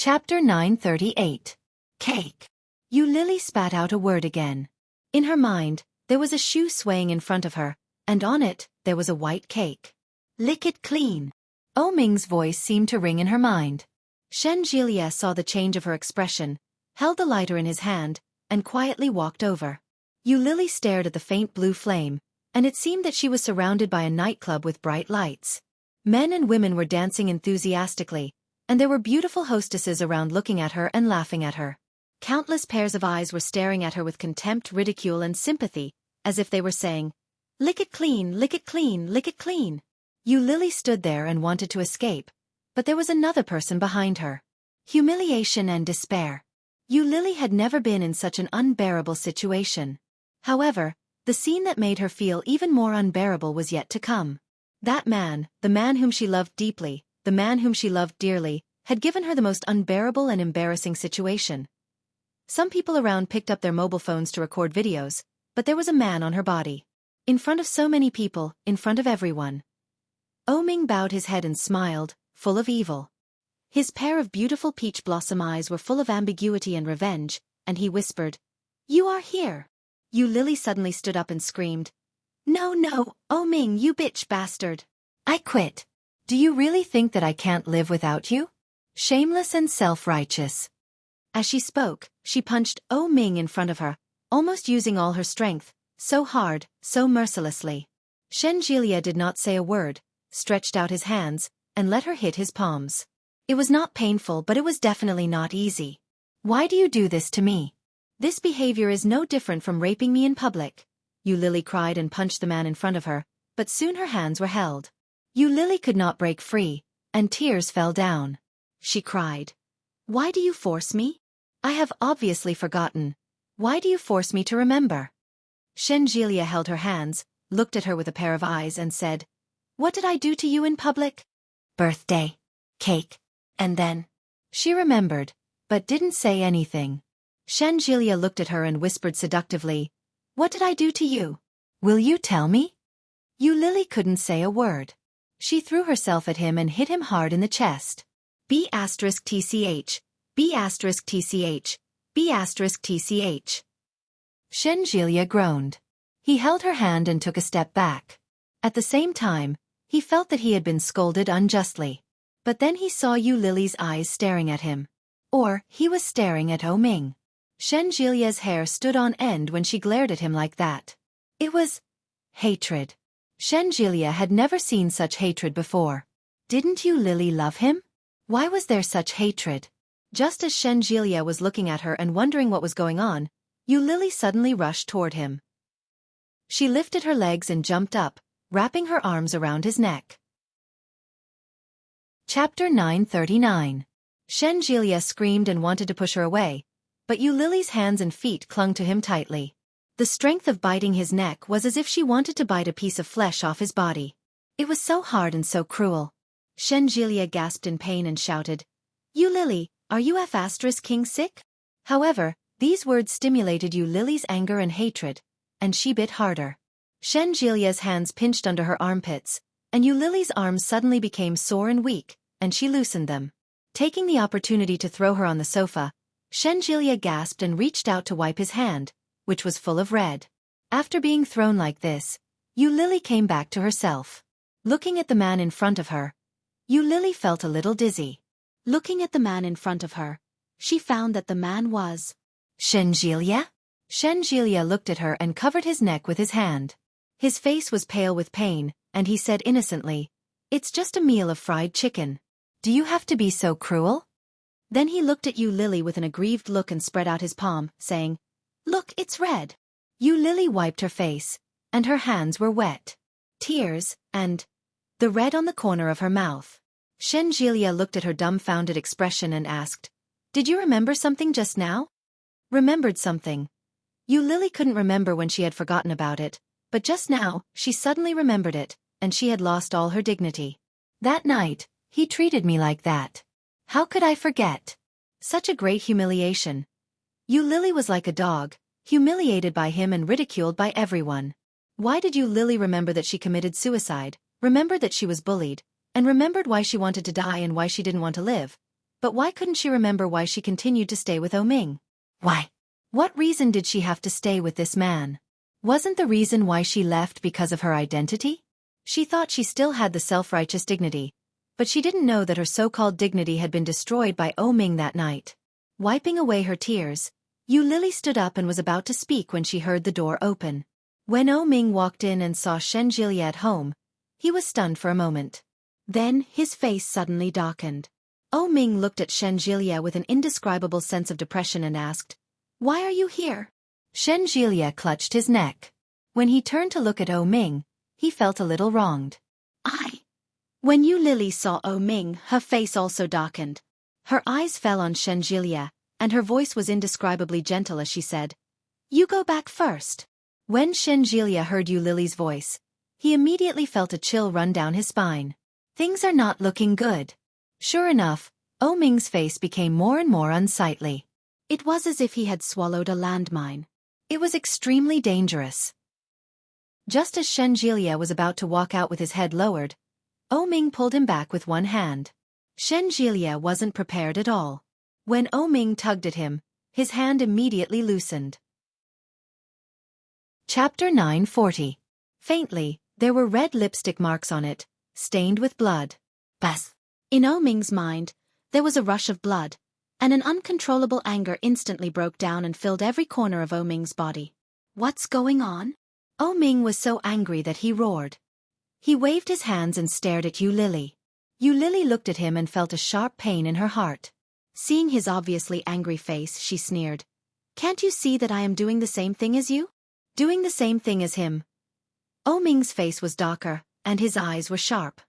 Chapter 938. Cake. Yu Lily spat out a word again. In her mind, there was a shoe swaying in front of her, and on it, there was a white cake. Lick it clean. Ming's voice seemed to ring in her mind. Shen Jielia saw the change of her expression, held the lighter in his hand, and quietly walked over. Yu Lily stared at the faint blue flame, and it seemed that she was surrounded by a nightclub with bright lights. Men and women were dancing enthusiastically, and there were beautiful hostesses around looking at her and laughing at her. Countless pairs of eyes were staring at her with contempt, ridicule, and sympathy, as if they were saying, "Lick it clean, lick it clean, lick it clean." Yu Lily stood there and wanted to escape, but there was another person behind her. Humiliation and despair. Yu Lily had never been in such an unbearable situation. However, the scene that made her feel even more unbearable was yet to come. That man, the man whom she loved deeply, the man whom she loved dearly, had given her the most unbearable and embarrassing situation. Some people around picked up their mobile phones to record videos, but there was a man on her body. In front of so many people, in front of everyone. Ming bowed his head and smiled, full of evil. His pair of beautiful peach blossom eyes were full of ambiguity and revenge, and he whispered, "You are here." Yu Lily suddenly stood up and screamed, "No, no, Ming, you bitch bastard. I quit. Do you really think that I can't live without you? Shameless and self-righteous." As she spoke, she punched Ming in front of her, almost using all her strength, so hard, so mercilessly. Shen Jielia did not say a word, stretched out his hands, and let her hit his palms. It was not painful, but it was definitely not easy. "Why do you do this to me? This behavior is no different from raping me in public." Yu Lily cried and punched the man in front of her, but soon her hands were held. Yu Lily could not break free, and tears fell down. She cried, "Why do you force me? I have obviously forgotten. Why do you force me to remember?" Shen Jielia held her hands, looked at her with a pair of eyes and said, "What did I do to you in public? Birthday, cake, and then..." She remembered, but didn't say anything. Shen Jielia looked at her and whispered seductively, "What did I do to you? Will you tell me?" Yu Lily couldn't say a word. She threw herself at him and hit him hard in the chest. B*TCH, B*TCH, B*TCH. Shen Jielia groaned. He held her hand and took a step back. At the same time, he felt that he had been scolded unjustly. But then he saw Yu Lily's eyes staring at him. Or, he was staring at Ming. Shen Jilia's hair stood on end when she glared at him like that. It was hatred. Shen Jielia had never seen such hatred before. Didn't Yu Lily love him? Why was there such hatred? Just as Shen Jielia was looking at her and wondering what was going on, Yu Lily suddenly rushed toward him. She lifted her legs and jumped up, wrapping her arms around his neck. Chapter 939. Shen Jielia screamed and wanted to push her away, but Yu Lily's hands and feet clung to him tightly. The strength of biting his neck was as if she wanted to bite a piece of flesh off his body. It was so hard and so cruel. Shen Jielia gasped in pain and shouted, "Yu Lily, are you F*king sick?" However, these words stimulated Yu Lily's anger and hatred, and she bit harder. Shen Jilia's hands pinched under her armpits, and Yu Lily's arms suddenly became sore and weak, and she loosened them. Taking the opportunity to throw her on the sofa, Shen Jielia gasped and reached out to wipe his hand, which was full of red. After being thrown like this, Yu Lily came back to herself. Looking at the man in front of her, Yu Lily felt a little dizzy. Looking at the man in front of her, she found that the man was Shen Jielia? Shen Jielia looked at her and covered his neck with his hand. His face was pale with pain, and he said innocently, "It's just a meal of fried chicken. Do you have to be so cruel?" Then he looked at Yu Lily with an aggrieved look and spread out his palm, saying, "Look, it's red." Yu Lily wiped her face, and her hands were wet. Tears, and the red on the corner of her mouth. Shen Jielia looked at her dumbfounded expression and asked, "Did you remember something just now?" Remembered something. Yu Lily couldn't remember when she had forgotten about it, but just now, she suddenly remembered it, and she had lost all her dignity. That night, he treated me like that. How could I forget? Such a great humiliation. Yu Lily was like a dog, humiliated by him and ridiculed by everyone. Why did Yu Lily remember that she committed suicide, remembered that she was bullied, and remembered why she wanted to die and why she didn't want to live? But why couldn't she remember why she continued to stay with Ming? Why? What reason did she have to stay with this man? Wasn't the reason why she left because of her identity? She thought she still had the self-righteous dignity, but she didn't know that her so-called dignity had been destroyed by Ming that night. Wiping away her tears, Lily stood up and was about to speak when she heard the door open. When Ming walked in and saw Shen Jilia at home, he was stunned for a moment. Then, his face suddenly darkened. Ming looked at Shen Jilia with an indescribable sense of depression and asked, "Why are you here?" Shen Jilia clutched his neck. When he turned to look at Ming, he felt a little wronged. When Lily saw Ming, her face also darkened. Her eyes fell on Shen Jilia, and her voice was indescribably gentle as she said, "You go back first." When Shen Jilia heard Lily's voice, he immediately felt a chill run down his spine. Things are not looking good. Sure enough, Ming's face became more and more unsightly. It was as if he had swallowed a landmine. It was extremely dangerous. Just as Shen Jilia was about to walk out with his head lowered, Ming pulled him back with one hand. Shen Jilia wasn't prepared at all. When Ming tugged at him, his hand immediately loosened. Chapter 940. Faintly, there were red lipstick marks on it, stained with blood. Bas! In Ming's mind, there was a rush of blood, and an uncontrollable anger instantly broke down and filled every corner of Ming's body. What's going on? Ming was so angry that he roared. He waved his hands and stared at Lily. Lily looked at him and felt a sharp pain in her heart. Seeing his obviously angry face, she sneered. "Can't you see that I am doing the same thing as you? Doing the same thing as him?" Ming's face was darker, and his eyes were sharp.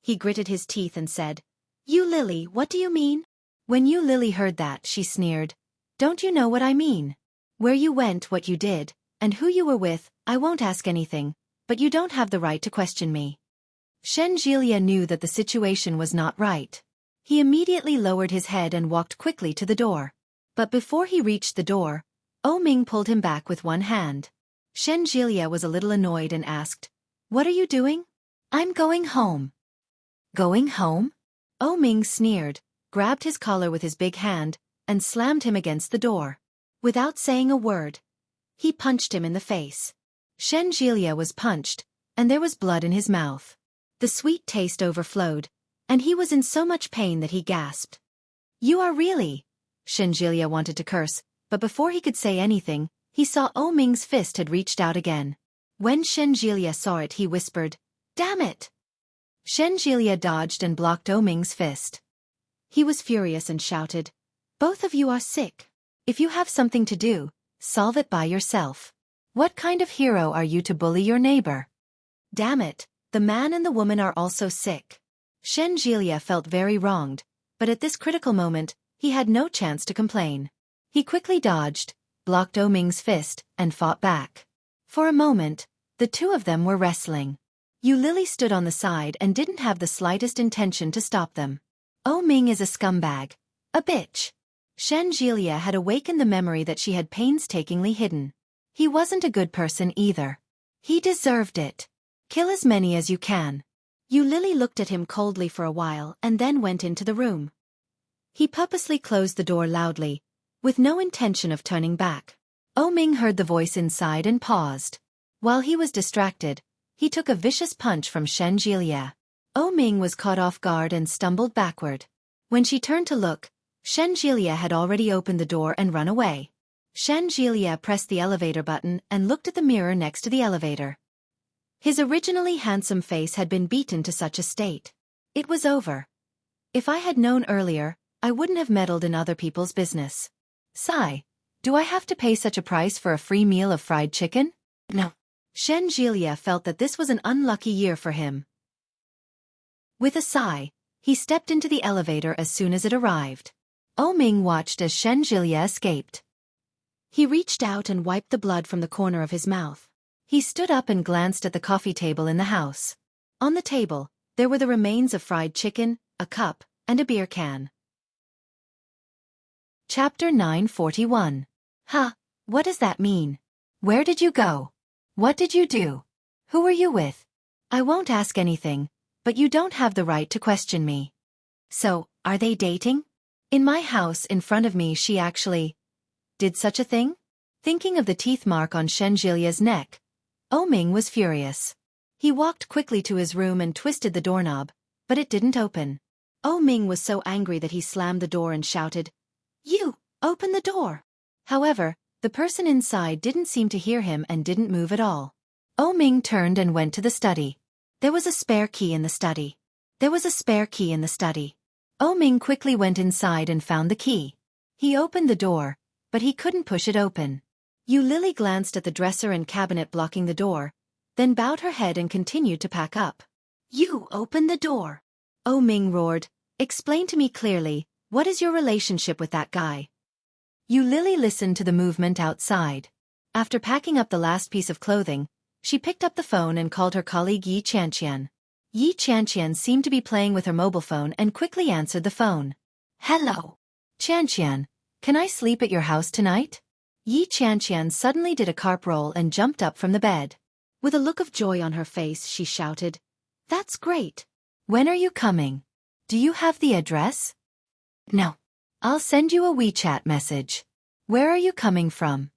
He gritted his teeth and said, "Lily, what do you mean?" When Lily heard that, she sneered. "Don't you know what I mean? Where you went, what you did, and who you were with, I won't ask anything, but you don't have the right to question me." Shen Jilia knew that the situation was not right. He immediately lowered his head and walked quickly to the door. But before he reached the door, Ming pulled him back with one hand. Shen Jilia was a little annoyed and asked, "What are you doing?" "I'm going home." "Going home?" Ming sneered, grabbed his collar with his big hand, and slammed him against the door. Without saying a word, he punched him in the face. Shen Jilia was punched, and there was blood in his mouth. The sweet taste overflowed, and he was in so much pain that he gasped. "You are really—" Shen Jilia wanted to curse, but before he could say anything, he saw Ming's fist had reached out again. When Shen Jilia saw it, he whispered, "Damn it!" Shen Jilia dodged and blocked Ming's fist. He was furious and shouted, "Both of you are sick. If you have something to do, solve it by yourself. What kind of hero are you to bully your neighbor? Damn it, the man and the woman are also sick." Shen Jilia felt very wronged, but at this critical moment, he had no chance to complain. He quickly dodged, blocked Ming's fist, and fought back. For a moment, the two of them were wrestling. Lily stood on the side and didn't have the slightest intention to stop them. Ming is a scumbag. A bitch. Shen Jilia had awakened the memory that she had painstakingly hidden. He wasn't a good person either. He deserved it. Kill as many as you can. Lily looked at him coldly for a while and then went into the room. He purposely closed the door loudly, with no intention of turning back. Ming heard the voice inside and paused. While he was distracted, he took a vicious punch from Shen Jilia. Ming was caught off guard and stumbled backward. When she turned to look, Shen Jilia had already opened the door and run away. Shen Jilia pressed the elevator button and looked at the mirror next to the elevator. His originally handsome face had been beaten to such a state. It was over. If I had known earlier, I wouldn't have meddled in other people's business. Sigh. Do I have to pay such a price for a free meal of fried chicken? No. Shen Jilia felt that this was an unlucky year for him. With a sigh, he stepped into the elevator as soon as it arrived. Ming watched as Shen Jilia escaped. He reached out and wiped the blood from the corner of his mouth. He stood up and glanced at the coffee table in the house. On the table, there were the remains of fried chicken, a cup, and a beer can. Chapter 941. Huh, what does that mean? Where did you go? What did you do? Who were you with? I won't ask anything, but you don't have the right to question me. So, are they dating? In my house in front of me she actually did such a thing? Thinking of the teeth mark on Shen Jilia's neck, Ming was furious. He walked quickly to his room and twisted the doorknob, but it didn't open. Ming was so angry that he slammed the door and shouted, "You, open the door!" However, the person inside didn't seem to hear him and didn't move at all. Ming turned and went to the study. There was a spare key in the study. There was a spare key in the study. Ming quickly went inside and found the key. He opened the door, but he couldn't push it open. Yu Lily glanced at the dresser and cabinet blocking the door, then bowed her head and continued to pack up. "You open the door!" Ming roared. "Explain to me clearly, what is your relationship with that guy?" Yu Lily listened to the movement outside. After packing up the last piece of clothing, she picked up the phone and called her colleague Yi Chanqian. Yi Chanqian seemed to be playing with her mobile phone and quickly answered the phone. "Hello. Chanqian, can I sleep at your house tonight?" Yi Chanqian suddenly did a carp roll and jumped up from the bed. With a look of joy on her face, she shouted, "That's great. When are you coming? Do you have the address?" "No. I'll send you a WeChat message. Where are you coming from?"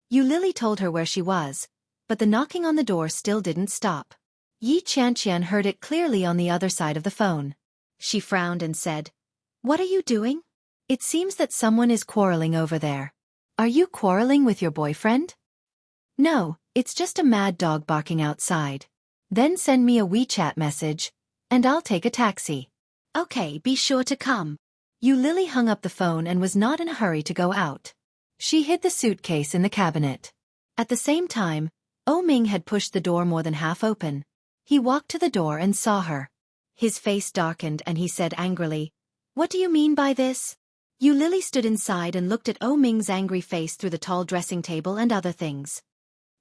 Yu Lily told her where she was, but the knocking on the door still didn't stop. Yi Chanqian heard it clearly on the other side of the phone. She frowned and said, "What are you doing? It seems that someone is quarreling over there. Are you quarreling with your boyfriend?" "No, it's just a mad dog barking outside." "Then send me a WeChat message, and I'll take a taxi." "Okay, be sure to come." Yu Lily hung up the phone and was not in a hurry to go out. She hid the suitcase in the cabinet. At the same time, Ming had pushed the door more than half open. He walked to the door and saw her. His face darkened and he said angrily, "What do you mean by this?" Yu Lily stood inside and looked at Ming's angry face through the tall dressing table and other things.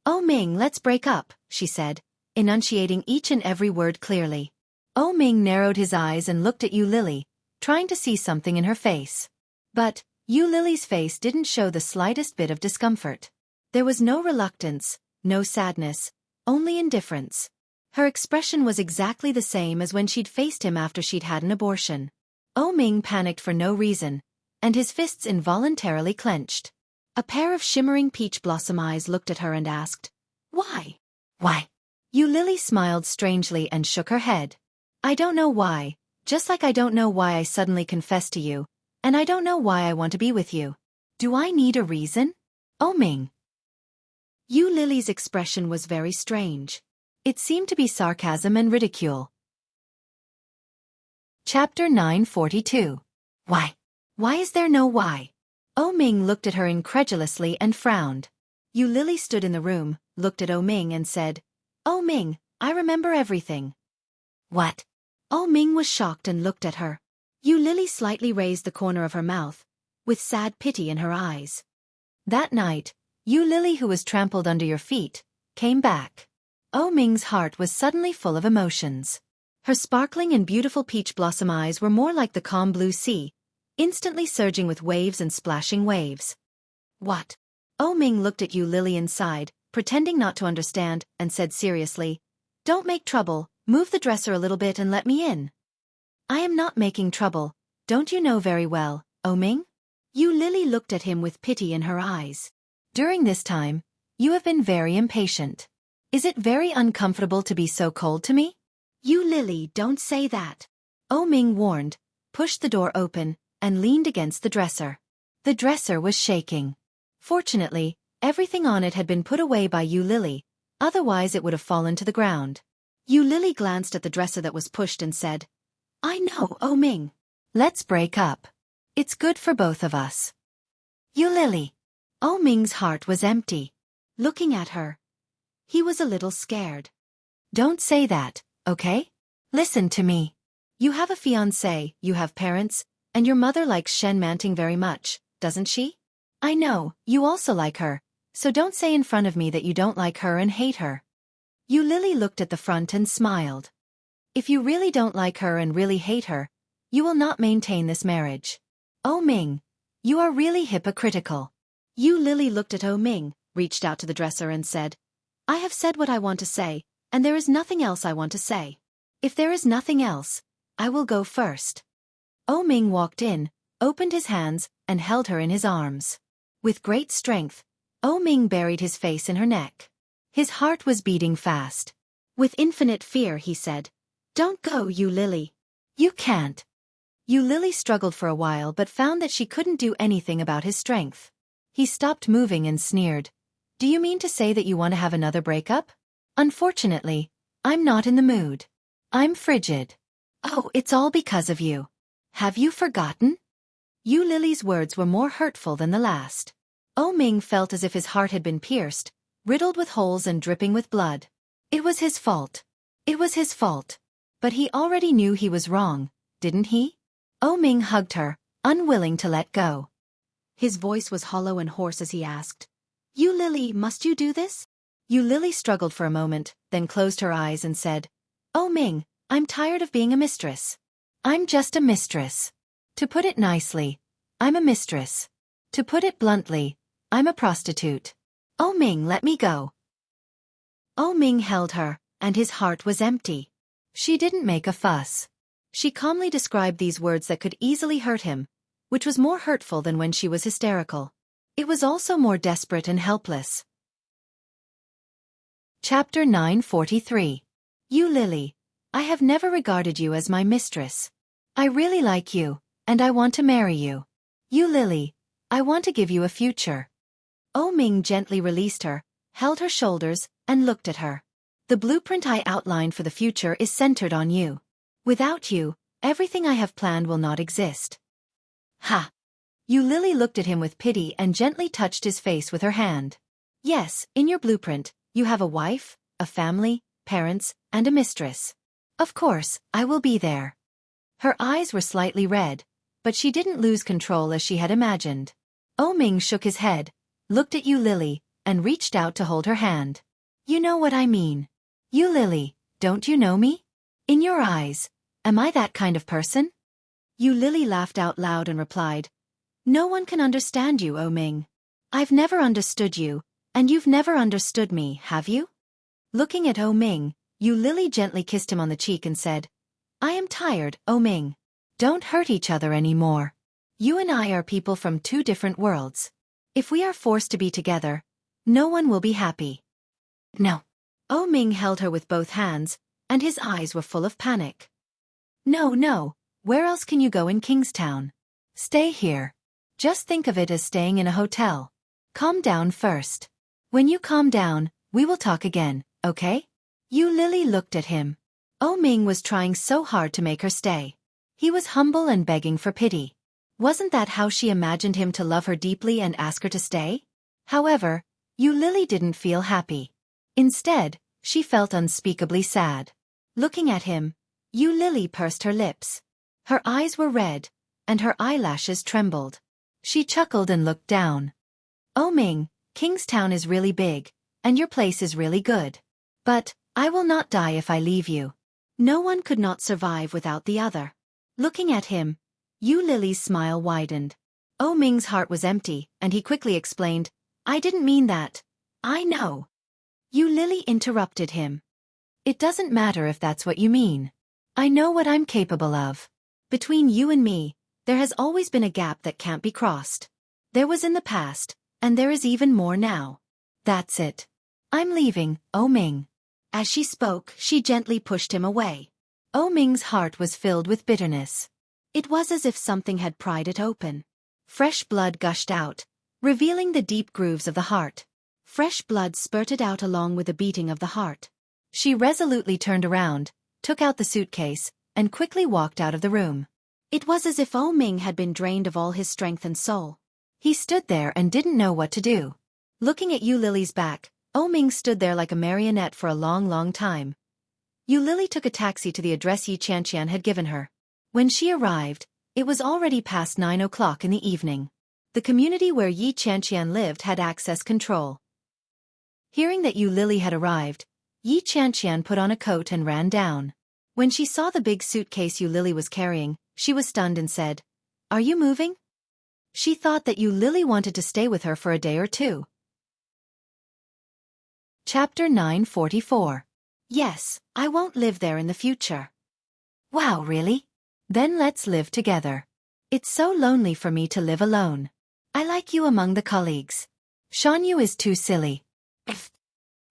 "Ming, let's break up," she said, enunciating each and every word clearly. Ming narrowed his eyes and looked at Yu Lily, trying to see something in her face. But Yu Lily's face didn't show the slightest bit of discomfort. There was no reluctance, no sadness, only indifference. Her expression was exactly the same as when she'd faced him after she'd had an abortion. Ming panicked for no reason, and his fists involuntarily clenched. A pair of shimmering peach blossom eyes looked at her and asked, "Why?" "Why?" Yu Lily smiled strangely and shook her head. "I don't know why, just like I don't know why I suddenly confessed to you, and I don't know why I want to be with you. Do I need a reason?" Ming. Yu Lily's expression was very strange. It seemed to be sarcasm and ridicule. Chapter 942. Why? Why is there no why? Ming looked at her incredulously and frowned. Yu Lily stood in the room, looked at Ming and said, "Ming, I remember everything." "What?" Ming was shocked and looked at her. Yu Lily slightly raised the corner of her mouth, with sad pity in her eyes. "That night, Yu Lily who was trampled under your feet, came back." Ming's heart was suddenly full of emotions. Her sparkling and beautiful peach blossom eyes were more like the calm blue sea, instantly surging with waves and splashing waves. "What?" Ming looked at Yu Lily inside, pretending not to understand, and said seriously, "Don't make trouble, move the dresser a little bit and let me in." "I am not making trouble, don't you know very well, Ming?" Yu Lily looked at him with pity in her eyes. "During this time, you have been very impatient. Is it very uncomfortable to be so cold to me?" "Yu Lily, don't say that." Ming warned, pushed the door open, and leaned against the dresser. The dresser was shaking. Fortunately, everything on it had been put away by Yu Lily, otherwise it would have fallen to the ground. Yu Lily glanced at the dresser that was pushed and said, "I know, Ming. Let's break up. It's good for both of us." "Yu Lily." Ming's heart was empty. Looking at her, he was a little scared. "Don't say that, okay? Listen to me. You have a fiancé, you have parents, and your mother likes Shen Manting very much, doesn't she? I know, you also like her, so don't say in front of me that you don't like her and hate her." Yu Lily looked at the front and smiled. "If you really don't like her and really hate her, you will not maintain this marriage. Ming, you are really hypocritical." Yu Lily looked at Ming, reached out to the dresser and said, "I have said what I want to say, and there is nothing else I want to say. If there is nothing else, I will go first." Ming walked in, opened his hands, and held her in his arms. With great strength, Ming buried his face in her neck. His heart was beating fast. With infinite fear, he said, "Don't go, Yu Lily. You can't." Yu Lily struggled for a while but found that she couldn't do anything about his strength. He stopped moving and sneered. "Do you mean to say that you want to have another breakup? Unfortunately, I'm not in the mood. I'm frigid. Oh, it's all because of you. Have you forgotten?" Yu Lily's words were more hurtful than the last. Ming felt as if his heart had been pierced, riddled with holes and dripping with blood. It was his fault. It was his fault. But he already knew he was wrong, didn't he? Ming hugged her, unwilling to let go. His voice was hollow and hoarse as he asked, "Yu Lily, must you do this?" Yu Lily struggled for a moment, then closed her eyes and said, "Ming, I'm tired of being a mistress. I'm just a mistress. To put it nicely, I'm a mistress. To put it bluntly, I'm a prostitute. Ming, let me go." Ming held her, and his heart was empty. She didn't make a fuss. She calmly described these words that could easily hurt him, which was more hurtful than when she was hysterical. It was also more desperate and helpless. Chapter 943. Yu Lily, I have never regarded you as my mistress. I really like you, and I want to marry you. Yu Lily, I want to give you a future. Ming gently released her, held her shoulders, and looked at her. The blueprint I outlined for the future is centered on you. Without you, everything I have planned will not exist. Ha! Yu Lily looked at him with pity and gently touched his face with her hand. Yes, in your blueprint, you have a wife, a family, parents, and a mistress. Of course, I will be there. Her eyes were slightly red, but she didn't lose control as she had imagined. Ming shook his head, looked at Yu Lily, and reached out to hold her hand. You know what I mean. Yu Lily, don't you know me? In your eyes, am I that kind of person? Yu Lily laughed out loud and replied, No one can understand you, Ming. I've never understood you, and you've never understood me, have you? Looking at Ming, Yu Lily gently kissed him on the cheek and said, I am tired, Ming. Don't hurt each other anymore. You and I are people from two different worlds. If we are forced to be together, no one will be happy. No. Ming held her with both hands, and his eyes were full of panic. No, where else can you go in Kingstown? Stay here. Just think of it as staying in a hotel. Calm down first. When you calm down, we will talk again, okay? Yu Lily looked at him. Ming was trying so hard to make her stay. He was humble and begging for pity. Wasn't that how she imagined him to love her deeply and ask her to stay? However, Yu Lily didn't feel happy. Instead, she felt unspeakably sad. Looking at him, Yu Lily pursed her lips. Her eyes were red, and her eyelashes trembled. She chuckled and looked down. Ming, Kingstown is really big, and your place is really good. But, I will not die if I leave you. No one could not survive without the other. Looking at him, Yu Lily's smile widened. Ming's heart was empty, and he quickly explained, I didn't mean that. I know. Yu Lily interrupted him. It doesn't matter if that's what you mean. I know what I'm capable of. Between you and me, there has always been a gap that can't be crossed. There was in the past, and there is even more now. That's it. I'm leaving, Ming. As she spoke, she gently pushed him away. Ming's heart was filled with bitterness. It was as if something had pried it open. Fresh blood gushed out, revealing the deep grooves of the heart. Fresh blood spurted out along with the beating of the heart. She resolutely turned around, took out the suitcase, and quickly walked out of the room. It was as if Ming had been drained of all his strength and soul. He stood there and didn't know what to do. Looking at Yu Lily's back, Ming stood there like a marionette for a long time. Yu Lily took a taxi to the address Yi Qianqian had given her. When she arrived, it was already past 9 o'clock in the evening. The community where Yi Qianqian lived had access control. Hearing that Yu Lily had arrived, Yi Qianqian put on a coat and ran down. When she saw the big suitcase Yu Lily was carrying, she was stunned and said, Are you moving? She thought that Yu Lily wanted to stay with her for a day or two. Chapter 944. Yes, I won't live there in the future. Wow, really? Then let's live together. It's so lonely for me to live alone. I like you among the colleagues. Shan Yu is too silly.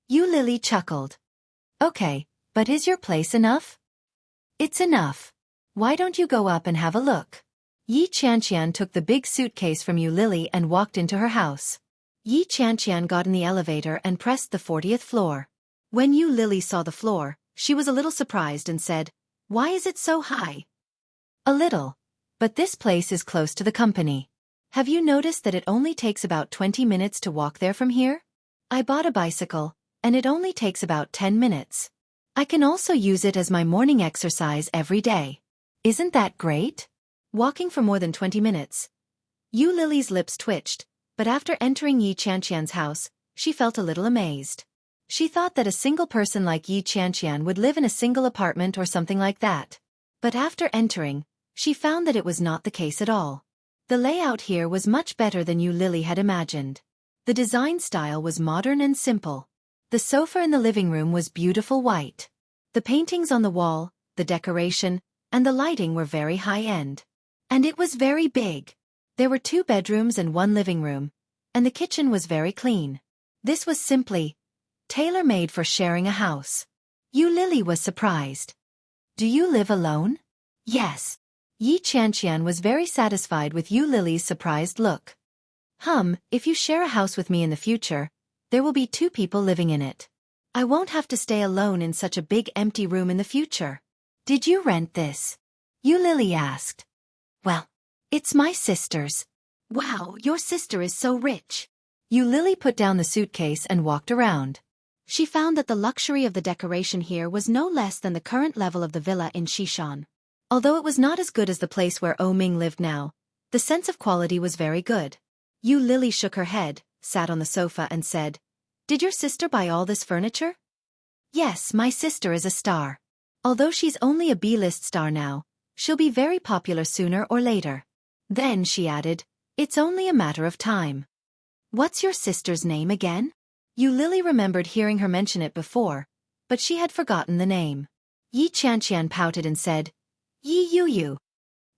Yu Lily chuckled. Okay, but is your place enough? It's enough. Why don't you go up and have a look? Yi Qianqian took the big suitcase from Yu Lily and walked into her house. Yi Qianqian got in the elevator and pressed the 40th floor. When Yu Lily saw the floor, she was a little surprised and said, "Why is it so high?" "A little. But this place is close to the company. Have you noticed that it only takes about 20 minutes to walk there from here? I bought a bicycle, and it only takes about 10 minutes. I can also use it as my morning exercise every day. Isn't that great?" Walking for more than 20 minutes. Yu Lily's lips twitched, but after entering Yi Qianqian's house, she felt a little amazed. She thought that a single person like Yi Qianqian would live in a single apartment or something like that. But after entering, she found that it was not the case at all. The layout here was much better than Yu Lily had imagined. The design style was modern and simple. The sofa in the living room was beautiful white. The paintings on the wall, the decoration, and the lighting were very high-end. And it was very big. There were 2 bedrooms and 1 living room, and the kitchen was very clean. This was simply tailor-made for sharing a house. Yu Lily was surprised. "Do you live alone?" "Yes." Yi Qianqian was very satisfied with Yu Lily's surprised look. If you share a house with me in the future, there will be 2 people living in it. I won't have to stay alone in such a big empty room in the future." "Did you rent this?" Yu Lily asked. "Well, it's my sister's." "Wow, your sister is so rich." Yu Lily put down the suitcase and walked around. She found that the luxury of the decoration here was no less than the current level of the villa in Xishan. Although it was not as good as the place where O Ming lived now, the sense of quality was very good. Yu Lily shook her head, sat on the sofa and said, "Did your sister buy all this furniture?" "Yes, my sister is a star. Although she's only a B-list star now, she'll be very popular sooner or later." Then she added, "It's only a matter of time." "What's your sister's name again?" Yu Lily remembered hearing her mention it before, but she had forgotten the name. Yi Qianqian pouted and said, "Yi Yu.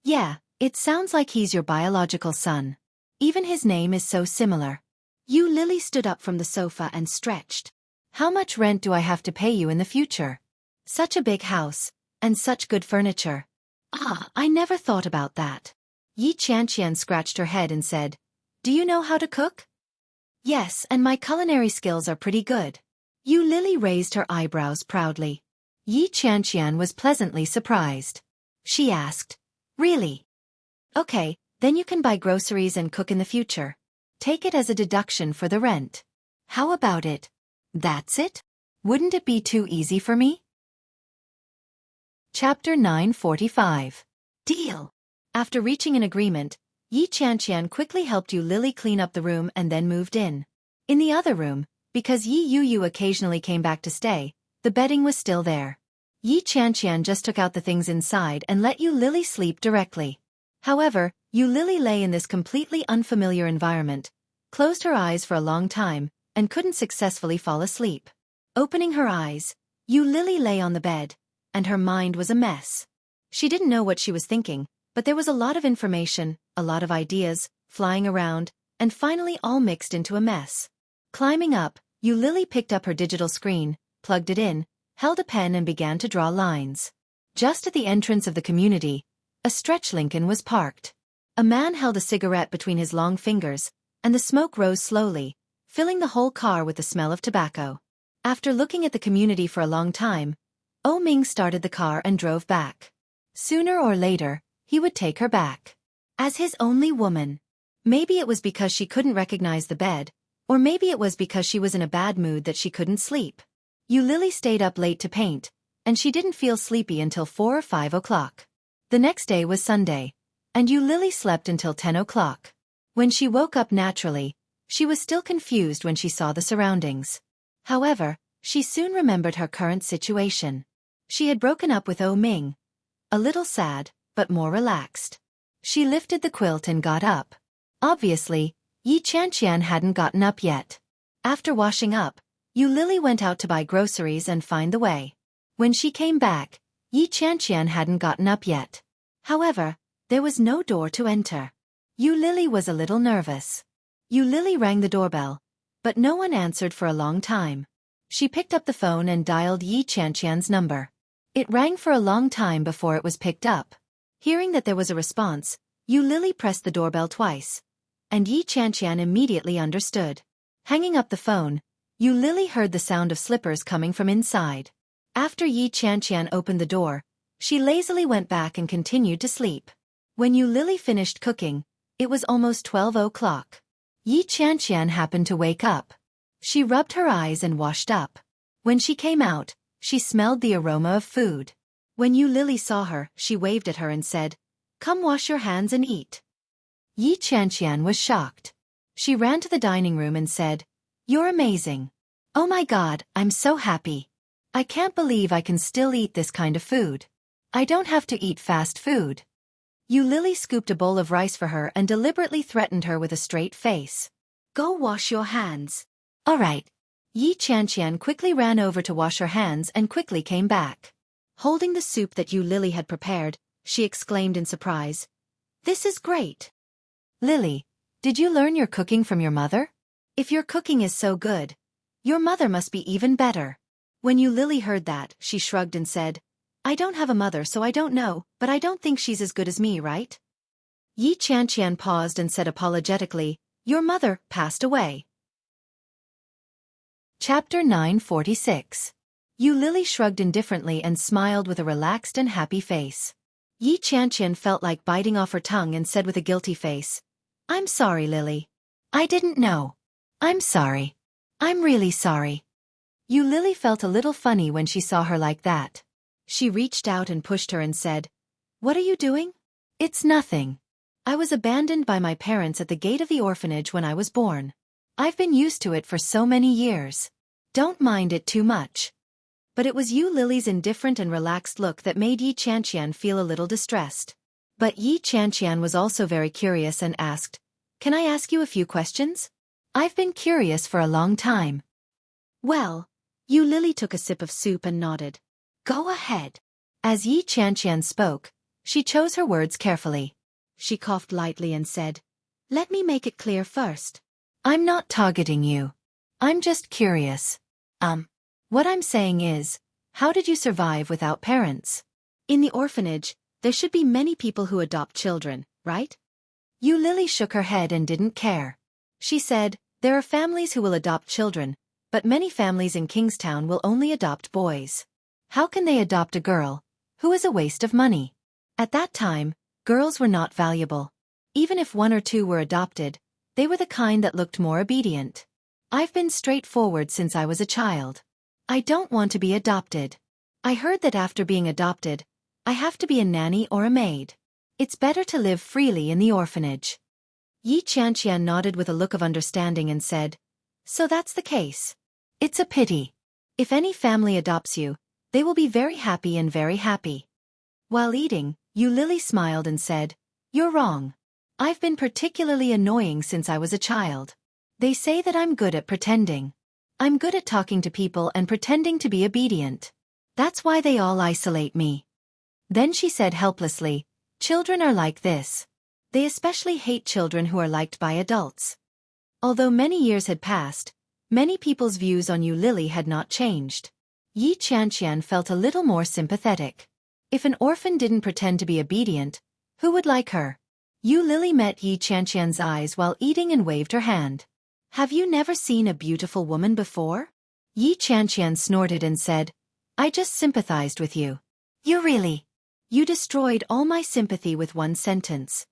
Yeah, it sounds like he's your biological son. Even his name is so similar." Yu Lily stood up from the sofa and stretched. "How much rent do I have to pay you in the future? Such a big house, and such good furniture." I never thought about that." Yi Qianqian scratched her head and said, "Do you know how to cook?" "Yes, and my culinary skills are pretty good." Yu Lily raised her eyebrows proudly. Yi Qianqian was pleasantly surprised. She asked, "Really? Okay, then you can buy groceries and cook in the future. Take it as a deduction for the rent. How about it? That's it? Wouldn't it be too easy for me?" Chapter 945. Deal. After reaching an agreement, Yi Qianqian quickly helped Yu Lily clean up the room and then moved in. In the other room, because Yi Yu occasionally came back to stay, the bedding was still there. Yi Qianqian just took out the things inside and let Yu Lily sleep directly. However, Yu Lily lay in this completely unfamiliar environment, closed her eyes for a long time, and couldn't successfully fall asleep. Opening her eyes, Yu Lily lay on the bed, and her mind was a mess. She didn't know what she was thinking, but there was a lot of information, a lot of ideas, flying around, and finally all mixed into a mess. Climbing up, Yu Lily picked up her digital screen, plugged it in, held a pen and began to draw lines. Just at the entrance of the community, a stretch Lincoln was parked. A man held a cigarette between his long fingers, and the smoke rose slowly, filling the whole car with the smell of tobacco. After looking at the community for a long time, O Ming started the car and drove back. Sooner or later, he would take her back. As his only woman. Maybe it was because she couldn't recognize the bed, or maybe it was because she was in a bad mood that she couldn't sleep. Yu Lily stayed up late to paint, and she didn't feel sleepy until 4 or 5 o'clock. The next day was Sunday, and Yu Lily slept until 10 o'clock. When she woke up naturally, she was still confused when she saw the surroundings. However, she soon remembered her current situation. She had broken up with O Ming. A little sad, but more relaxed. She lifted the quilt and got up. Obviously, Yi Qianqian hadn't gotten up yet. After washing up, Yu Lily went out to buy groceries and find the way. When she came back, Yi Qianqian hadn't gotten up yet. However, There was no door to enter. Yu Lily was a little nervous. Yu Lily rang the doorbell, but no one answered for a long time. She picked up the phone and dialed Yi Qianqian's number. It rang for a long time before it was picked up. Hearing that there was a response, Yu Lily pressed the doorbell twice, and Yi Qianqian immediately understood. Hanging up the phone, Yu Lily heard the sound of slippers coming from inside. After Yi Qianqian opened the door, she lazily went back and continued to sleep. When Yu Lily finished cooking, it was almost 12 o'clock. Yi Qianqian happened to wake up. She rubbed her eyes and washed up. When she came out, she smelled the aroma of food. When Yu Lily saw her, she waved at her and said, "Come wash your hands and eat." Yi Qianqian was shocked. She ran to the dining room and said, "You're amazing. Oh my God, I'm so happy. I can't believe I can still eat this kind of food. I don't have to eat fast food." Yu Lily scooped a bowl of rice for her and deliberately threatened her with a straight face. "Go wash your hands." "All right." Yi Qianqian quickly ran over to wash her hands and quickly came back. Holding the soup that Yu Lily had prepared, she exclaimed in surprise, "This is great. Lily, did you learn your cooking from your mother? If your cooking is so good, your mother must be even better." When Yu Lily heard that, she shrugged and said, "I don't have a mother so I don't know, but I don't think she's as good as me, right?" Yi Qianqian paused and said apologetically, "Your mother passed away." Chapter 946. Yu Lily shrugged indifferently and smiled with a relaxed and happy face. Yi Qianqian felt like biting off her tongue and said with a guilty face, "I'm sorry, Lily. I didn't know. I'm sorry. I'm really sorry." Yu Lily felt a little funny when she saw her like that. She reached out and pushed her and said, "What are you doing?" "It's nothing. I was abandoned by my parents at the gate of the orphanage when I was born. I've been used to it for so many years. Don't mind it too much." But it was Yu Lily's indifferent and relaxed look that made Yi Qianqian feel a little distressed. But Yi Qianqian was also very curious and asked, "Can I ask you a few questions? I've been curious for a long time." "Well," Yu Lily took a sip of soup and nodded. "Go ahead." As Yi Qianqian spoke, she chose her words carefully. She coughed lightly and said, "Let me make it clear first. I'm not targeting you. I'm just curious. What I'm saying is, how did you survive without parents? In the orphanage, there should be many people who adopt children, right?" Yu Lily shook her head and didn't care. She said, "There are families who will adopt children, but many families in Kingstown will only adopt boys. How can they adopt a girl, who is a waste of money?" At that time, girls were not valuable. Even if one or two were adopted, they were the kind that looked more obedient. "I've been straightforward since I was a child. I don't want to be adopted. I heard that after being adopted, I have to be a nanny or a maid. It's better to live freely in the orphanage." Yi Qianqian nodded with a look of understanding and said, "So that's the case. It's a pity. If any family adopts you, they will be very happy and very happy." While eating, Yu Lily smiled and said, "You're wrong. I've been particularly annoying since I was a child. They say that I'm good at pretending. I'm good at talking to people and pretending to be obedient. That's why they all isolate me." Then she said helplessly, "Children are like this. They especially hate children who are liked by adults." Although many years had passed, many people's views on Yu Lily had not changed. Yi Qianqian felt a little more sympathetic. If an orphan didn't pretend to be obedient, who would like her? Yu Lily met Yi Qianqian's eyes while eating and waved her hand. "Have you never seen a beautiful woman before?" Yi Qianqian snorted and said, "I just sympathized with you." "You really? You destroyed all my sympathy with one sentence."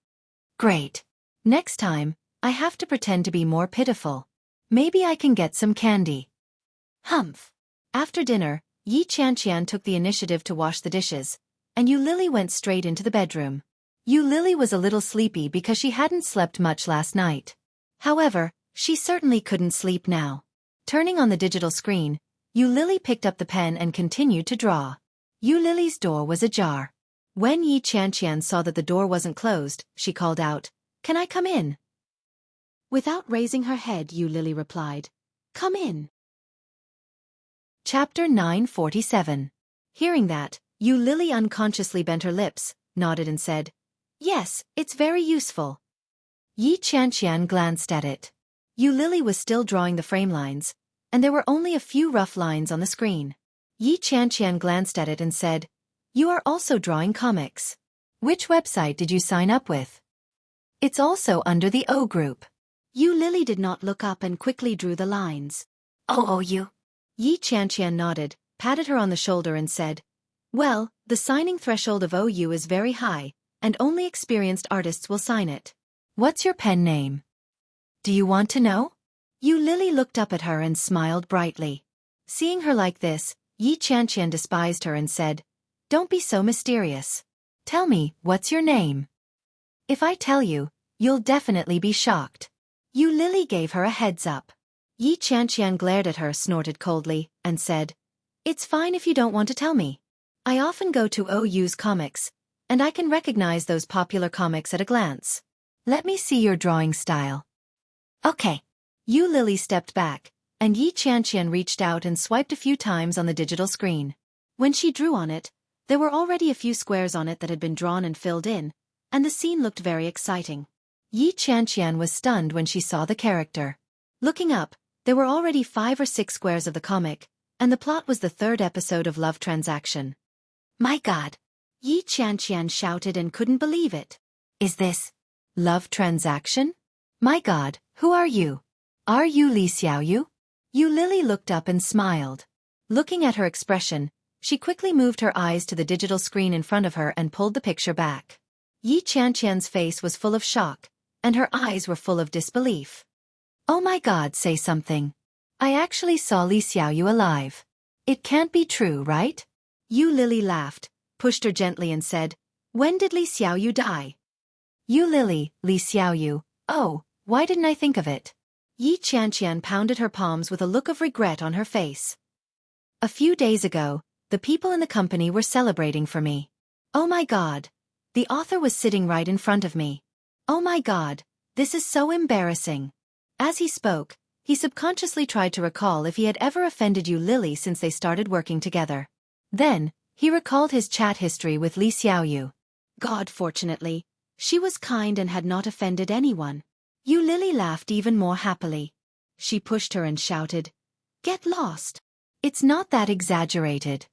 "Great. Next time, I have to pretend to be more pitiful. Maybe I can get some candy." Humph. After dinner, Yi Qianqian took the initiative to wash the dishes, and Yu Lily went straight into the bedroom. Yu Lily was a little sleepy because she hadn't slept much last night. However, she certainly couldn't sleep now. Turning on the digital screen, Yu Lily picked up the pen and continued to draw. Yu Lily's door was ajar. When Yi Qianqian saw that the door wasn't closed, she called out, "Can I come in?" Without raising her head, Yu Lily replied, "Come in." Chapter 947. Hearing that, Yu Lily unconsciously bent her lips, nodded and said, Yes, it's very useful. Yi Qianqian glanced at it. Yu Lily was still drawing the frame lines, and there were only a few rough lines on the screen. Yi Qianqian glanced at it and said, "You are also drawing comics. Which website did you sign up with?" "It's also under the O group." Yu Lily did not look up and quickly drew the lines. "Oh, you." Yi Qianqian nodded, patted her on the shoulder and said, "Well, the signing threshold of OU is very high, and only experienced artists will sign it. What's your pen name? Do you want to know?" Yu Lily looked up at her and smiled brightly. Seeing her like this, Yi Qianqian despised her and said, "Don't be so mysterious. Tell me, what's your name? If I tell you, you'll definitely be shocked." Yu Lily gave her a heads up. Yi Qianqian glared at her, snorted coldly, and said, "It's fine if you don't want to tell me. I often go to OU's comics, and I can recognize those popular comics at a glance. Let me see your drawing style." "Okay." Yu Lily stepped back, and Yi Qianqian reached out and swiped a few times on the digital screen. When she drew on it, there were already a few squares on it that had been drawn and filled in, and the scene looked very exciting. Yi Qianqian was stunned when she saw the character. Looking up, there were already 5 or 6 squares of the comic, and the plot was the 3rd episode of Love Transaction. "My God!" Yi Qianqian shouted and couldn't believe it. "Is this Love Transaction? My God, who are you? Are you Li Xiaoyu?" Yu Lily looked up and smiled. Looking at her expression, she quickly moved her eyes to the digital screen in front of her and pulled the picture back. Yi Qianqian's face was full of shock, and her eyes were full of disbelief. "Oh my God, say something. I actually saw Li Xiaoyu alive. It can't be true, right?" Yu Lily laughed, pushed her gently and said, "When did Li Xiaoyu die?" "Yu Lily, Li Xiaoyu, oh, why didn't I think of it?" Yi Qianqian pounded her palms with a look of regret on her face. "A few days ago, the people in the company were celebrating for me. Oh my God. The author was sitting right in front of me. Oh my God, this is so embarrassing." As he spoke, he subconsciously tried to recall if he had ever offended Yu Lily since they started working together. Then, he recalled his chat history with Li Xiaoyu. God, fortunately, she was kind and had not offended anyone. Yu Lily laughed even more happily. She pushed her and shouted, "Get lost. It's not that exaggerated."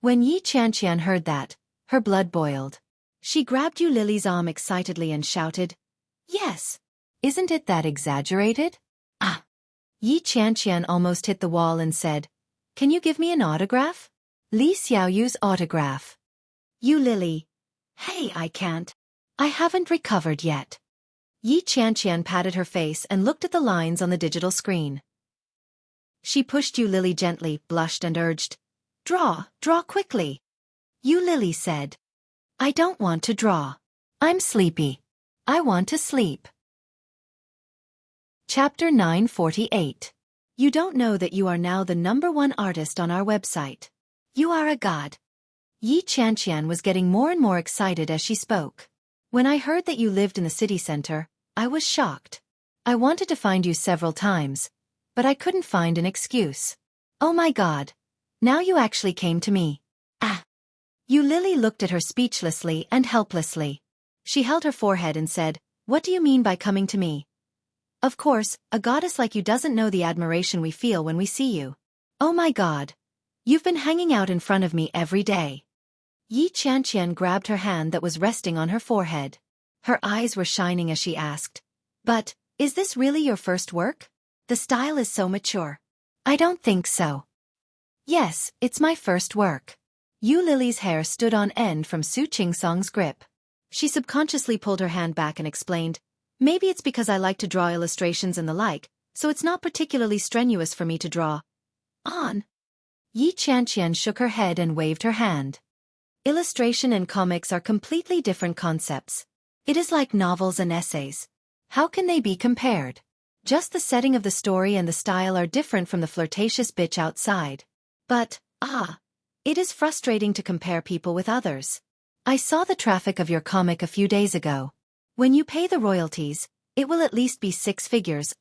When Yi Qianqian heard that, her blood boiled. She grabbed Yu Lily's arm excitedly and shouted, "Yes. Isn't it that exaggerated?" "Ah." Yi Qianqian almost hit the wall and said, "Can you give me an autograph? Li Xiaoyu's autograph." Yu Lily, "Hey, I can't. I haven't recovered yet." Yi Qianqian patted her face and looked at the lines on the digital screen. She pushed Yu Lily gently, blushed and urged, "Draw quickly." Yu Lily said, "I don't want to draw. I'm sleepy. I want to sleep." Chapter 948. You don't know that you are now the #1 artist on our website. You are a god. Yi Qianqian was getting more and more excited as she spoke. "When I heard that you lived in the city center, I was shocked. I wanted to find you several times, but I couldn't find an excuse. Oh my God. Now you actually came to me. Ah." Yu Lily looked at her speechlessly and helplessly. She held her forehead and said, "What do you mean by coming to me? Of course, a goddess like you doesn't know the admiration we feel when we see you. Oh my God. You've been hanging out in front of me every day." Yi Qianqian grabbed her hand that was resting on her forehead. Her eyes were shining as she asked, "But, is this really your first work? The style is so mature." "I don't think so." "Yes, it's my first work." Yu Lily's hair stood on end from Su Qingsong's grip. She subconsciously pulled her hand back and explained, "Maybe it's because I like to draw illustrations and the like, so it's not particularly strenuous for me to draw on." Yi Qianqian shook her head and waved her hand. Illustration and comics are completely different concepts. It is like novels and essays. How can they be compared? Just the setting of the story and the style are different from the flirtatious bitch outside. But, it is frustrating to compare people with others. I saw the traffic of your comic a few days ago. When you pay the royalties, it will at least be 6 figures,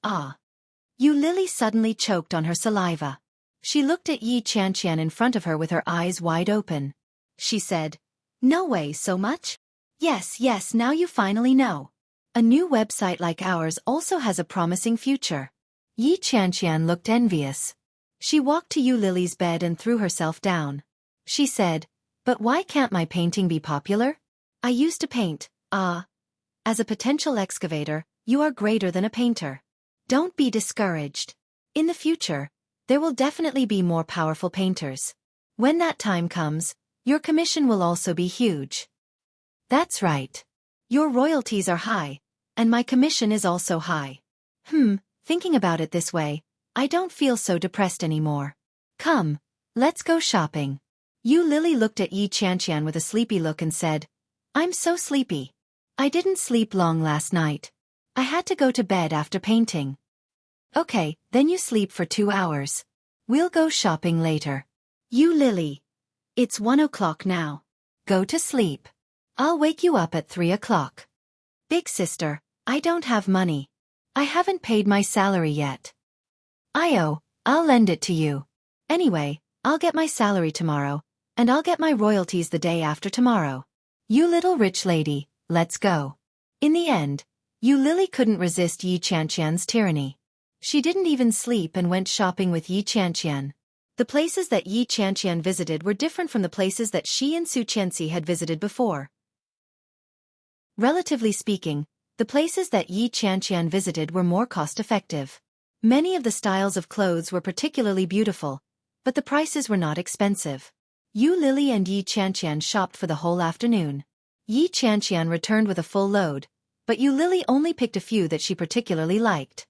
Yu Lily suddenly choked on her saliva. She looked at Yi Qianqian in front of her with her eyes wide open. She said, "No way, so much? Yes, yes, now you finally know. A new website like ours also has a promising future. Yi Qianqian looked envious. She walked to Yu Lily's bed and threw herself down. She said, "But why can't my painting be popular? I used to paint, As a potential excavator, you are greater than a painter. Don't be discouraged. In the future, there will definitely be more powerful painters. When that time comes, your commission will also be huge." That's right. Your royalties are high, and my commission is also high. Thinking about it this way, I don't feel so depressed anymore. Come, let's go shopping. Yu Lily looked at Yi Qianqian with a sleepy look and said, "I'm so sleepy. I didn't sleep long last night. I had to go to bed after painting." "Okay, then you sleep for 2 hours. We'll go shopping later." "Yu Lily. It's 1 o'clock now. Go to sleep. I'll wake you up at 3 o'clock. Big sister, I don't have money. I haven't paid my salary yet." I'll lend it to you. Anyway, I'll get my salary tomorrow, and I'll get my royalties the day after tomorrow. You little rich lady, let's go. In the end, Yu Lily couldn't resist Yi Qianqian's tyranny. She didn't even sleep and went shopping with Yi Qianqian. The places that Yi Qianqian visited were different from the places that she and Su Qianxi had visited before. Relatively speaking, the places that Yi Qianqian visited were more cost-effective. Many of the styles of clothes were particularly beautiful, but the prices were not expensive. Yu Lily and Yi Qianqian shopped for the whole afternoon. Yi Qianqian returned with a full load, but Yu Lily only picked a few that she particularly liked.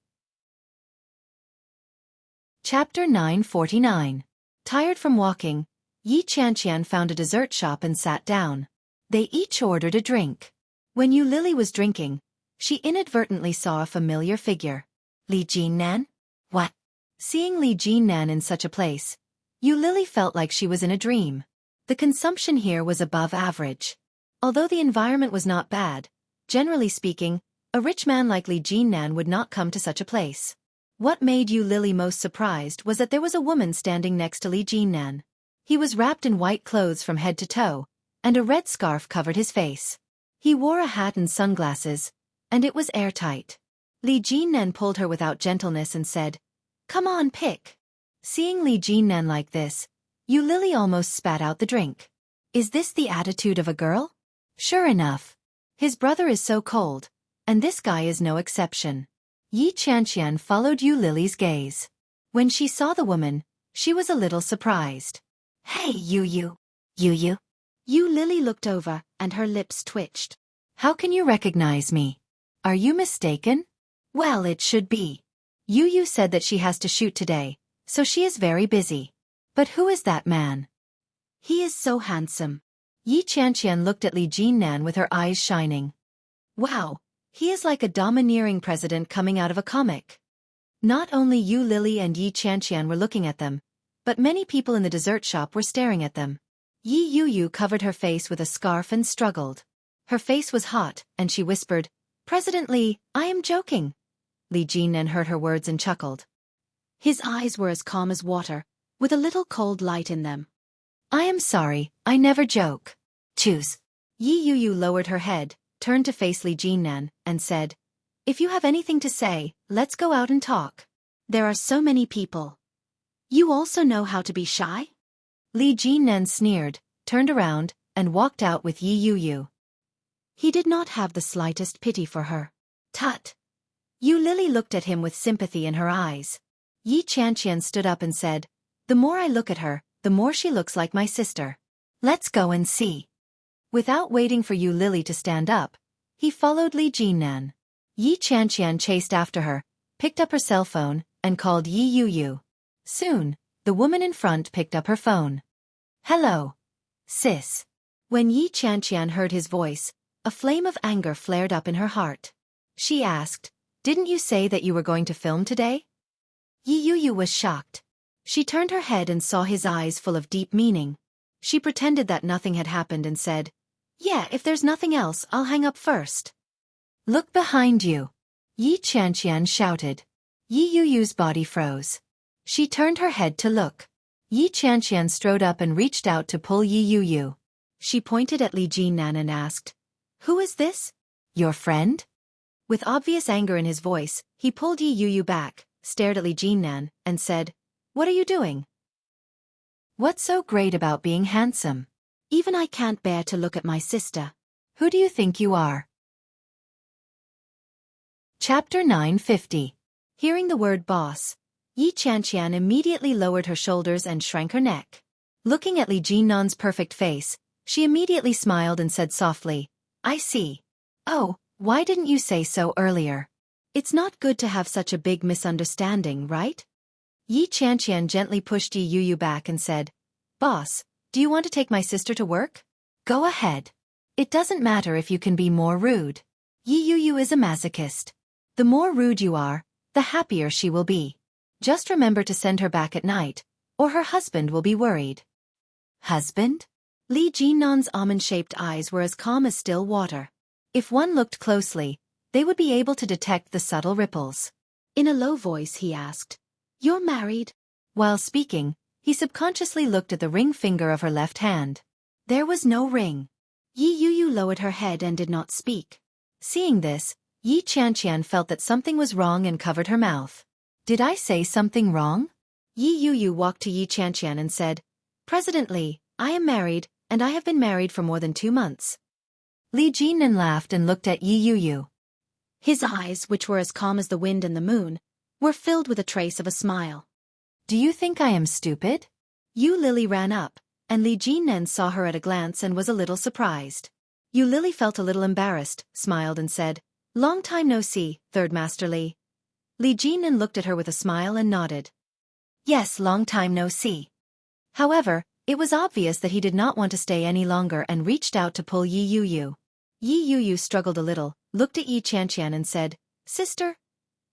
Chapter 949. Tired from walking, Yi Qianqian found a dessert shop and sat down. They each ordered a drink. When Yu Lily was drinking, she inadvertently saw a familiar figure. Li Jinnan? What? Seeing Li Jinnan in such a place, Yu Lily felt like she was in a dream. The consumption here was above average. Although the environment was not bad, generally speaking, a rich man like Li Jinnan would not come to such a place. What made Yu Lily most surprised was that there was a woman standing next to Li Jinnan. He was wrapped in white clothes from head to toe, and a red scarf covered his face. He wore a hat and sunglasses, and it was airtight. Li Jinnan pulled her without gentleness and said, "Come on, pick." Seeing Li Jinnan like this, Yu Lily almost spat out the drink. Is this the attitude of a girl? Sure enough. His brother is so cold, and this guy is no exception. Yi Qianqian followed Yu Lily's gaze. When she saw the woman, she was a little surprised. "Hey, Yu. Yu Lily looked over, and her lips twitched. "How can you recognize me? Are you mistaken?" "Well, it should be. Yu said that she has to shoot today, so she is very busy. But who is that man? He is so handsome." Yi Qianqian looked at Li Jinnan with her eyes shining. "Wow, he is like a domineering president coming out of a comic." Not only Yu Lily and Yi Qianqian were looking at them, but many people in the dessert shop were staring at them. Yi Yu covered her face with a scarf and struggled. Her face was hot, and she whispered, "President Li, I am joking." Li Jinnan heard her words and chuckled. His eyes were as calm as water, with a little cold light in them. "I am sorry, I never joke. Choose." Yi Yu lowered her head, turned to face Li Jinnan, and said, "If you have anything to say, let's go out and talk. There are so many people. You also know how to be shy?" Li Jinnan sneered, turned around, and walked out with Yi Yu. He did not have the slightest pity for her. "Tut." Yu Lily looked at him with sympathy in her eyes. Yi Qianqian stood up and said, "The more I look at her, the more she looks like my sister. Let's go and see." Without waiting for Yu Lily to stand up, he followed Li Jinnan. Yi Qianqian chased after her, picked up her cell phone, and called Yi Yu. Soon, the woman in front picked up her phone. "Hello, sis." When Yi Qianqian heard his voice, a flame of anger flared up in her heart. She asked, "Didn't you say that you were going to film today?" Yi Yu was shocked. She turned her head and saw his eyes full of deep meaning. She pretended that nothing had happened and said, "Yeah, if there's nothing else, I'll hang up first." "Look behind you," Yi Qianqian shouted. Yi Yu's body froze. She turned her head to look. Yi Qianqian strode up and reached out to pull Yi Yu. She pointed at Li Jinnan and asked, Who is this? Your friend? With obvious anger in his voice, he pulled Yi Yu back, stared at Li Jinnan, and said, What are you doing? What's so great about being handsome? Even I can't bear to look at my sister. Who do you think you are? Chapter 950. Hearing the word boss, Yi Qianqian immediately lowered her shoulders and shrank her neck. Looking at Li Jinnan's perfect face, she immediately smiled and said softly, I see. Oh, why didn't you say so earlier? It's not good to have such a big misunderstanding, right? Yi Qianqian gently pushed Yi Yu back and said, Boss, do you want to take my sister to work? Go ahead. It doesn't matter if you can be more rude. Yi Yu is a masochist. The more rude you are, the happier she will be. Just remember to send her back at night, or her husband will be worried. Husband? Li Jinnan's almond-shaped eyes were as calm as still water. If one looked closely, they would be able to detect the subtle ripples. In a low voice he asked, You're married? While speaking, he subconsciously looked at the ring finger of her left hand. There was no ring. Yi Yu lowered her head and did not speak. Seeing this, Yi Qianqian felt that something was wrong and covered her mouth. Did I say something wrong? Yi Yu walked to Yi Qianqian and said, President Li, I am married, and I have been married for more than 2 months. Li Jinnan laughed and looked at Yi Yu. His eyes, which were as calm as the wind and the moon, were filled with a trace of a smile. Do you think I am stupid? Yu Lily ran up, and Li Jinnan saw her at a glance and was a little surprised. Yu Lily felt a little embarrassed, smiled and said, Long time no see, Third Master Li. Li Jinnan looked at her with a smile and nodded. Yes, long time no see. However, it was obvious that he did not want to stay any longer and reached out to pull Yi Yu. Yi Yu struggled a little, looked at Yi Qianqian and said, Sister?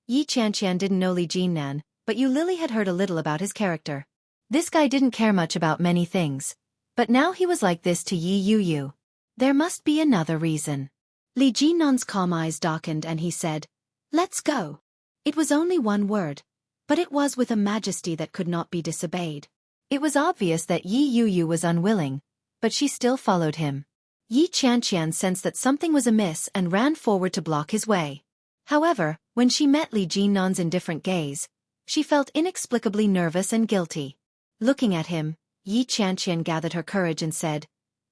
Yi Qianqian didn't know Li Jinnan, but Yu Lily had heard a little about his character. This guy didn't care much about many things, but now he was like this to Yi Yu. There must be another reason. Li Jinnan's calm eyes darkened and he said, Let's go. It was only one word, but it was with a majesty that could not be disobeyed. It was obvious that Yi Yu was unwilling, but she still followed him. Yi Qianqian sensed that something was amiss and ran forward to block his way. However, when she met Li Jinnan's indifferent gaze, she felt inexplicably nervous and guilty. Looking at him, Yi Qianqian gathered her courage and said,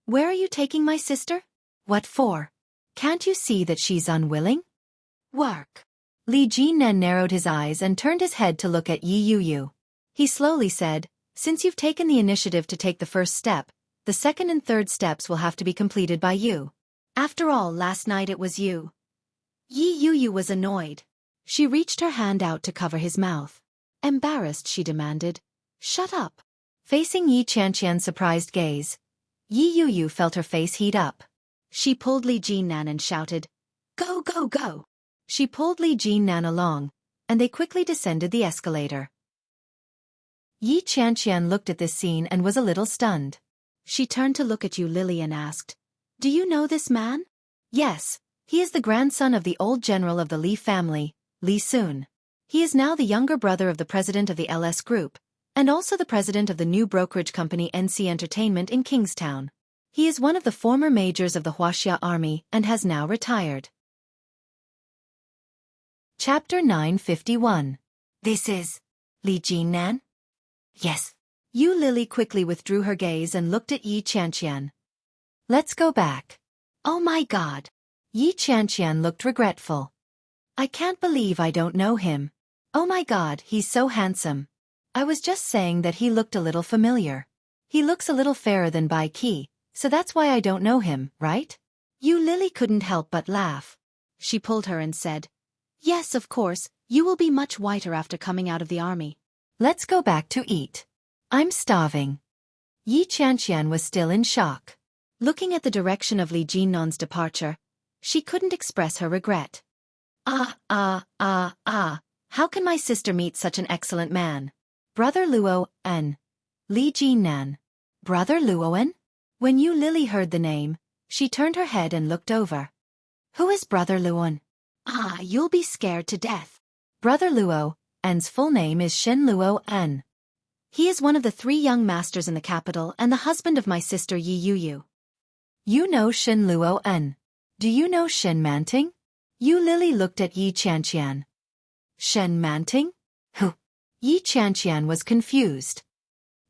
Where are you taking my sister? What for? Can't you see that she's unwilling? Work. Li Jinnan narrowed his eyes and turned his head to look at Yi Yu. He slowly said, Since you've taken the initiative to take the first step, the second and third steps will have to be completed by you. After all, last night it was you. Yi Yu was annoyed. She reached her hand out to cover his mouth. Embarrassed, she demanded, Shut up. Facing Yi Qianqian's surprised gaze, Yi Yu felt her face heat up. She pulled Li Jinnan and shouted, Go, go, go. She pulled Li Jinnan along, and they quickly descended the escalator. Yi Qianqian looked at this scene and was a little stunned. She turned to look at Yu Lily and asked, Do you know this man? Yes, he is the grandson of the old general of the Li family, Li Sun. He is now the younger brother of the president of the LS Group, and also the president of the new brokerage company NC Entertainment in Kingstown. He is one of the former majors of the Wuxia army and has now retired. Chapter 951. This is Li Jinnan? Yes. Yu Lily quickly withdrew her gaze and looked at Yi Qianqian. Let's go back. Oh my God. Yi Qianqian looked regretful. I can't believe I don't know him. Oh my God, he's so handsome. I was just saying that he looked a little familiar. He looks a little fairer than Bai Qi, so that's why I don't know him, right? Yu Lily couldn't help but laugh. She pulled her and said, Yes, of course, you will be much whiter after coming out of the army. Let's go back to eat. I'm starving. Yi Qianqian was still in shock. Looking at the direction of Li Jinnan's departure, she couldn't express her regret. How can my sister meet such an excellent man? Brother Luo-en. Li Jinnan. Brother Luo-en? When Yu Lily heard the name, she turned her head and looked over. Who is Brother Luo-en? You'll be scared to death. Brother Luo-en's full name is Shen Luo-en. He is one of the 3 young masters in the capital and the husband of my sister Yi Yu. You know Shen Luo-en. Do you know Shen Manting? Yu Lily looked at Yi Qianqian. Shen Manting? Who? Yi Qianqian was confused.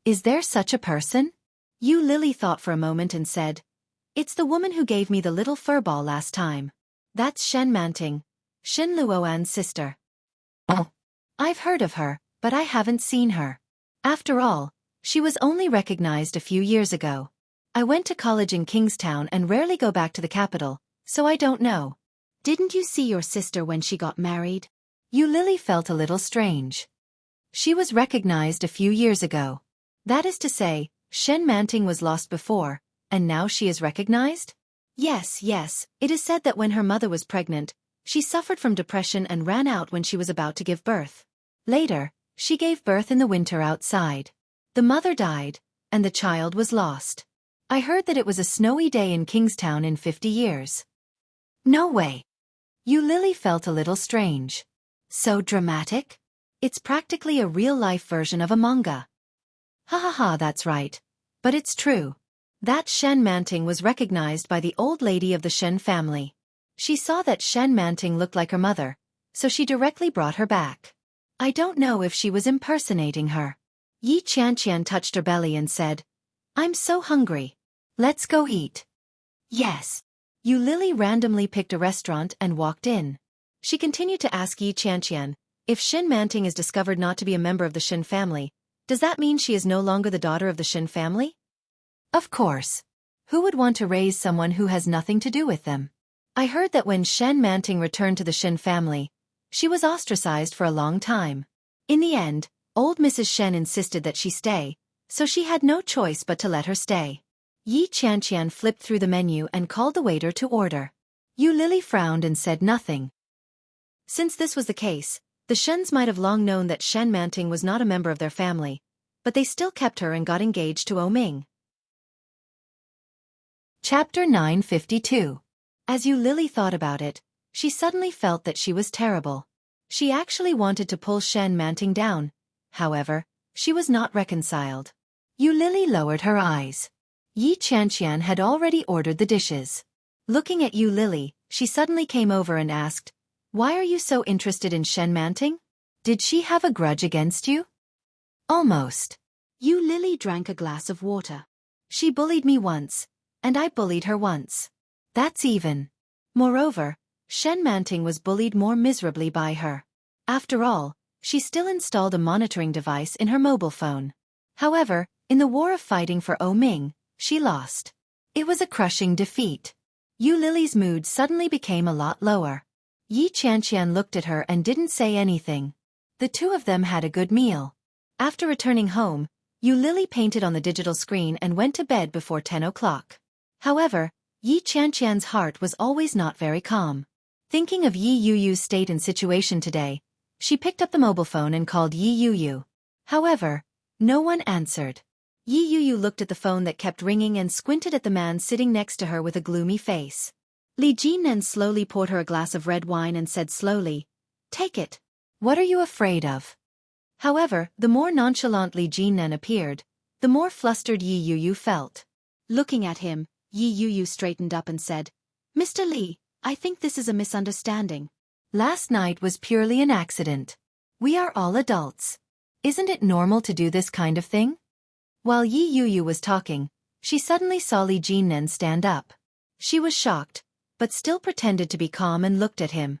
Is there such a person? Yu Lily thought for a moment and said, It's the woman who gave me the little fur ball last time. That's Shen Manting, Shen Luoan's sister. Oh. I've heard of her, but I haven't seen her. After all, she was only recognized a few years ago. I went to college in Kingstown and rarely go back to the capital, so I don't know. Didn't you see your sister when she got married? Yu Lily felt a little strange. She was recognized a few years ago. That is to say, Shen Manting was lost before, and now she is recognized? Yes, it is said that when her mother was pregnant, she suffered from depression and ran out when she was about to give birth. Later, she gave birth in the winter outside. The mother died, and the child was lost. I heard that it was a snowy day in Kingstown in 50 years. No way. Yu Lily felt a little strange. So dramatic? It's practically a real-life version of a manga. Ha ha ha, that's right. But it's true. That Shen Manting was recognized by the old lady of the Shen family. She saw that Shen Manting looked like her mother, so she directly brought her back. I don't know if she was impersonating her. Yi Qianqian touched her belly and said, I'm so hungry. Let's go eat. Yes. Yu Lily randomly picked a restaurant and walked in. She continued to ask Yi Qianqian, if Shen Manting is discovered not to be a member of the Shen family, does that mean she is no longer the daughter of the Shen family? Of course. Who would want to raise someone who has nothing to do with them? I heard that when Shen Manting returned to the Shen family, she was ostracized for a long time. In the end, old Mrs. Shen insisted that she stay, so she had no choice but to let her stay. Yi Qianqian flipped through the menu and called the waiter to order. Yu Lily frowned and said nothing. Since this was the case, the Shens might have long known that Shen Manting was not a member of their family, but they still kept her and got engaged to Ming. Chapter 952. As Yu Lily thought about it, she suddenly felt that she was terrible. She actually wanted to pull Shen Manting down. However, she was not reconciled. Yu Lily lowered her eyes. Yi Qianqian had already ordered the dishes. Looking at Yu Lily, she suddenly came over and asked, Why are you so interested in Shen Manting? Did she have a grudge against you? Almost. Yu Lily drank a glass of water. She bullied me once, and I bullied her once. That's even. Moreover, Shen Manting was bullied more miserably by her. After all, she still installed a monitoring device in her mobile phone. However, in the war of fighting for Ming, she lost. It was a crushing defeat. Yu Lily's mood suddenly became a lot lower. Yi Qianqian looked at her and didn't say anything. The two of them had a good meal. After returning home, Yu Lily painted on the digital screen and went to bed before 10 o'clock. However, Yi Qianqian's heart was always not very calm. Thinking of Yi Yuyu's state and situation today, she picked up the mobile phone and called Yi Yuyu. However, no one answered. Yi Yuyu looked at the phone that kept ringing and squinted at the man sitting next to her with a gloomy face. Li Jinren slowly poured her a glass of red wine and said slowly, Take it. What are you afraid of? However, the more nonchalant Li Jinren appeared, the more flustered Yi Yuyu felt. Looking at him, Yi Yuyu straightened up and said, Mr. Li, I think this is a misunderstanding. Last night was purely an accident. We are all adults. Isn't it normal to do this kind of thing? While Yi Yuyu was talking, she suddenly saw Li Jinren stand up. She was shocked, but still pretended to be calm and looked at him.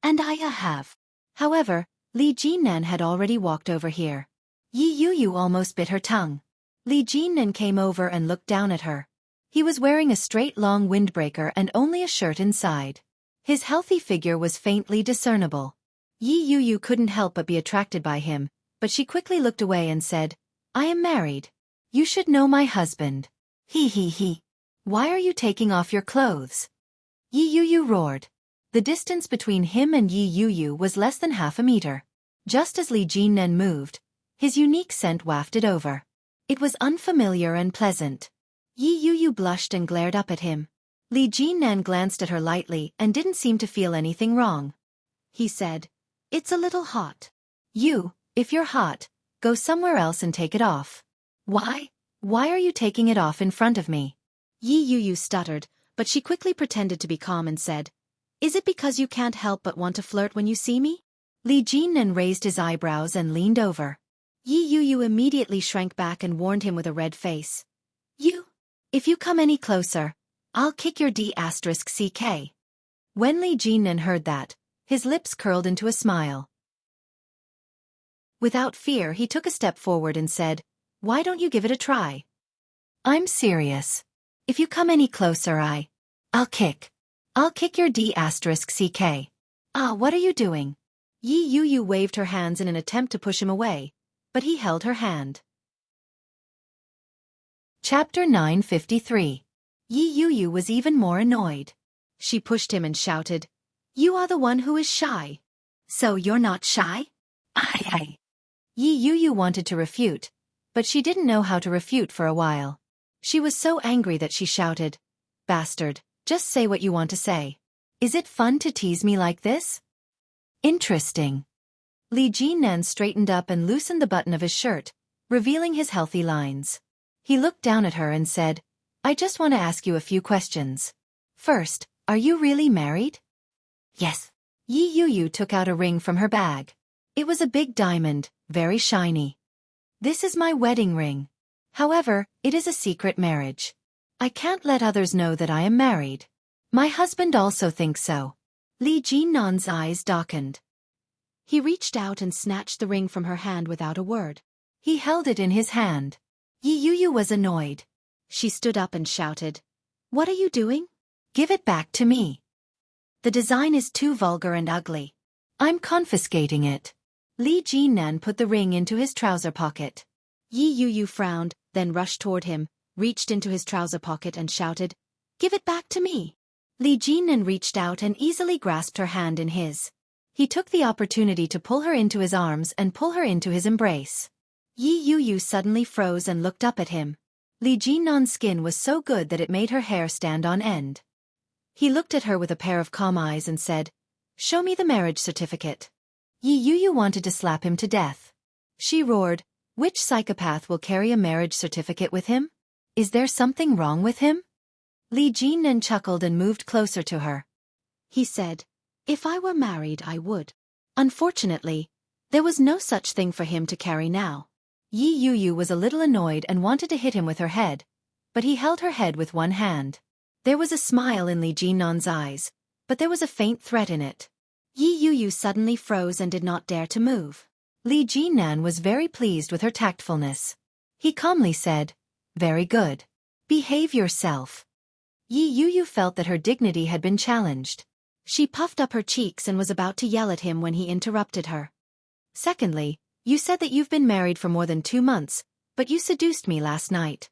And I have. However, Li Jinren had already walked over here. Yi Yuyu almost bit her tongue. Li Jinren came over and looked down at her. He was wearing a straight long windbreaker and only a shirt inside. His healthy figure was faintly discernible. Yi Yuyu couldn't help but be attracted by him, but she quickly looked away and said, I am married. You should know my husband. He. Why are you taking off your clothes? Yi Yuyu roared. The distance between him and Yi Yuyu was less than half a meter. Just as Li Jinren moved, his unique scent wafted over. It was unfamiliar and pleasant. Yi Yuyu blushed and glared up at him. Li Jinren glanced at her lightly and didn't seem to feel anything wrong. He said, It's a little hot. If you're hot, go somewhere else and take it off. Why? Why are you taking it off in front of me? Yi Yuyu stuttered, but she quickly pretended to be calm and said, "Is it because you can't help but want to flirt when you see me?" Li Jinnan raised his eyebrows and leaned over. Yi Yu immediately shrank back and warned him with a red face. If you come any closer, I'll kick your D***CK. When Li Jinnan heard that, his lips curled into a smile. Without fear, he took a step forward and said, "Why don't you give it a try? I'm serious. If you come any closer, I'll kick your D***CK. Ah, what are you doing?" Yi Yu waved her hands in an attempt to push him away, but he held her hand. Chapter 953. Yi Yu was even more annoyed. She pushed him and shouted, "You are the one who is shy. So you're not shy?" Yi Yu wanted to refute, but she didn't know how to refute for a while. She was so angry that she shouted, "Bastard, just say what you want to say. Is it fun to tease me like this?" Interesting. Li Jinnan straightened up and loosened the button of his shirt, revealing his healthy lines. He looked down at her and said, "I just want to ask you a few questions. First, are you really married?" "Yes." Yi Yu took out a ring from her bag. It was a big diamond, very shiny. "This is my wedding ring. However, it is a secret marriage. I can't let others know that I am married. My husband also thinks so." Li Jinnan's eyes darkened. He reached out and snatched the ring from her hand without a word. He held it in his hand. Yi Yu was annoyed. She stood up and shouted, "What are you doing? Give it back to me. The design is too vulgar and ugly. I'm confiscating it." Li Jinnan put the ring into his trouser pocket. Yi Yu frowned, then rushed toward him, reached into his trouser pocket and shouted, "Give it back to me." Li Jinnan reached out and easily grasped her hand in his. He took the opportunity to pull her into his arms and pull her into his embrace. Yi Yu suddenly froze and looked up at him. Li Jinnan's skin was so good that it made her hair stand on end. He looked at her with a pair of calm eyes and said, "Show me the marriage certificate." Yi Yu wanted to slap him to death. She roared, "Which psychopath will carry a marriage certificate with him? Is there something wrong with him?" Li Jinnan chuckled and moved closer to her. He said, "If I were married, I would." Unfortunately, there was no such thing for him to carry now. Yi Yu was a little annoyed and wanted to hit him with her head, but he held her head with one hand. There was a smile in Li Jinnan's eyes, but there was a faint threat in it. Yi Yu suddenly froze and did not dare to move. Li Jinnan was very pleased with her tactfulness. He calmly said, "Very good. Behave yourself." Yi Yu felt that her dignity had been challenged. She puffed up her cheeks and was about to yell at him when he interrupted her. "Secondly, you said that you've been married for more than 2 months, but you seduced me last night."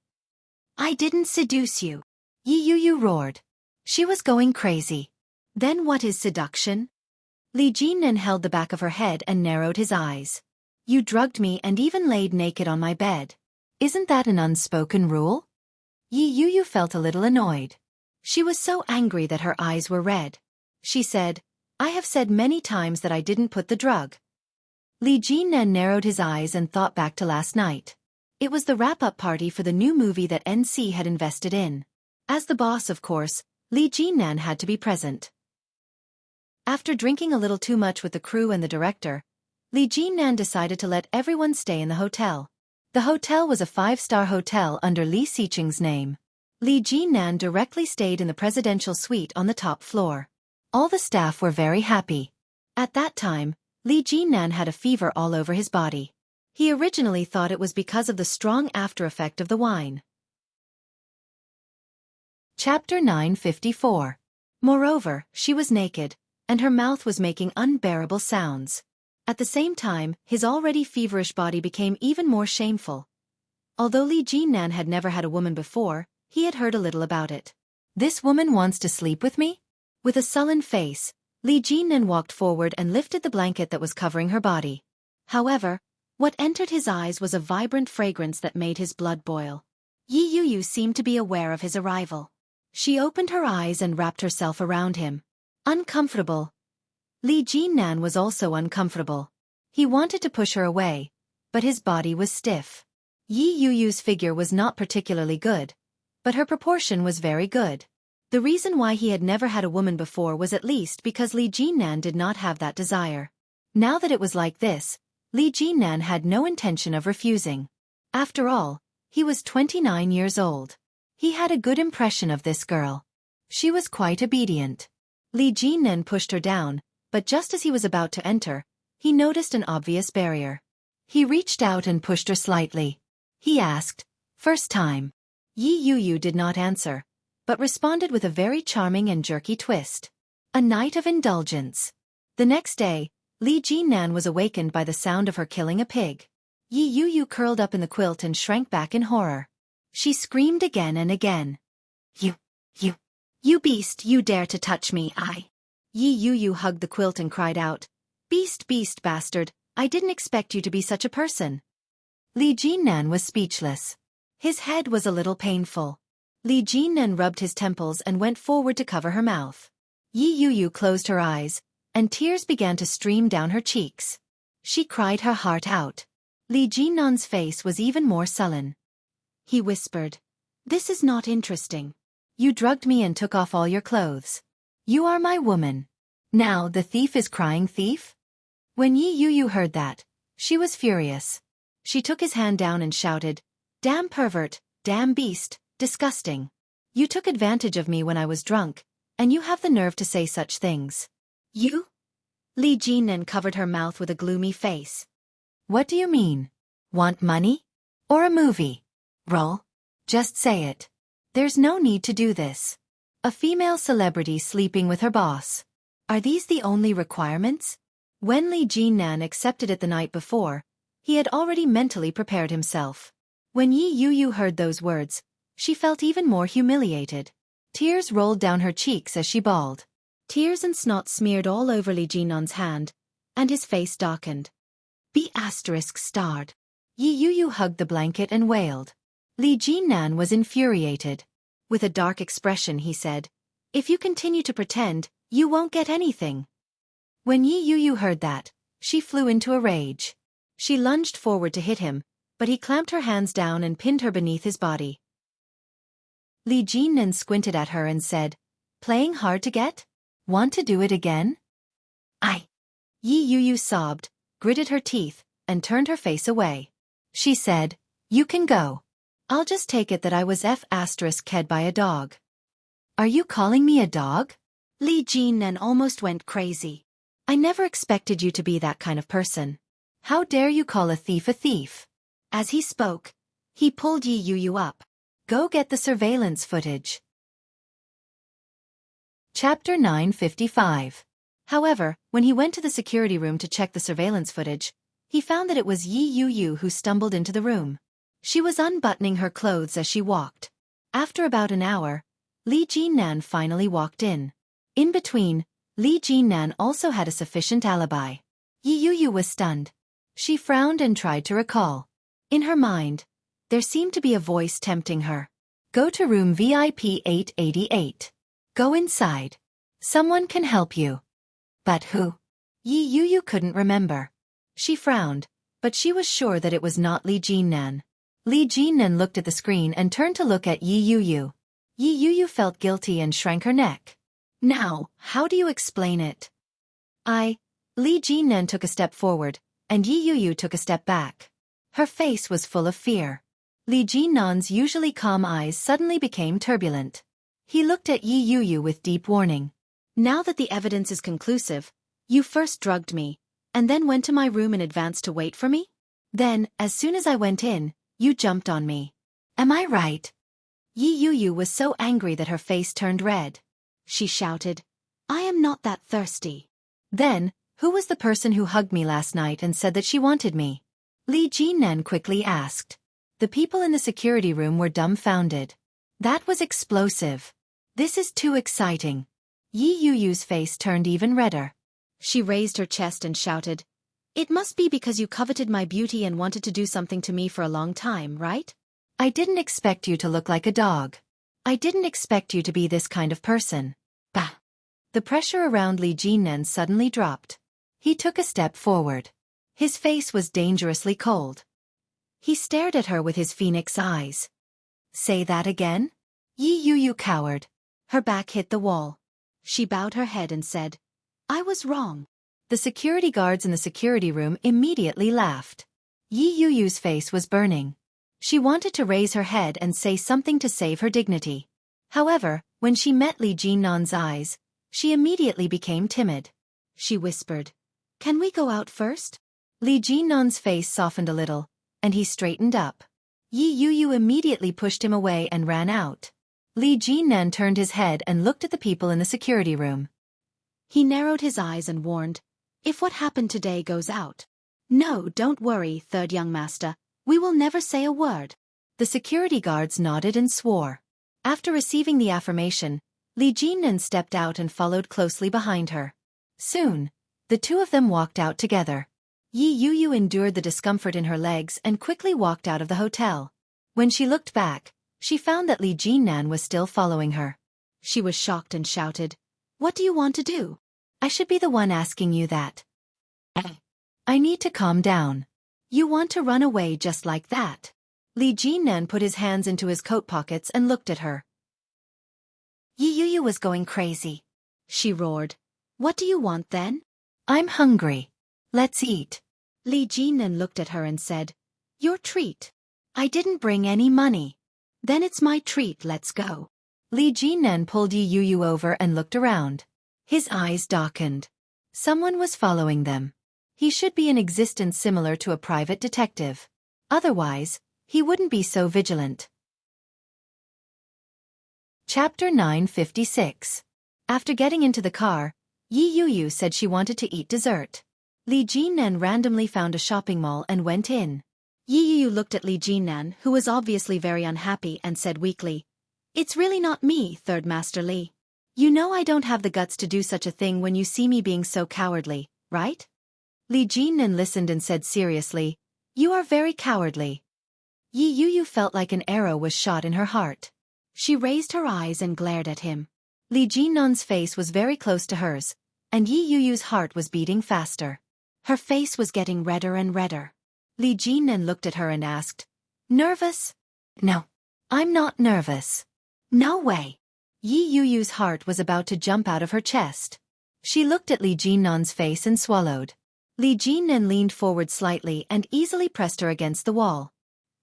"I didn't seduce you," Yi Yu roared. She was going crazy. "Then what is seduction?" Li Jinnan held the back of her head and narrowed his eyes. "You drugged me and even laid naked on my bed. Isn't that an unspoken rule?" Yi Yu felt a little annoyed. She was so angry that her eyes were red. She said, "I have said many times that I didn't put the drug." Li Jinnan narrowed his eyes and thought back to last night. It was the wrap-up party for the new movie that NC had invested in. As the boss, of course, Li Jinnan had to be present. After drinking a little too much with the crew and the director, Li Jinnan decided to let everyone stay in the hotel. The hotel was a 5-star hotel under Li Xiqing's name. Li Jinnan directly stayed in the presidential suite on the top floor. All the staff were very happy. At that time, Li Jinnan had a fever all over his body. He originally thought it was because of the strong after-effect of the wine. Chapter 954. Moreover, she was naked, and her mouth was making unbearable sounds. At the same time, his already feverish body became even more shameful. Although Li Jinnan had never had a woman before, he had heard a little about it. "This woman wants to sleep with me?" With a sullen face, Li Jinnan walked forward and lifted the blanket that was covering her body. However, what entered his eyes was a vibrant fragrance that made his blood boil. Yi Yu seemed to be aware of his arrival. She opened her eyes and wrapped herself around him. Uncomfortable. Li Jinnan was also uncomfortable. He wanted to push her away, but his body was stiff. Yi Yu's figure was not particularly good, but her proportion was very good. The reason why he had never had a woman before was at least because Li Jinnan did not have that desire. Now that it was like this, Li Jinnan had no intention of refusing. After all, he was 29 years old. He had a good impression of this girl. She was quite obedient. Li Jinnan pushed her down, but just as he was about to enter, he noticed an obvious barrier. He reached out and pushed her slightly. He asked, "First time?" Yi Yuyu did not answer, but responded with a very charming and jerky twist. A night of indulgence. The next day, Li Jinnan was awakened by the sound of her killing a pig. Yi Yuyu curled up in the quilt and shrank back in horror. She screamed again and again. You beast, you dare to touch me, Yi Yuyu hugged the quilt and cried out, Beast, bastard, I didn't expect you to be such a person." Li Jinnan was speechless. His head was a little painful. Li Jinnan rubbed his temples and went forward to cover her mouth. Yi Yuyu closed her eyes, and tears began to stream down her cheeks. She cried her heart out. Li Jinnan's face was even more sullen. He whispered, "This is not interesting. You drugged me and took off all your clothes. You are my woman. Now the thief is crying thief?" When Yi Yuyu heard that, she was furious. She took his hand down and shouted, "Damn pervert, damn beast, disgusting. You took advantage of me when I was drunk, and you have the nerve to say such things. You?" Li Jinnan covered her mouth with a gloomy face. "What do you mean? Want money? Or a movie? Roll? Just say it. There's no need to do this. A female celebrity sleeping with her boss. Are these the only requirements?" When Li Jinnan accepted it the night before, he had already mentally prepared himself. When Yi Yuyu heard those words, she felt even more humiliated. Tears rolled down her cheeks as she bawled. Tears and snot smeared all over Li Jinnan's hand, and his face darkened. B*****. Yi Yuyu hugged the blanket and wailed. Li Jinnan was infuriated. With a dark expression he said, "If you continue to pretend, you won't get anything." When Yi Yuyu heard that, she flew into a rage. She lunged forward to hit him, but he clamped her hands down and pinned her beneath his body. Li Jinnan squinted at her and said, "Playing hard to get? Want to do it again?" Yi Yuyu sobbed, gritted her teeth, and turned her face away. She said, "You can go. I'll just take it that I was ked by a dog." "Are you calling me a dog?" Li Jinnan almost went crazy. "I never expected you to be that kind of person. How dare you call a thief a thief?" As he spoke, he pulled Yi Yuyu up. "Go get the surveillance footage." Chapter 955. However, when he went to the security room to check the surveillance footage, he found that it was Yi Yuyu who stumbled into the room. She was unbuttoning her clothes as she walked. After about an hour, Li Jinnan finally walked in. In between, Li Jinnan also had a sufficient alibi. Yi Yuyu was stunned. She frowned and tried to recall. In her mind, there seemed to be a voice tempting her. "Go to room VIP 888. Go inside. Someone can help you." But who? Yi Yuyu couldn't remember. She frowned, but she was sure that it was not Li Jinnan. Li Jinnan looked at the screen and turned to look at Yi Yuyu. Yi Yuyu felt guilty and shrank her neck. "Now, how do you explain it?" Li Jinnan took a step forward, and Yi Yuyu took a step back. Her face was full of fear. Li Jinnan's usually calm eyes suddenly became turbulent. He looked at Yi Yuyu with deep warning. "Now that the evidence is conclusive, you first drugged me, and then went to my room in advance to wait for me? Then, as soon as I went in, you jumped on me. Am I right?" Yi Yuyu was so angry that her face turned red. She shouted, "I am not that thirsty." "Then, who was the person who hugged me last night and said that she wanted me?" Li Jinnan quickly asked. The people in the security room were dumbfounded. That was explosive. "This is too exciting." Yi Yuyu's face turned even redder. She raised her chest and shouted, "It must be because you coveted my beauty and wanted to do something to me for a long time, right? I didn't expect you to look like a dog. I didn't expect you to be this kind of person." Bah! The pressure around Li Jinnan suddenly dropped. He took a step forward. His face was dangerously cold. He stared at her with his phoenix eyes. "Say that again?" Yi Yuyu cowered. Her back hit the wall. She bowed her head and said, "I was wrong." The security guards in the security room immediately laughed. Yi Yuyu's face was burning. She wanted to raise her head and say something to save her dignity. However, when she met Li Jinnan's eyes, she immediately became timid. She whispered, "Can we go out first?" Li Jinnan's face softened a little, and he straightened up. Yi Yuyu immediately pushed him away and ran out. Li Jinnan turned his head and looked at the people in the security room. He narrowed his eyes and warned, "If what happened today goes out." "No, don't worry, third young master. We will never say a word." The security guards nodded and swore. After receiving the affirmation, Li Jinnan stepped out and followed closely behind her. Soon, the two of them walked out together. Yi Yuyu endured the discomfort in her legs and quickly walked out of the hotel. When she looked back, she found that Li Jinnan was still following her. She was shocked and shouted, "What do you want to do? I should be the one asking you that." "I need to calm down. You want to run away just like that?" Li Jinnan put his hands into his coat pockets and looked at her. Yi Yuyu was going crazy. She roared, "What do you want then?" "I'm hungry. Let's eat." Li Jinnan looked at her and said, "Your treat. I didn't bring any money." "Then it's my treat, let's go." Li Jinnan pulled Yi Yuyu over and looked around. His eyes darkened. Someone was following them. He should be in existence similar to a private detective. Otherwise, he wouldn't be so vigilant. Chapter 956. After getting into the car, Yi Yuyu said she wanted to eat dessert. Li Jinnan randomly found a shopping mall and went in. Yi Yuyu looked at Li Jinnan, who was obviously very unhappy, and said weakly, "It's really not me, Third Master Li. You know I don't have the guts to do such a thing when you see me being so cowardly, right?" Li Jinnan listened and said seriously, "You are very cowardly." Yi Yuyu felt like an arrow was shot in her heart. She raised her eyes and glared at him. Li Jinnan's face was very close to hers, and Yi Yuyu's heart was beating faster. Her face was getting redder and redder. Li Jinnan looked at her and asked, "Nervous?" "No. I'm not nervous." "No way." Yi Yuyu's heart was about to jump out of her chest. She looked at Li Jinnan's face and swallowed. Li Jinnan leaned forward slightly and easily pressed her against the wall.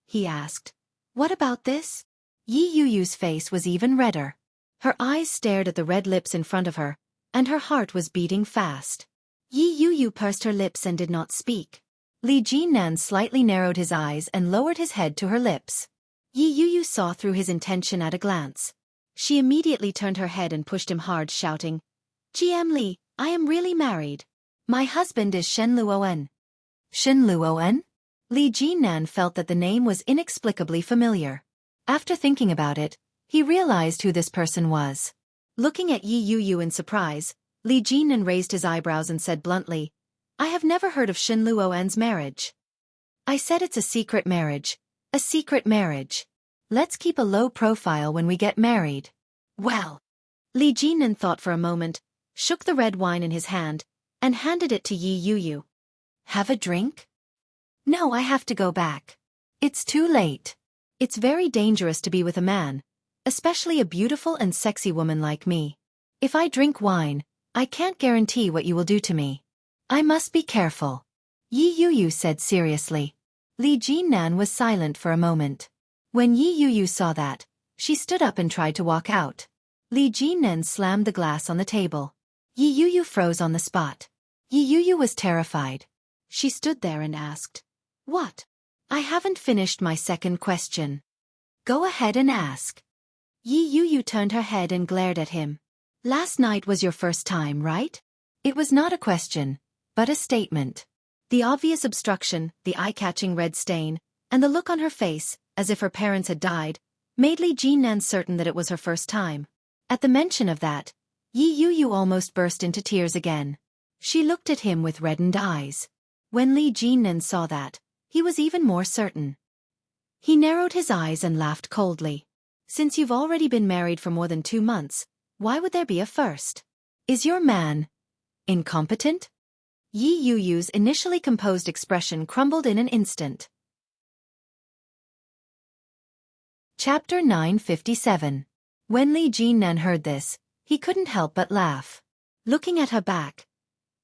He asked, "What about this?" Yi Yuyu's face was even redder. Her eyes stared at the red lips in front of her, and her heart was beating fast. Yi Yuyu pursed her lips and did not speak. Li Jinnan slightly narrowed his eyes and lowered his head to her lips. Yi Yuyu saw through his intention at a glance. She immediately turned her head and pushed him hard, shouting, "GM Li, I am really married. My husband is Shen Luoen." Shen Luoen? Li Jinnan felt that the name was inexplicably familiar. After thinking about it, he realized who this person was. Looking at Yi Yuyu in surprise, Li Jinnan raised his eyebrows and said bluntly, "I have never heard of Shen Luoen's marriage." "I said it's a secret marriage. A secret marriage. Let's keep a low profile when we get married." "Well." Li Jinnan thought for a moment, shook the red wine in his hand, and handed it to Yi Yuyu. "Have a drink?" "No, I have to go back. It's too late. It's very dangerous to be with a man, especially a beautiful and sexy woman like me. If I drink wine, I can't guarantee what you will do to me. I must be careful." Yi Yuyu said seriously. Li Jinnan was silent for a moment. When Yi Yuyu saw that, she stood up and tried to walk out. Li Jinnan slammed the glass on the table. Yi Yuyu froze on the spot. Yi Yuyu was terrified. She stood there and asked, "What?" "I haven't finished my second question." "Go ahead and ask." Yi Yuyu turned her head and glared at him. "Last night was your first time, right?" It was not a question, but a statement. The obvious obstruction, the eye-catching red stain, and the look on her face, as if her parents had died, made Li Jinnan certain that it was her first time. At the mention of that, Yi Yuyu almost burst into tears again. She looked at him with reddened eyes. When Li Jinnan saw that, he was even more certain. He narrowed his eyes and laughed coldly. "Since you've already been married for more than 2 months, why would there be a first? Is your man incompetent?" Yi Yuyu's initially composed expression crumbled in an instant. Chapter 957. When Li Jinnan heard this, he couldn't help but laugh. Looking at her back,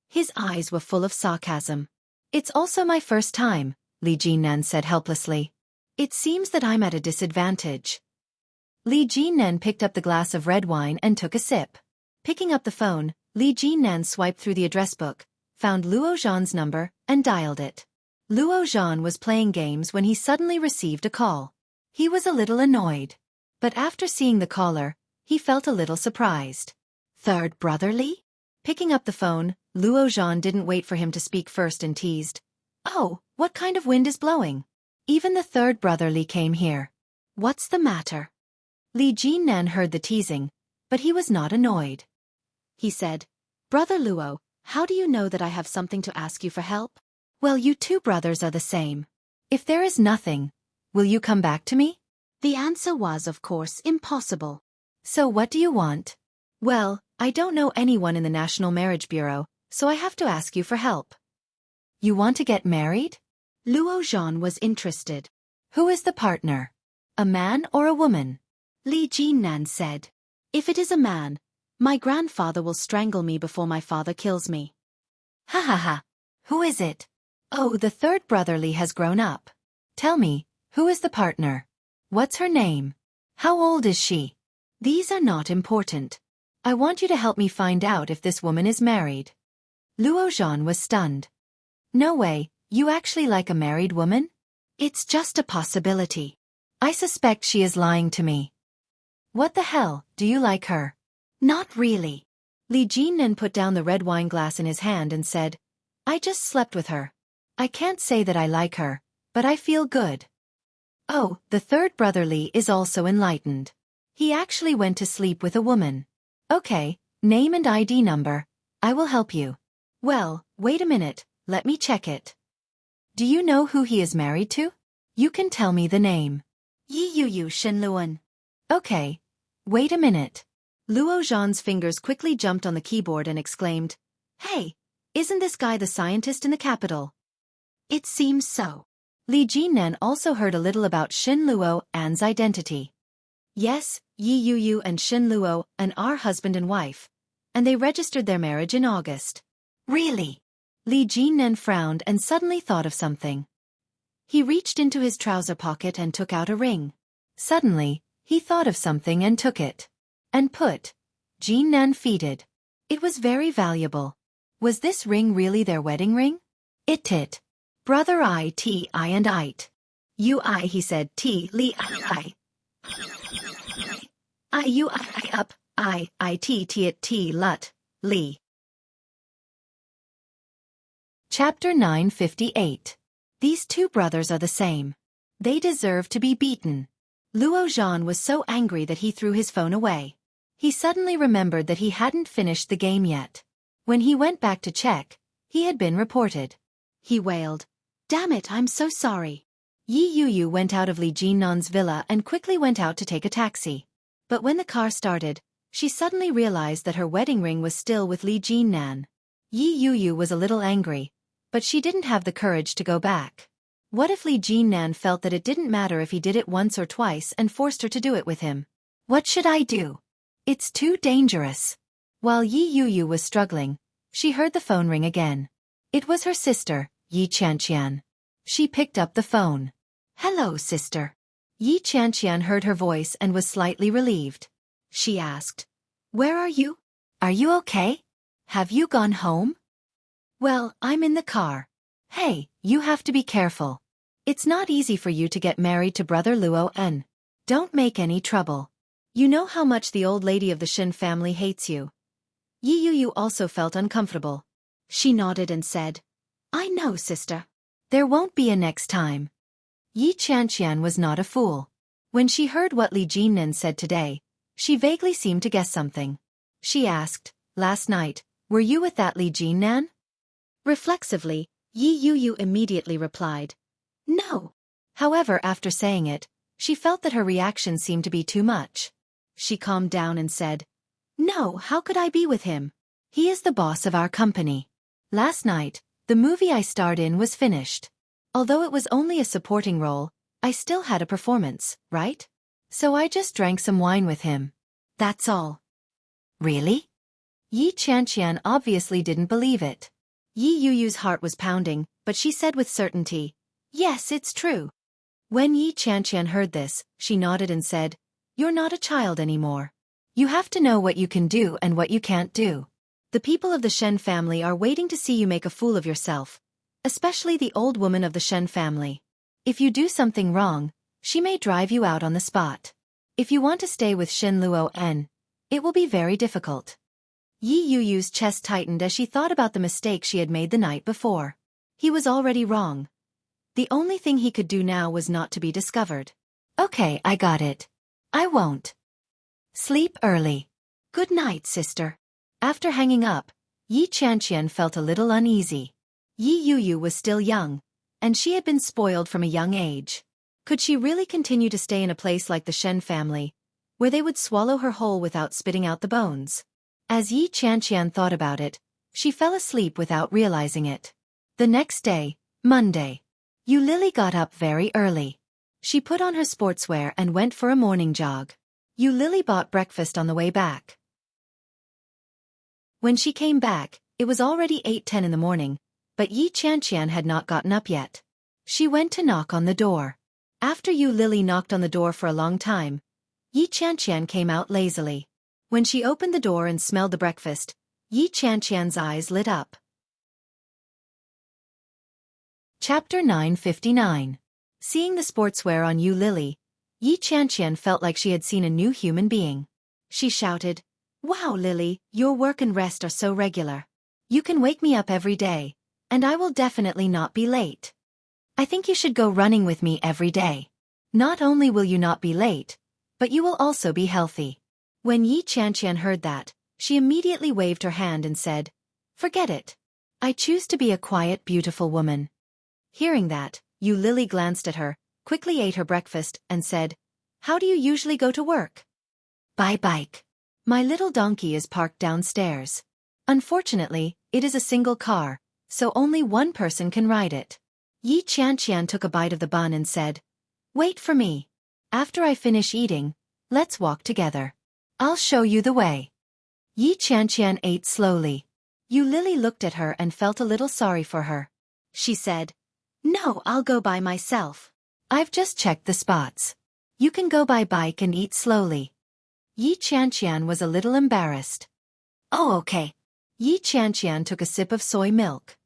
his eyes were full of sarcasm. It's also my first time, Li Jinnan said helplessly. It seems that I'm at a disadvantage. Li Jinnan picked up the glass of red wine and took a sip. Picking up the phone, Li Jinnan swiped through the address book, found Luo Zhan's number, and dialed it. Luo Zhan was playing games when he suddenly received a call. He was a little annoyed. But after seeing the caller, he felt a little surprised. Third brother Li? Picking up the phone, Luo Zhan didn't wait for him to speak first and teased. Oh, what kind of wind is blowing? Even the third brother Li came here. What's the matter? Li Jinnan heard the teasing, but he was not annoyed. He said, Brother Luo, how do you know that I have something to ask you for help? Well, you two brothers are the same. If there is nothing, will you come back to me? The answer was, of course, impossible. So what do you want? Well, I don't know anyone in the National Marriage Bureau, so I have to ask you for help. You want to get married? Luo Zhan was interested. Who is the partner? A man or a woman? Li Jinnan said. If it is a man, my grandfather will strangle me before my father kills me. Ha ha ha. Who is it? Oh, the third brother Li has grown up. Tell me, who is the partner? What's her name? How old is she? These are not important. I want you to help me find out if this woman is married. Luo Zhan was stunned. No way, you actually like a married woman? It's just a possibility. I suspect she is lying to me. What the hell, do you like her? Not really. Li Jinnan put down the red wine glass in his hand and said, I just slept with her. I can't say that I like her, but I feel good. Oh, the third brother Li is also enlightened. He actually went to sleep with a woman. Okay, name and ID number. I will help you. Well, wait a minute, let me check it. Do you know who he is married to? You can tell me the name. Yi Yu Shenluan. Okay, wait a minute. Luo Zhan's fingers quickly jumped on the keyboard and exclaimed, Hey, isn't this guy the scientist in the capital? It seems so. Li Jinnan also heard a little about Shen Luo An's identity. Yes, Yi Yu and Shen Luo An are husband and wife, and they registered their marriage in August. Really? Li Jinnan frowned and suddenly thought of something. He reached into his trouser pocket and took out a ring. Suddenly, he thought of something and took it. And put. Jinnan feeded. It was very valuable. Was this ring really their wedding ring? It. Brother I and it. You I, he said, T, Li I. I you I up, I T it T lut, Li. Chapter 958. These two brothers are the same. They deserve to be beaten. Luo Zhan was so angry that he threw his phone away. He suddenly remembered that he hadn't finished the game yet. When he went back to check, he had been reported. He wailed, Damn it, I'm so sorry. Yi Yu went out of Li Jinnan's villa and quickly went out to take a taxi. But when the car started, she suddenly realized that her wedding ring was still with Li Jinnan. Yi Yu was a little angry, but she didn't have the courage to go back. What if Li Jinnan felt that it didn't matter if he did it once or twice and forced her to do it with him? What should I do? It's too dangerous. While Yi Yu was struggling, she heard the phone ring again. It was her sister, Yi Qianqian. She picked up the phone. Hello, sister. Yi Qianqian heard her voice and was slightly relieved. She asked, Where are you? Are you okay? Have you gone home? Well, I'm in the car. Hey, you have to be careful. It's not easy for you to get married to Brother Luo N. Don't make any trouble. You know how much the old lady of the Shin family hates you. Yi Yu also felt uncomfortable. She nodded and said, I know, sister. There won't be a next time. Yi Qianqian was not a fool. When she heard what Li Jinnan said today, she vaguely seemed to guess something. She asked, Last night, were you with that Li Jinnan? Reflexively, Yi Yu immediately replied, No. However, after saying it, she felt that her reaction seemed to be too much. She calmed down and said, No, how could I be with him? He is the boss of our company. Last night, the movie I starred in was finished. Although it was only a supporting role, I still had a performance, right? So I just drank some wine with him. That's all. Really? Yi Qianqian obviously didn't believe it. Yi Yuyu's heart was pounding, but she said with certainty, "Yes, it's true." When Yi Qianqian heard this, she nodded and said, "You're not a child anymore. You have to know what you can do and what you can't do. The people of the Shen family are waiting to see you make a fool of yourself, especially the old woman of the Shen family. If you do something wrong, she may drive you out on the spot. If you want to stay with Shen Luo-en, it will be very difficult." Yi Yuyu's chest tightened as she thought about the mistake she had made the night before. He was already wrong. The only thing he could do now was not to be discovered. "Okay, I got it. I won't. Sleep early. Good night, sister." After hanging up, Yi Qianqian felt a little uneasy. Yi Yuyu was still young, and she had been spoiled from a young age. Could she really continue to stay in a place like the Shen family, where they would swallow her whole without spitting out the bones? As Yi Qianqian thought about it, she fell asleep without realizing it. The next day, Monday, Yu Lily got up very early. She put on her sportswear and went for a morning jog. Yu Lily bought breakfast on the way back. When she came back, it was already 8:10 in the morning, but Yi Qianqian had not gotten up yet. She went to knock on the door. After Yu Lily knocked on the door for a long time, Yi Qianqian came out lazily. When she opened the door and smelled the breakfast, Yi Qianqian's eyes lit up. Chapter 959. Seeing the sportswear on Yu Lily, Yi Qianqian felt like she had seen a new human being. She shouted, "Wow, Lily, your work and rest are so regular. You can wake me up every day, and I will definitely not be late. I think you should go running with me every day. Not only will you not be late, but you will also be healthy." When Yi Qianqian heard that, she immediately waved her hand and said, "Forget it. I choose to be a quiet, beautiful woman." Hearing that, Yu Lily glanced at her, quickly ate her breakfast, and said, "How do you usually go to work?" "By bike. My little donkey is parked downstairs. Unfortunately, it is a single car, so only one person can ride it." Yi Qianqian took a bite of the bun and said, "Wait for me. After I finish eating, let's walk together. I'll show you the way." Yi Qianqian ate slowly. Yu Lily looked at her and felt a little sorry for her. She said, "No, I'll go by myself. I've just checked the spots. You can go by bike and eat slowly." Yi Qianqian was a little embarrassed. "Oh, okay." Yi Qianqian took a sip of soy milk.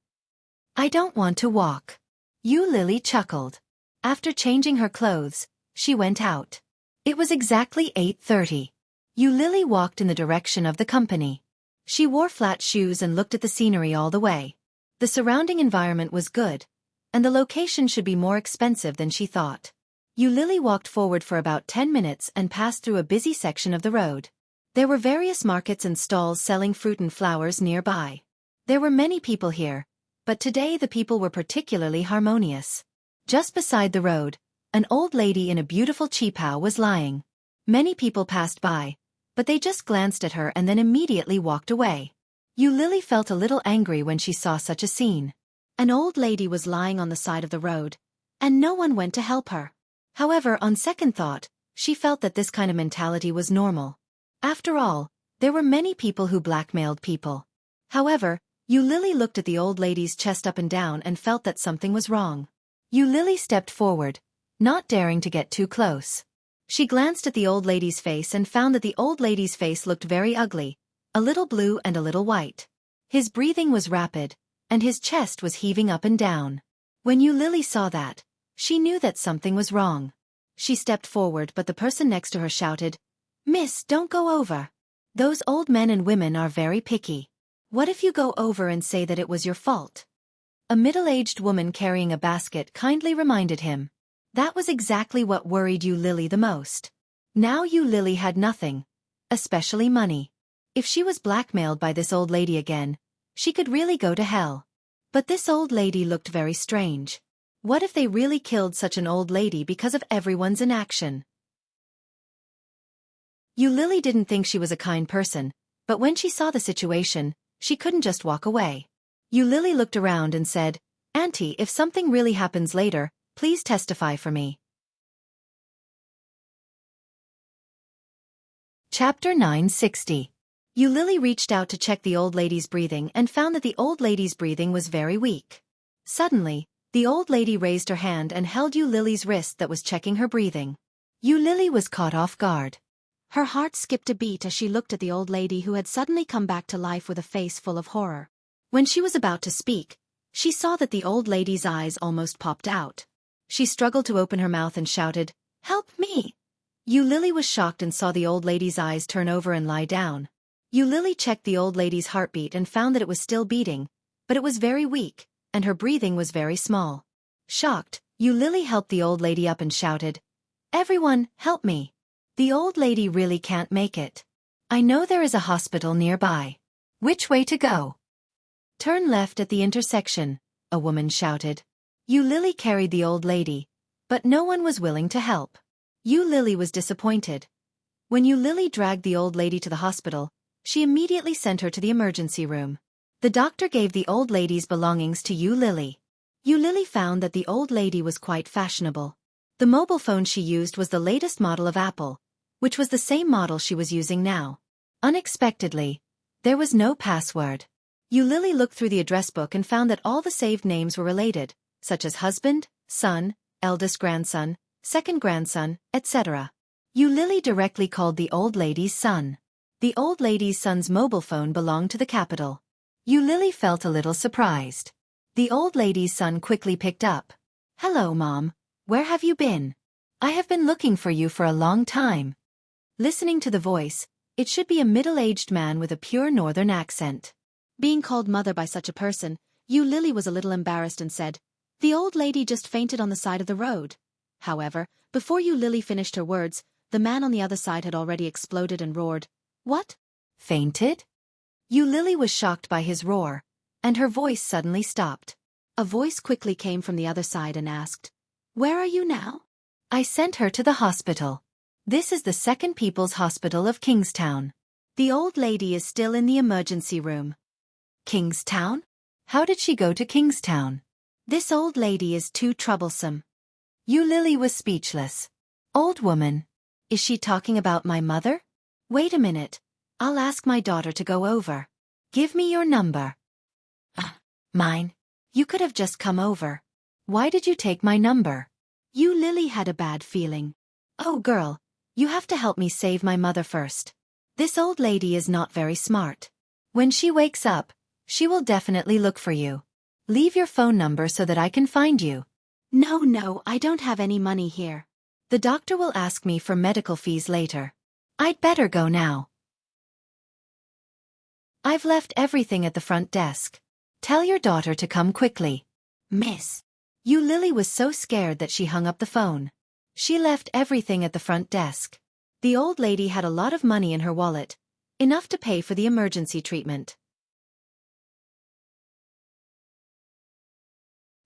"I don't want to walk." Yu Lily chuckled. After changing her clothes, she went out. It was exactly 8:30. Yu Lily walked in the direction of the company. She wore flat shoes and looked at the scenery all the way. The surrounding environment was good, and the location should be more expensive than she thought. Yu Lily walked forward for about 10 minutes and passed through a busy section of the road. There were various markets and stalls selling fruit and flowers nearby. There were many people here, but today the people were particularly harmonious. Just beside the road, an old lady in a beautiful qipao was lying. Many people passed by, but they just glanced at her and then immediately walked away. Yu Lily felt a little angry when she saw such a scene. An old lady was lying on the side of the road, and no one went to help her. However, on second thought, she felt that this kind of mentality was normal. After all, there were many people who blackmailed people. However, Yu Lily looked at the old lady's chest up and down and felt that something was wrong. Yu Lily stepped forward, not daring to get too close. She glanced at the old lady's face and found that the old lady's face looked very ugly, a little blue and a little white. His breathing was rapid, and his chest was heaving up and down. When Yu Lily saw that, she knew that something was wrong. She stepped forward, but the person next to her shouted, "Miss, don't go over. Those old men and women are very picky. What if you go over and say that it was your fault?" A middle-aged woman carrying a basket kindly reminded him. That was exactly what worried Yu Lily the most. Now Yu Lily had nothing, especially money. If she was blackmailed by this old lady again, she could really go to hell. But this old lady looked very strange. What if they really killed such an old lady because of everyone's inaction? Yu Lily didn't think she was a kind person, but when she saw the situation, she couldn't just walk away. Yu Lily looked around and said, "Auntie, if something really happens later, please testify for me." Chapter 960. Lily reached out to check the old lady's breathing and found that the old lady's breathing was very weak. Suddenly, the old lady raised her hand and held Lily's wrist that was checking her breathing. Lily was caught off guard. Her heart skipped a beat as she looked at the old lady who had suddenly come back to life with a face full of horror. When she was about to speak, she saw that the old lady's eyes almost popped out. She struggled to open her mouth and shouted, "Help me!" Lily was shocked and saw the old lady's eyes turn over and lie down. Lily checked the old lady's heartbeat and found that it was still beating, but it was very weak, and her breathing was very small. Shocked, Lily helped the old lady up and shouted, "Everyone, help me! The old lady really can't make it. I know there is a hospital nearby. Which way to go?" "Turn left at the intersection," a woman shouted. Lily carried the old lady, but no one was willing to help. Lily was disappointed. When Lily dragged the old lady to the hospital, she immediately sent her to the emergency room. The doctor gave the old lady's belongings to Lily. Lily found that the old lady was quite fashionable. The mobile phone she used was the latest model of Apple, which was the same model she was using now. Unexpectedly, there was no password. Lily looked through the address book and found that all the saved names were related, such as husband, son, eldest grandson, second grandson, etc. Lily directly called the old lady's son. The old lady's son's mobile phone belonged to the capital. Lily felt a little surprised. The old lady's son quickly picked up. "Hello, Mom. Where have you been? I have been looking for you for a long time." Listening to the voice, it should be a middle-aged man with a pure northern accent. Being called mother by such a person, Lily was a little embarrassed and said, "The old lady just fainted on the side of the road." However, before Lily finished her words, the man on the other side had already exploded and roared, "What? Fainted?" Lily was shocked by his roar, and her voice suddenly stopped. A voice quickly came from the other side and asked, "Where are you now?" "I sent her to the hospital. This is the Second People's Hospital of Kingstown. The old lady is still in the emergency room." "Kingstown? How did she go to Kingstown?" "This old lady is too troublesome." Lily was speechless. "Old woman. Is she talking about my mother? Wait a minute. I'll ask my daughter to go over. Give me your number." Mine? You could have just come over. Why did you take my number?" Lily had a bad feeling. "Oh girl, you have to help me save my mother first. This old lady is not very smart. When she wakes up, she will definitely look for you. Leave your phone number so that I can find you." No, I don't have any money here. The doctor will ask me for medical fees later. I'd better go now. I've left everything at the front desk. Tell your daughter to come quickly. Miss. Lily was so scared that she hung up the phone. She left everything at the front desk. The old lady had a lot of money in her wallet, enough to pay for the emergency treatment.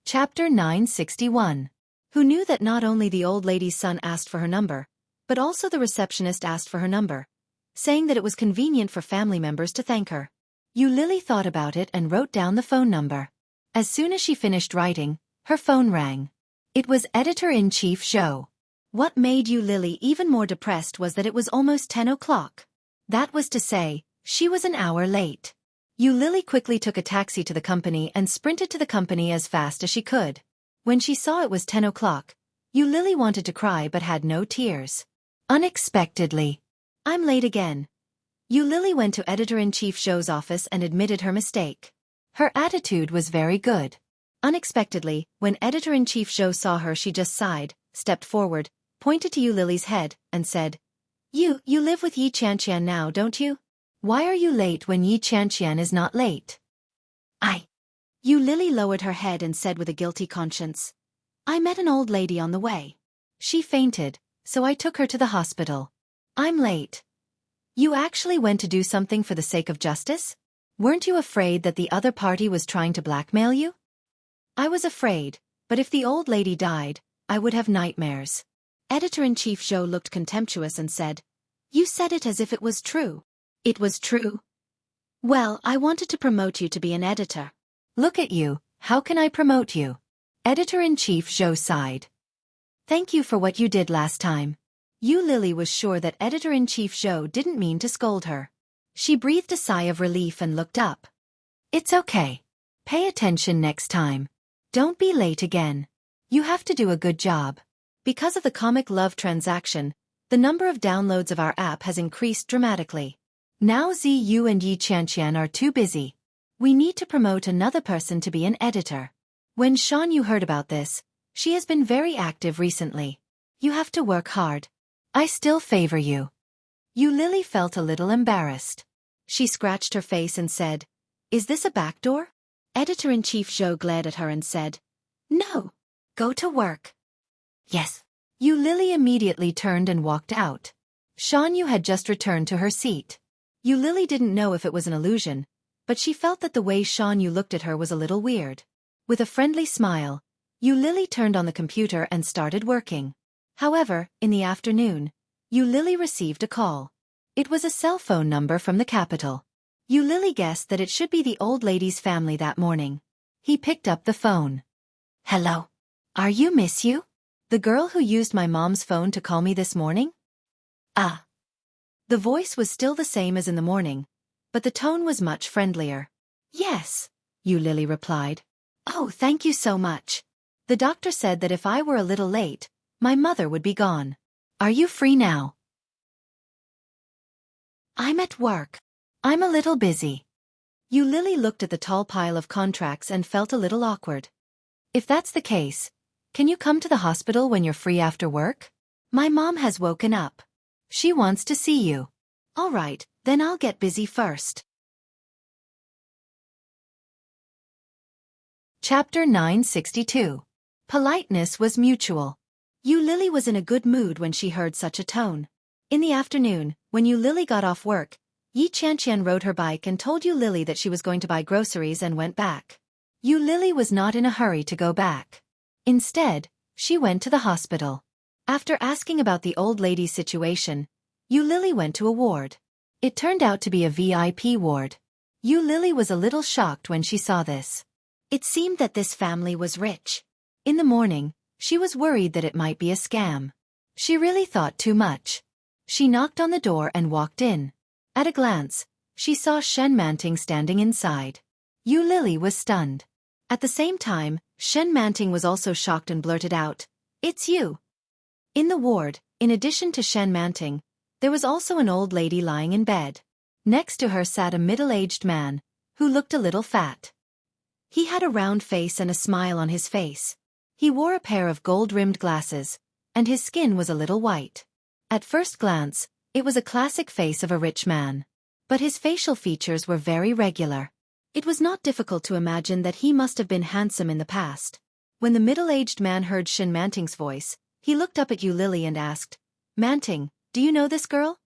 Chapter 961. Who knew that not only the old lady's son asked for her number, but also the receptionist asked for her number, saying that it was convenient for family members to thank her. Lily thought about it and wrote down the phone number. As soon as she finished writing, her phone rang. It was Editor-in-Chief Zhou. What made Lily even more depressed was that it was almost 10 o'clock. That was to say, she was an hour late. Lily quickly took a taxi to the company and sprinted to the company as fast as she could. When she saw it was 10 o'clock, Lily wanted to cry but had no tears. Unexpectedly. "I'm late again." Lily went to Editor-in-Chief Zhou's office and admitted her mistake. Her attitude was very good. Unexpectedly, when Editor-in-Chief Zhou saw her, she just sighed, stepped forward, pointed to Lily's head, and said, You live with Yi Qianqian now, don't you? Why are you late when Yi Qianqian is not late?" Lily lowered her head and said with a guilty conscience, "I met an old lady on the way. She fainted, so I took her to the hospital. I'm late." "You actually went to do something for the sake of justice? Weren't you afraid that the other party was trying to blackmail you?" "I was afraid, but if the old lady died, I would have nightmares." Editor-in-Chief Zhou looked contemptuous and said, "You said it as if it was true." "It was true." "Well, I wanted to promote you to be an editor." "Look at you, how can I promote you?" Editor-in-Chief Zhou sighed. "Thank you for what you did last time." Yu Lily was sure that Editor-in-Chief Zhou didn't mean to scold her. She breathed a sigh of relief and looked up. It's okay. Pay attention next time. Don't be late again. You have to do a good job. Because of the comic love transaction, the number of downloads of our app has increased dramatically. Now Ziyu and Yi Qianqian are too busy. We need to promote another person to be an editor. When Shan Yu heard about this, she has been very active recently. You have to work hard. I still favor you. Yu Lily felt a little embarrassed. She scratched her face and said, Is this a backdoor? Editor-in-Chief Zhou glared at her and said, No. Go to work. Yes. Yu Lily immediately turned and walked out. Shan Yu had just returned to her seat. Yu Lily didn't know if it was an illusion, but she felt that the way Shan Yu looked at her was a little weird. With a friendly smile, Yu Lily turned on the computer and started working. However, in the afternoon, Yu Lily received a call. It was a cell phone number from the capital. Yu Lily guessed that it should be the old lady's family that morning. He picked up the phone. Hello. Are you Miss Yu? The girl who used my mom's phone to call me this morning? Ah. The voice was still the same as in the morning, but the tone was much friendlier. Yes, Yu Lily replied. Oh, thank you so much. The doctor said that if I were a little late, my mother would be gone. Are you free now? I'm at work. I'm a little busy. Yu Lily looked at the tall pile of contracts and felt a little awkward. If that's the case, can you come to the hospital when you're free after work? My mom has woken up. She wants to see you. All right, then I'll get busy first. Chapter 962. Politeness was mutual. Yu Lily was in a good mood when she heard such a tone. In the afternoon, when Yu Lily got off work, Yi Qianqian rode her bike and told Yu Lily that she was going to buy groceries and went back. Yu Lily was not in a hurry to go back. Instead, she went to the hospital. After asking about the old lady's situation, Yu Lily went to a ward. It turned out to be a VIP ward. Yu Lily was a little shocked when she saw this. It seemed that this family was rich. In the morning, she was worried that it might be a scam. She really thought too much. She knocked on the door and walked in. At a glance, she saw Shen Manting standing inside. Yu Lily was stunned. At the same time, Shen Manting was also shocked and blurted out, It's you. In the ward, in addition to Shen Manting, there was also an old lady lying in bed. Next to her sat a middle-aged man, who looked a little fat. He had a round face and a smile on his face. He wore a pair of gold-rimmed glasses, and his skin was a little white. At first glance, it was a classic face of a rich man. But his facial features were very regular. It was not difficult to imagine that he must have been handsome in the past. When the middle-aged man heard Shen Manting's voice, he looked up at Yu Lily and asked, Manting, do you know this girl?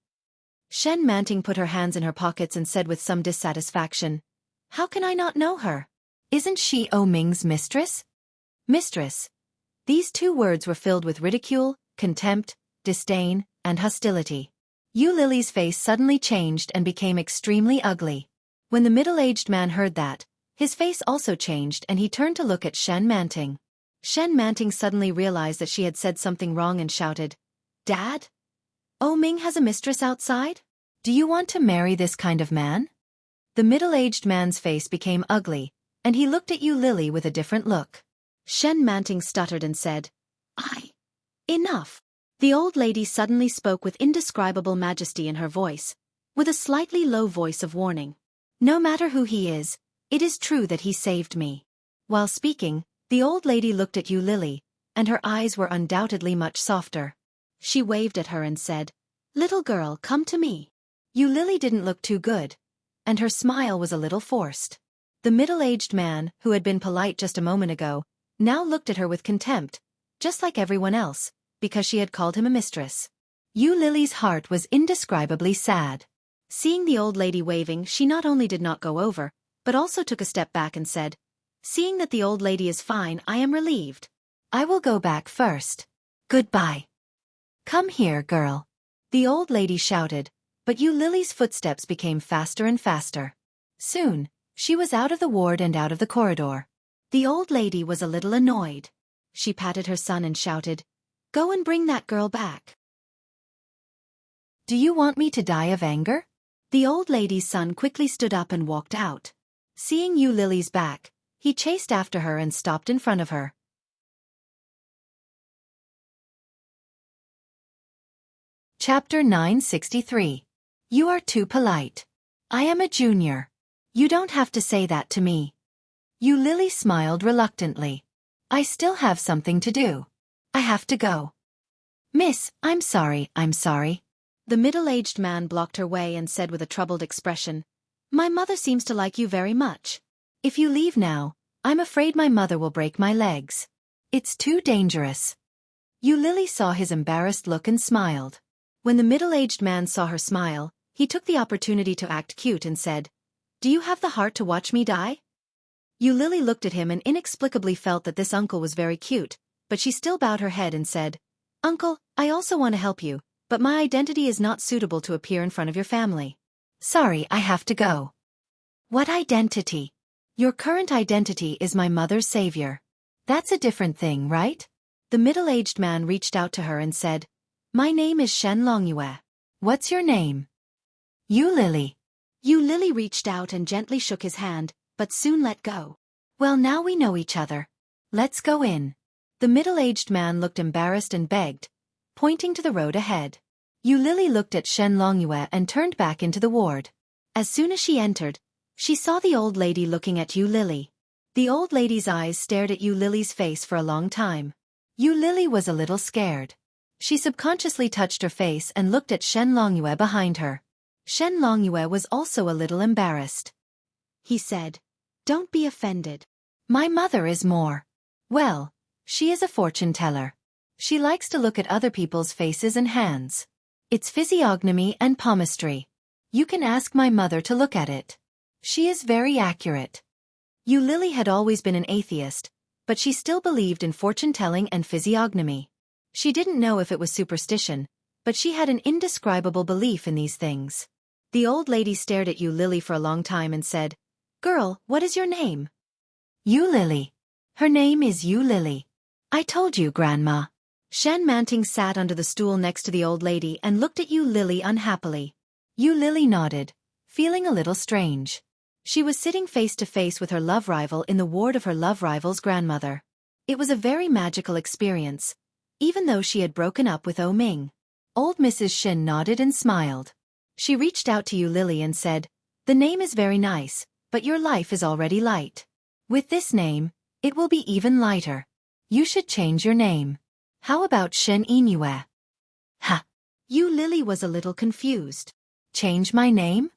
Shen Manting put her hands in her pockets and said with some dissatisfaction, How can I not know her? Isn't she Ming's mistress? Mistress. These two words were filled with ridicule, contempt, disdain, and hostility. Yu Lily's face suddenly changed and became extremely ugly. When the middle-aged man heard that, his face also changed and he turned to look at Shen Manting. Shen Manting suddenly realized that she had said something wrong and shouted, Dad? Ming has a mistress outside? Do you want to marry this kind of man? The middle-aged man's face became ugly, and he looked at Yu Lily with a different look. Shen Manting stuttered and said, Enough. The old lady suddenly spoke with indescribable majesty in her voice, with a slightly low voice of warning. No matter who he is, it is true that he saved me. While speaking, the old lady looked at Yu Lily, and her eyes were undoubtedly much softer. She waved at her and said, Little girl, come to me. Yu Lily didn't look too good, and her smile was a little forced. The middle-aged man, who had been polite just a moment ago, now looked at her with contempt, just like everyone else, because she had called him a mistress. Yu Lily's heart was indescribably sad. Seeing the old lady waving, she not only did not go over, but also took a step back and said, Seeing that the old lady is fine, I am relieved. I will go back first. Goodbye. Come here, girl. The old lady shouted, but Yu Lily's footsteps became faster and faster. Soon, she was out of the ward and out of the corridor. The old lady was a little annoyed. She patted her son and shouted, Go and bring that girl back. Do you want me to die of anger? The old lady's son quickly stood up and walked out. Seeing Yu Lily's back, he chased after her and stopped in front of her. Chapter 963. You are too polite. I am a junior. You don't have to say that to me. Yu Lily smiled reluctantly. I still have something to do. I have to go. Miss, I'm sorry. The middle-aged man blocked her way and said with a troubled expression, My mother seems to like you very much. If you leave now, I'm afraid my mother will break my legs. It's too dangerous. Yu Lily saw his embarrassed look and smiled. When the middle-aged man saw her smile, he took the opportunity to act cute and said, Do you have the heart to watch me die? Yu Lily looked at him and inexplicably felt that this uncle was very cute, but she still bowed her head and said, Uncle, I also want to help you, but my identity is not suitable to appear in front of your family. Sorry, I have to go. What identity? Your current identity is my mother's savior. That's a different thing, right? The middle-aged man reached out to her and said, My name is Shen Longyue. What's your name? Yu Lily. Yu Lily reached out and gently shook his hand, but soon let go. Well, now we know each other. Let's go in. The middle-aged man looked embarrassed and begged, pointing to the road ahead. Yu Lily looked at Shen Longyue and turned back into the ward. As soon as she entered, she saw the old lady looking at Yu Lily. The old lady's eyes stared at Yu Lily's face for a long time. Yu Lily was a little scared. She subconsciously touched her face and looked at Shen Longyue behind her. Shen Longyue was also a little embarrassed. He said, Don't be offended. My mother is more. Well, she is a fortune teller. She likes to look at other people's faces and hands. It's physiognomy and palmistry. You can ask my mother to look at it. She is very accurate. Yu Lily had always been an atheist, but she still believed in fortune-telling and physiognomy. She didn't know if it was superstition, but she had an indescribable belief in these things. The old lady stared at Yu Lily for a long time and said, Girl, what is your name? Yu Lily. Her name is Yu Lily. I told you, Grandma. Shen Manting sat under the stool next to the old lady and looked at Yu Lily unhappily. Yu Lily nodded, feeling a little strange. She was sitting face to face with her love rival in the ward of her love rival's grandmother. It was a very magical experience, even though she had broken up with Ming. Old Mrs. Shin nodded and smiled. She reached out to Yu Lily and said, The name is very nice, but your life is already light. With this name, it will be even lighter. You should change your name. How about Shen Inue? Ha! Yu Lily was a little confused. Change my name?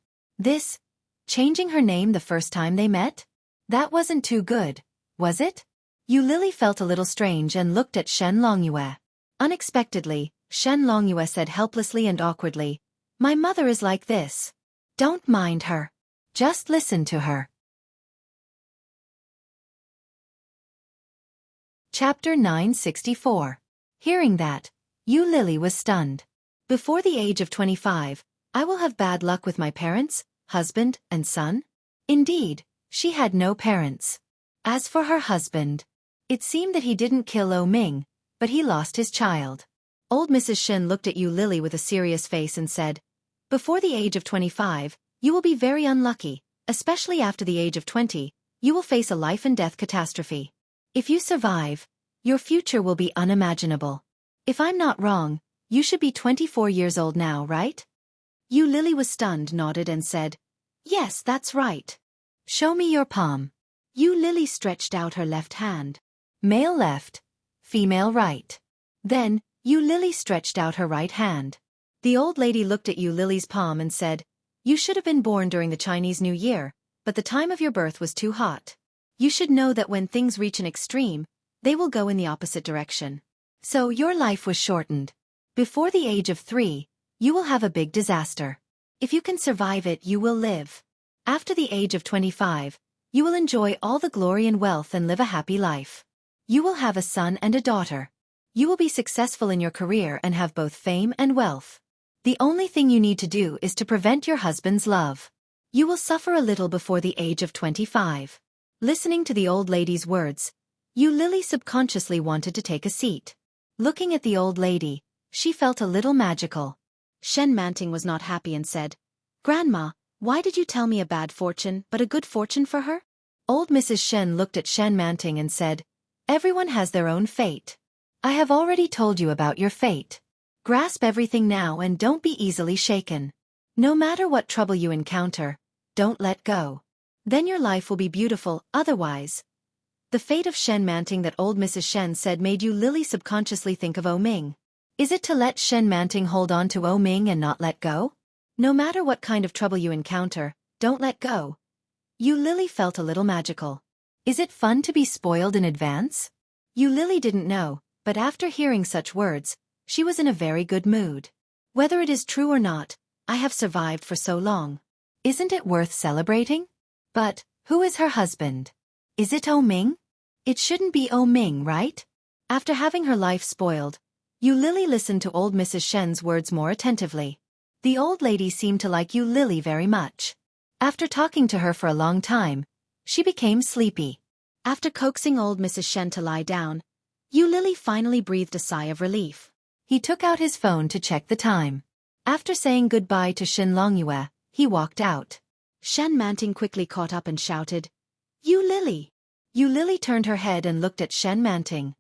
Changing her name the first time they met? That wasn't too good, was it? Yu Lily felt a little strange and looked at Shen Longyue. Unexpectedly, Shen Longyue said helplessly and awkwardly, My mother is like this. Don't mind her. Just listen to her. Chapter 964. Hearing that, Yu Lily was stunned. Before the age of 25, I will have bad luck with my parents, husband, and son? Indeed, she had no parents. As for her husband, it seemed that he didn't kill Ming, but he lost his child. Old Mrs. Shin looked at Yu Lily with a serious face and said, Before the age of 25, you will be very unlucky, especially after the age of 20, you will face a life-and-death catastrophe. If you survive, your future will be unimaginable. If I'm not wrong, you should be 24 years old now, right? Yu Lily was stunned, nodded and said, Yes, that's right. Show me your palm. Yu Lily stretched out her left hand. Male left, female right. Then, Yu Lily stretched out her right hand. The old lady looked at Yu Lily's palm and said, You should have been born during the Chinese New Year, but the time of your birth was too hot. You should know that when things reach an extreme, they will go in the opposite direction. So your life was shortened. Before the age of 3, you will have a big disaster. If you can survive it, you will live. After the age of 25, you will enjoy all the glory and wealth and live a happy life. You will have a son and a daughter. You will be successful in your career and have both fame and wealth. The only thing you need to do is to prevent your husband's love. You will suffer a little before the age of 25. Listening to the old lady's words, Yu Lily subconsciously wanted to take a seat. Looking at the old lady, she felt a little magical. Shen Manting was not happy and said, "Grandma, why did you tell me a bad fortune but a good fortune for her?" Old Mrs. Shen looked at Shen Manting and said, "Everyone has their own fate. I have already told you about your fate. Grasp everything now and don't be easily shaken. No matter what trouble you encounter, don't let go. Then your life will be beautiful, otherwise." The fate of Shen Manting that old Mrs. Shen said made Yu Lily subconsciously think of O Ming. Is it to let Shen Manting hold on to O Ming and not let go? No matter what kind of trouble you encounter, don't let go. Yu Lily felt a little magical. Is it fun to be spoiled in advance? Yu Lily didn't know, but after hearing such words, she was in a very good mood. Whether it is true or not, I have survived for so long. Isn't it worth celebrating? But, who is her husband? Is it O Ming? It shouldn't be O Ming, right? After having her life spoiled, Yu Lily listened to old Mrs. Shen's words more attentively. The old lady seemed to like Yu Lily very much. After talking to her for a long time, she became sleepy. After coaxing old Mrs. Shen to lie down, Yu Lily finally breathed a sigh of relief. He took out his phone to check the time. After saying goodbye to Shen Longyue, he walked out. Shen Manting quickly caught up and shouted, "Yu Lily!" Yu Lily turned her head and looked at Shen Manting.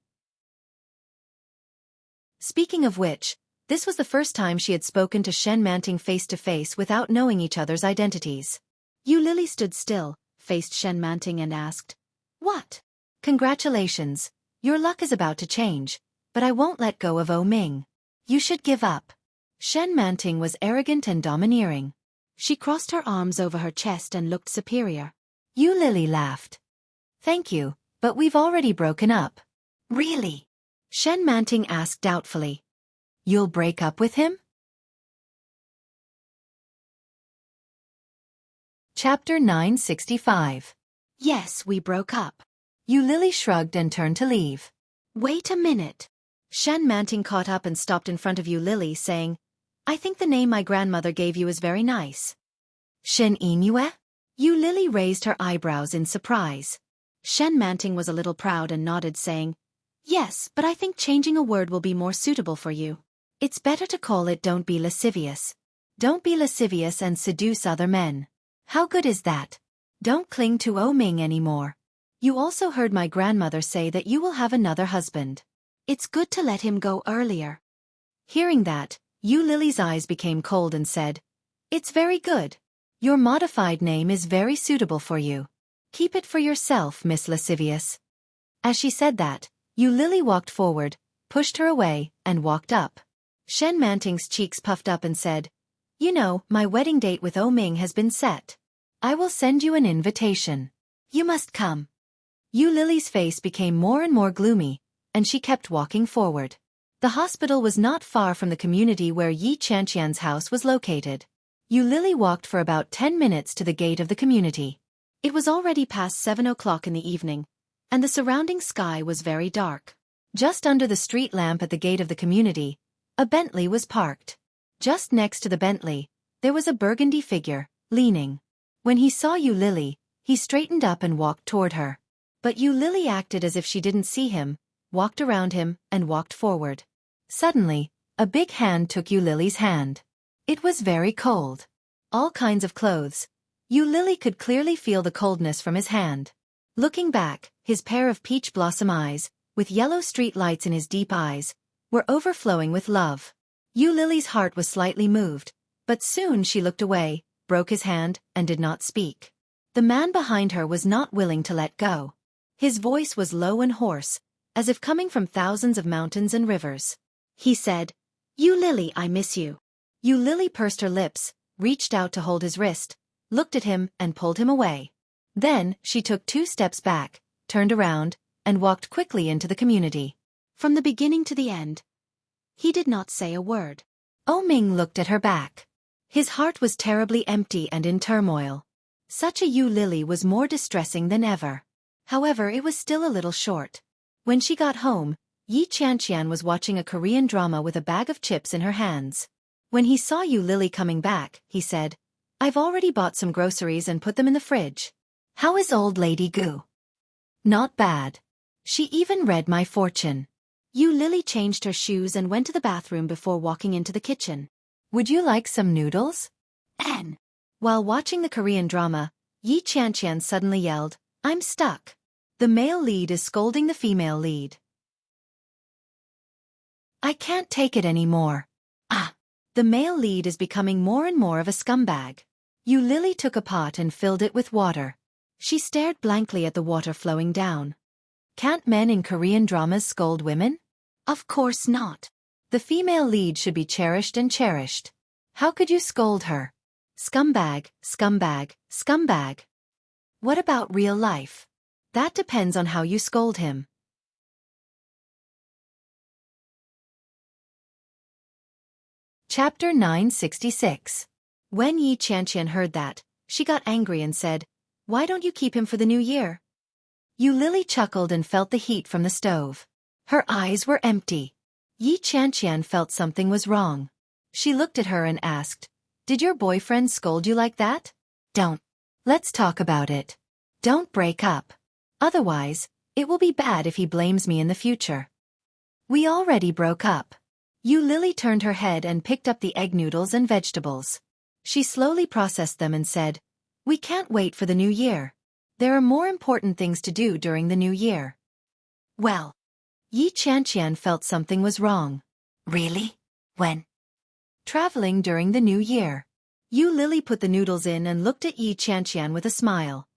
Speaking of which, this was the first time she had spoken to Shen Manting face to face without knowing each other's identities. Yu Lily stood still, faced Shen Manting and asked, "What?" "Congratulations, your luck is about to change, but I won't let go of O Ming. You should give up." Shen Manting was arrogant and domineering. She crossed her arms over her chest and looked superior. Yu Lily laughed. "Thank you, but we've already broken up." "Really?" Shen Manting asked doubtfully. "You'll break up with him?" Chapter 965. "Yes, we broke up." Yu Lily shrugged and turned to leave. "Wait a minute." Shen Manting caught up and stopped in front of Yu Lily, saying, "I think the name my grandmother gave you is very nice." "Shen Inue?" Yu Lily raised her eyebrows in surprise. Shen Manting was a little proud and nodded, saying, "Yes, but I think changing a word will be more suitable for you. It's better to call it Don't Be Lascivious. Don't be lascivious and seduce other men. How good is that? Don't cling to O Ming anymore. You also heard my grandmother say that you will have another husband. It's good to let him go earlier." Hearing that, Yu Lily's eyes became cold and said, "It's very good. Your modified name is very suitable for you. Keep it for yourself, Miss Lascivious." As she said that, Yu Lily walked forward, pushed her away, and walked up. Shen Manting's cheeks puffed up and said, "You know, my wedding date with O Ming has been set. I will send you an invitation. You must come." Yu Lily's face became more and more gloomy, and she kept walking forward. The hospital was not far from the community where Yi Qianqian's house was located. Yu Lily walked for about 10 minutes to the gate of the community. It was already past 7 o'clock in the evening, and the surrounding sky was very dark. Just under the street lamp at the gate of the community, a Bentley was parked. Just next to the Bentley, there was a burgundy figure, leaning. When he saw Yu Lily, he straightened up and walked toward her. But Yu Lily acted as if she didn't see him, walked around him, and walked forward. Suddenly, a big hand took Yu Lily's hand. It was very cold. All kinds of clothes. Yu Lily could clearly feel the coldness from his hand. Looking back, his pair of peach blossom eyes, with yellow street lights in his deep eyes, were overflowing with love. Yu Lily's heart was slightly moved, but soon she looked away, broke his hand, and did not speak. The man behind her was not willing to let go. His voice was low and hoarse, as if coming from thousands of mountains and rivers. He said, "Yu Lily, I miss you." Yu Lily pursed her lips, reached out to hold his wrist, looked at him, and pulled him away. Then, she took 2 steps back, turned around, and walked quickly into the community. From the beginning to the end, he did not say a word. O Ming looked at her back. His heart was terribly empty and in turmoil. Such a Yu Lily was more distressing than ever. However, it was still a little short. When she got home, Yi Qianqian was watching a Korean drama with a bag of chips in her hands. When he saw Yu Lily coming back, he said, "I've already bought some groceries and put them in the fridge. How is old Lady Gu?" "Not bad. She even read my fortune." Yu Lily changed her shoes and went to the bathroom before walking into the kitchen. Would you like some noodles? N. While watching the Korean drama, Yi Qianqian suddenly yelled, I'm stuck. The male lead is scolding the female lead. I can't take it anymore. Ah. The male lead is becoming more and more of a scumbag. Yu Lily took a pot and filled it with water. She stared blankly at the water flowing down. Can't men in Korean dramas scold women? Of course not. The female lead should be cherished and cherished. How could you scold her? Scumbag, scumbag, scumbag. What about real life? That depends on how you scold him. Chapter 966. When Yi Qianqian heard that, she got angry and said, Why don't you keep him for the new year? Yu Lily chuckled and felt the heat from the stove. Her eyes were empty. Yi Qianqian felt something was wrong. She looked at her and asked, Did your boyfriend scold you like that? Don't. Let's talk about it. Don't break up. Otherwise, it will be bad if he blames me in the future. We already broke up. Yu Lily turned her head and picked up the egg noodles and vegetables. She slowly processed them and said, We can't wait for the new year. There are more important things to do during the new year. Well, Yi Qianqian felt something was wrong. Really? When? Traveling during the new year. Yu Lily put the noodles in and looked at Yi Qianqian with a smile.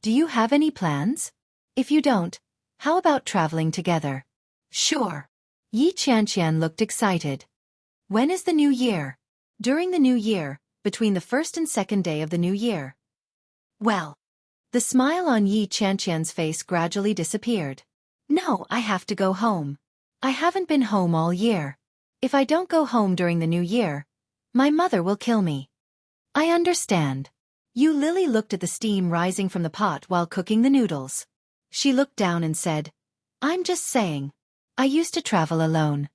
Do you have any plans? If you don't, how about traveling together? Sure. Yi Qianqian looked excited. When is the new year? During the new year, between the first and second day of the new year. Well. The smile on Yi Qianqian's face gradually disappeared. No, I have to go home. I haven't been home all year. If I don't go home during the new year, my mother will kill me. I understand. Yu Lily looked at the steam rising from the pot while cooking the noodles. She looked down and said, I'm just saying. I used to travel alone.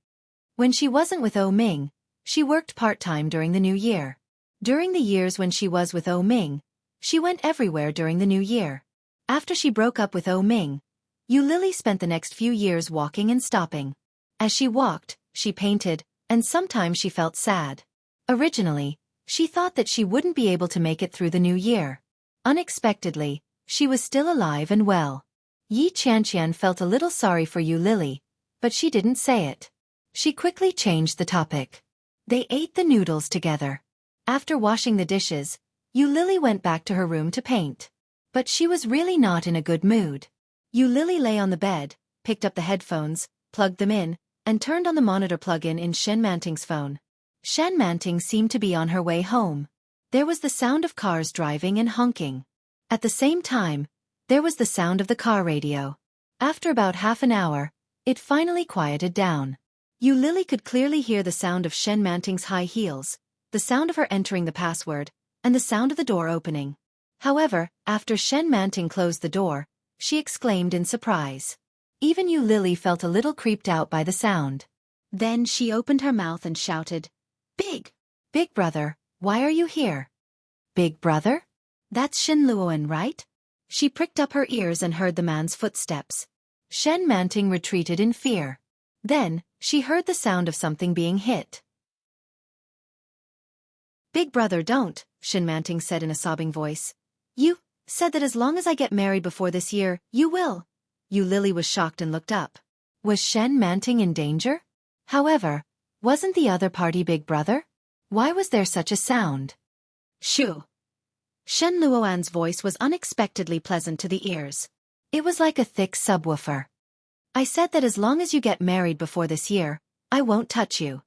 When she wasn't with Oh Ming, she worked part-time during the new year. During the years when she was with Oh Ming, she went everywhere during the new year. After she broke up with Oh Ming, Yu Lily spent the next few years walking and stopping. As she walked, she painted, and sometimes she felt sad. Originally, she thought that she wouldn't be able to make it through the new year. Unexpectedly, she was still alive and well. Yi Qianqian felt a little sorry for Yu Lily, but she didn't say it. She quickly changed the topic. They ate the noodles together. After washing the dishes, Yu Lily went back to her room to paint. But she was really not in a good mood. Yu Lily lay on the bed, picked up the headphones, plugged them in, and turned on the monitor plug-in in Shen Manting's phone. Shen Manting seemed to be on her way home. There was the sound of cars driving and honking. At the same time, there was the sound of the car radio. After about half an hour, it finally quieted down. Yu Lily could clearly hear the sound of Shen Manting's high heels, the sound of her entering the password, and the sound of the door opening. However, after Shen Manting closed the door, she exclaimed in surprise. Even Yu Lily felt a little creeped out by the sound. Then she opened her mouth and shouted, Big brother, why are you here? Big brother? That's Shen Luoan, right? She pricked up her ears and heard the man's footsteps. Shen Manting retreated in fear. Then, she heard the sound of something being hit. Big brother, don't, Shen Manting said in a sobbing voice. You said that as long as I get married before this year, you will. Yu Lily was shocked and looked up. Was Shen Manting in danger? However, wasn't the other party Big Brother? Why was there such a sound? Shoo! Shen Luoan's voice was unexpectedly pleasant to the ears. It was like a thick subwoofer. I said that as long as you get married before this year, I won't touch you.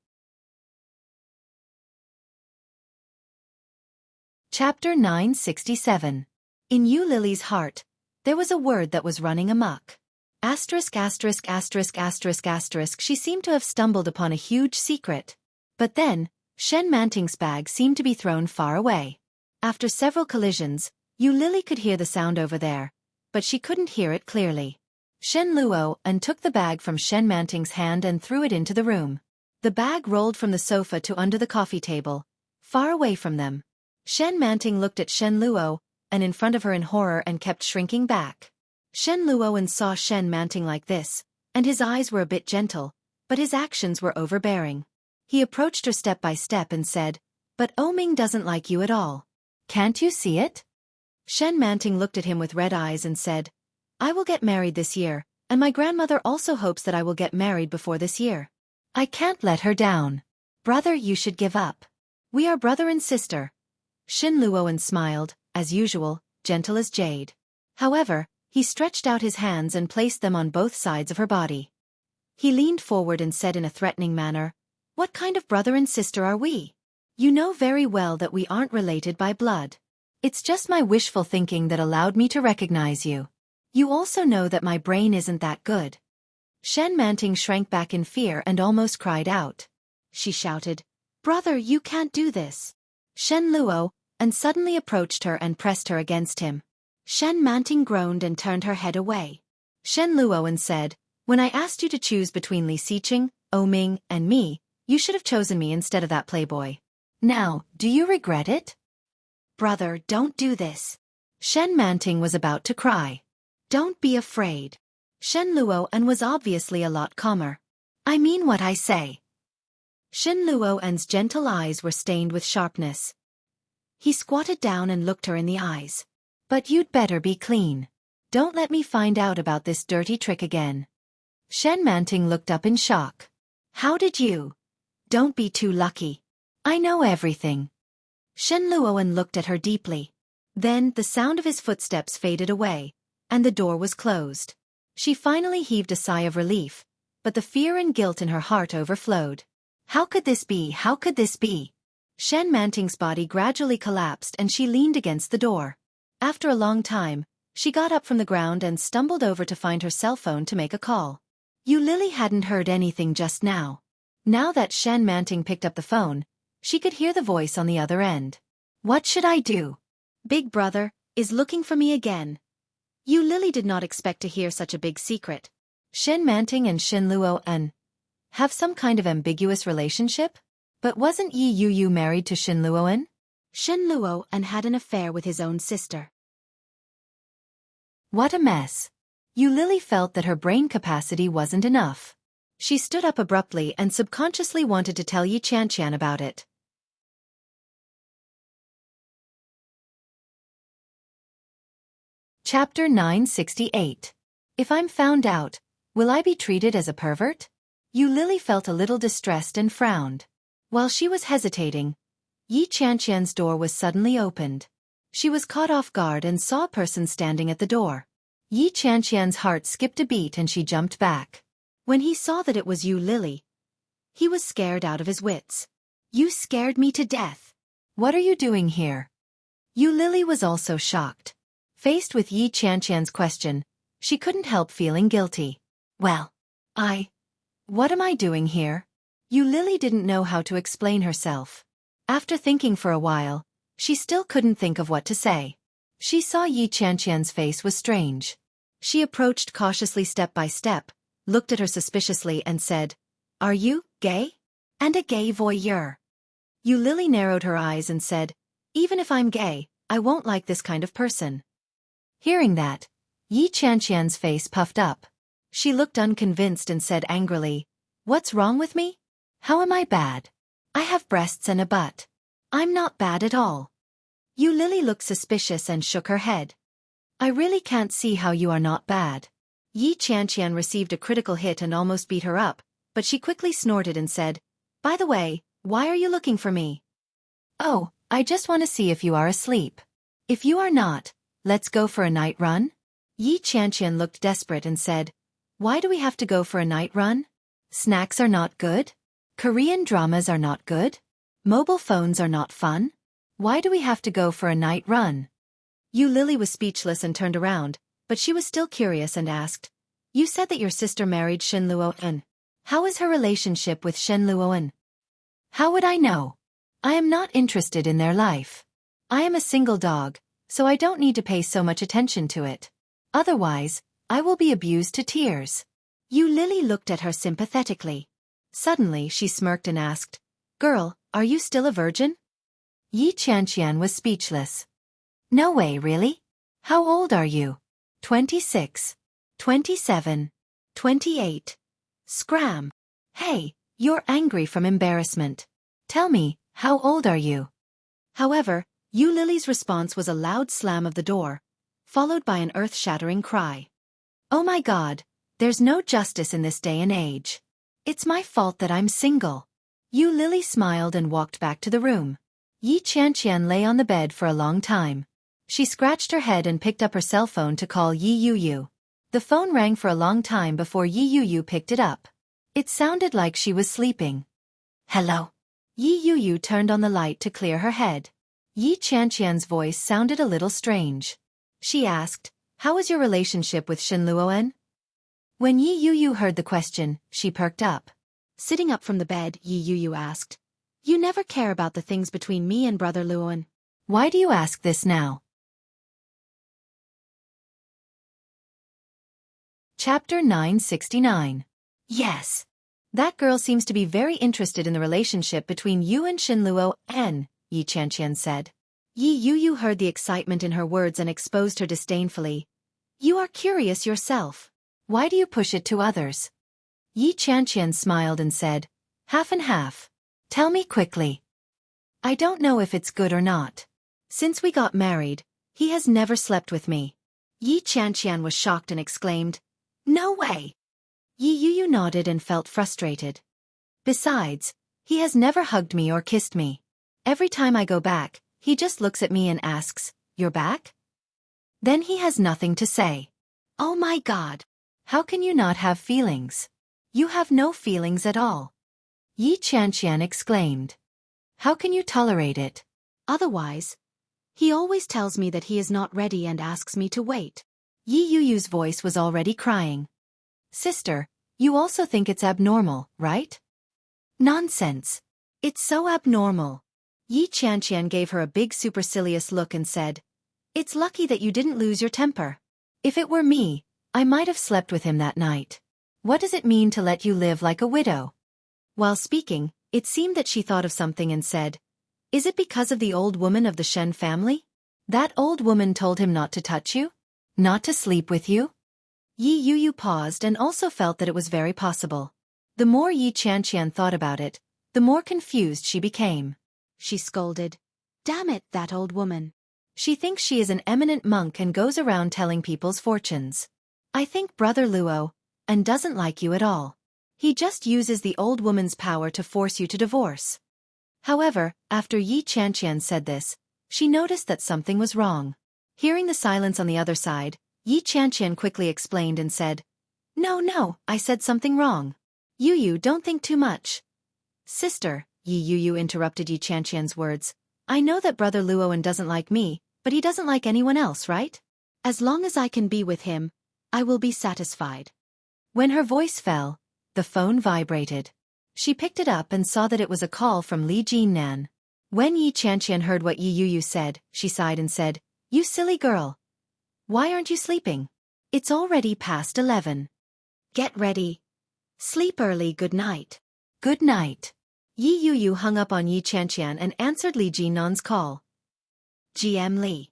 Chapter 967. In Yu Lily's heart, there was a word that was running amok. Asterisk asterisk asterisk asterisk asterisk. She seemed to have stumbled upon a huge secret. But then, Shen Manting's bag seemed to be thrown far away. After several collisions, Yu Lily could hear the sound over there, but she couldn't hear it clearly. Shen Luoan took the bag from Shen Manting's hand and threw it into the room. The bag rolled from the sofa to under the coffee table, far away from them. Shen Manting looked at Shen Luoan in front of her in horror and kept shrinking back. Shen Luoan saw Shen Manting like this, and his eyes were a bit gentle, but his actions were overbearing. He approached her step by step and said, "But Oming doesn't like you at all. Can't you see it?" Shen Manting looked at him with red eyes and said, "I will get married this year, and my grandmother also hopes that I will get married before this year. I can't let her down. Brother, you should give up. We are brother and sister." Shin Luoan smiled, as usual, gentle as jade. However, he stretched out his hands and placed them on both sides of her body. He leaned forward and said in a threatening manner, "What kind of brother and sister are we? You know very well that we aren't related by blood. It's just my wishful thinking that allowed me to recognize you. You also know that my brain isn't that good." Shen Manting shrank back in fear and almost cried out. She shouted, "Brother, you can't do this." Shen Luo, and suddenly approached her and pressed her against him. Shen Manting groaned and turned her head away. Shen Luoan said, "When I asked you to choose between Li Xiqing, Oming, and me, you should have chosen me instead of that playboy. Now, do you regret it?" "Brother, don't do this." Shen Manting was about to cry. "Don't be afraid." Shen Luoan was obviously a lot calmer. "I mean what I say." Shen Luoan's gentle eyes were stained with sharpness. He squatted down and looked her in the eyes. "But you'd better be clean. Don't let me find out about this dirty trick again." Shen Manting looked up in shock. "How did you? Don't be too lucky. I know everything." Shen Luoan looked at her deeply. Then the sound of his footsteps faded away, and the door was closed. She finally heaved a sigh of relief, but the fear and guilt in her heart overflowed. How could this be? How could this be? Shen Manting's body gradually collapsed and she leaned against the door. After a long time, she got up from the ground and stumbled over to find her cell phone to make a call. Yu Lily hadn't heard anything just now. Now that Shen Manting picked up the phone, she could hear the voice on the other end. "What should I do? Big brother is looking for me again." Yu Lily did not expect to hear such a big secret. Shen Manting and Shin Luoan have some kind of ambiguous relationship? But wasn't Yi Yu married to Shin Luoan? Shin Luoan had an affair with his own sister. What a mess. Yu Lily felt that her brain capacity wasn't enough. She stood up abruptly and subconsciously wanted to tell Yi Qianqian about it. Chapter 968. If I'm found out, will I be treated as a pervert? Yu Lily felt a little distressed and frowned. While she was hesitating, Yi Qianqian's door was suddenly opened. She was caught off guard and saw a person standing at the door. Yi Qianqian's heart skipped a beat and she jumped back. When he saw that it was Yu Lily, he was scared out of his wits. "You scared me to death. What are you doing here?" Yu Lily was also shocked. Faced with Yi Qianqian's question, she couldn't help feeling guilty. "Well, what am I doing here?" Yu Lily didn't know how to explain herself. After thinking for a while, she still couldn't think of what to say. She saw Yi Qianqian's face was strange. She approached cautiously step by step, looked at her suspiciously and said, "Are you gay? And a gay voyeur?" Yu Lily narrowed her eyes and said, "Even if I'm gay, I won't like this kind of person." Hearing that, Yi Qianqian's face puffed up. She looked unconvinced and said angrily, "What's wrong with me? How am I bad? I have breasts and a butt. I'm not bad at all." Yu Lily looked suspicious and shook her head. "I really can't see how you are not bad." Yi Qianqian received a critical hit and almost beat her up, but she quickly snorted and said, "By the way, why are you looking for me?" "Oh, I just want to see if you are asleep. If you are not, let's go for a night run?" Yi Qianqian looked desperate and said, "Why do we have to go for a night run? Snacks are not good? Korean dramas are not good? Mobile phones are not fun? Why do we have to go for a night run?" Yu Lily was speechless and turned around, but she was still curious and asked, "You said that your sister married Shen Luoan. How is her relationship with Shen Luoan?" "How would I know? I am not interested in their life. I am a single dog, so I don't need to pay so much attention to it. Otherwise, I will be abused to tears." Yu Lily looked at her sympathetically. Suddenly she smirked and asked, "Girl, are you still a virgin?" Yi Qianqian was speechless. "No way, really? How old are you?" 26. 27. 28. Scram. "Hey, You're angry from embarrassment. Tell me, how old are you? However, Yu Lily's response was a loud slam of the door, followed by an earth-shattering cry. Oh my God, there's no justice in this day and age. It's my fault that I'm single. Yu Lily smiled and walked back to the room. Yi Qianqian lay on the bed for a long time. She scratched her head and picked up her cell phone to call Yi Yuyu. The phone rang for a long time before Yi Yuyu picked it up. It sounded like she was sleeping. Hello? Yi Yuyu turned on the light to clear her head. Yi Qianqian's voice sounded a little strange. She asked, how is your relationship with Shin Luoen? When Yi Yuyu heard the question, she perked up. Sitting up from the bed, Yi Yuyu asked, you never care about the things between me and brother Luoen. Why do you ask this now? Chapter 969. Yes. That girl seems to be very interested in the relationship between you and Shin Luoen, Yi Qianqian said. Yi Yuyu heard the excitement in her words and exposed her disdainfully. You are curious yourself. Why do you push it to others? Yi Qianqian smiled and said, half and half. Tell me quickly. I don't know if it's good or not. Since we got married, he has never slept with me. Yi Qianqian was shocked and exclaimed, no way. Yi Yuyu nodded and felt frustrated. Besides, he has never hugged me or kissed me. Every time I go back, he just looks at me and asks, you're back? Then he has nothing to say. Oh my God. How can you not have feelings? You have no feelings at all. Yi Qianqian exclaimed. How can you tolerate it? Otherwise, he always tells me that he is not ready and asks me to wait. Yi Yuyu's voice was already crying. Sister, you also think it's abnormal, right? Nonsense. It's so abnormal. Yi Qianqian gave her a big supercilious look and said, it's lucky that you didn't lose your temper. If it were me, I might have slept with him that night. What does it mean to let you live like a widow? While speaking, it seemed that she thought of something and said, is it because of the old woman of the Shen family? That old woman told him not to touch you? Not to sleep with you? Yi Yuyu paused and also felt that it was very possible. The more Yi Qianqian thought about it, the more confused she became. She scolded, damn it, that old woman. She thinks she is an eminent monk and goes around telling people's fortunes. I think brother Luo, and doesn't like you at all. He just uses the old woman's power to force you to divorce. However, after Yi Qianqian said this, she noticed that something was wrong. Hearing the silence on the other side, Yi Qianqian quickly explained and said, no, I said something wrong. Yuyu, don't think too much. Sister, Yi Yuyu interrupted Yi Qianqian's words, I know that brother Luoan doesn't like me, but he doesn't like anyone else, right? As long as I can be with him, I will be satisfied. When her voice fell, the phone vibrated. She picked it up and saw that it was a call from Li Jinnan. When Yi Qianqian heard what Yi Yuyu said, she sighed and said, you silly girl. Why aren't you sleeping? It's already past 11. Get ready. Sleep early, good night. Good night. Yi Yuyu hung up on Yi Qianqian and answered Li Jinnan's call. GM Li.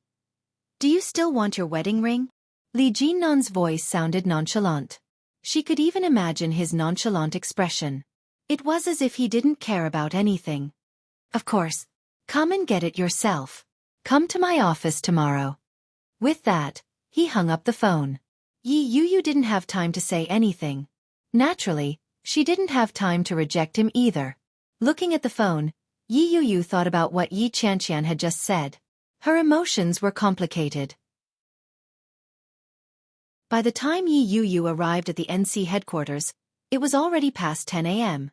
Do you still want your wedding ring? Li Jinnan's voice sounded nonchalant. She could even imagine his nonchalant expression. It was as if he didn't care about anything. Of course. Come and get it yourself. Come to my office tomorrow. With that, he hung up the phone. Yi Yuyu didn't have time to say anything. Naturally, she didn't have time to reject him either. Looking at the phone, Yi Yuyu thought about what Yi Qianqian had just said. Her emotions were complicated. By the time Yi Yuyu arrived at the NC headquarters, it was already past 10 a.m.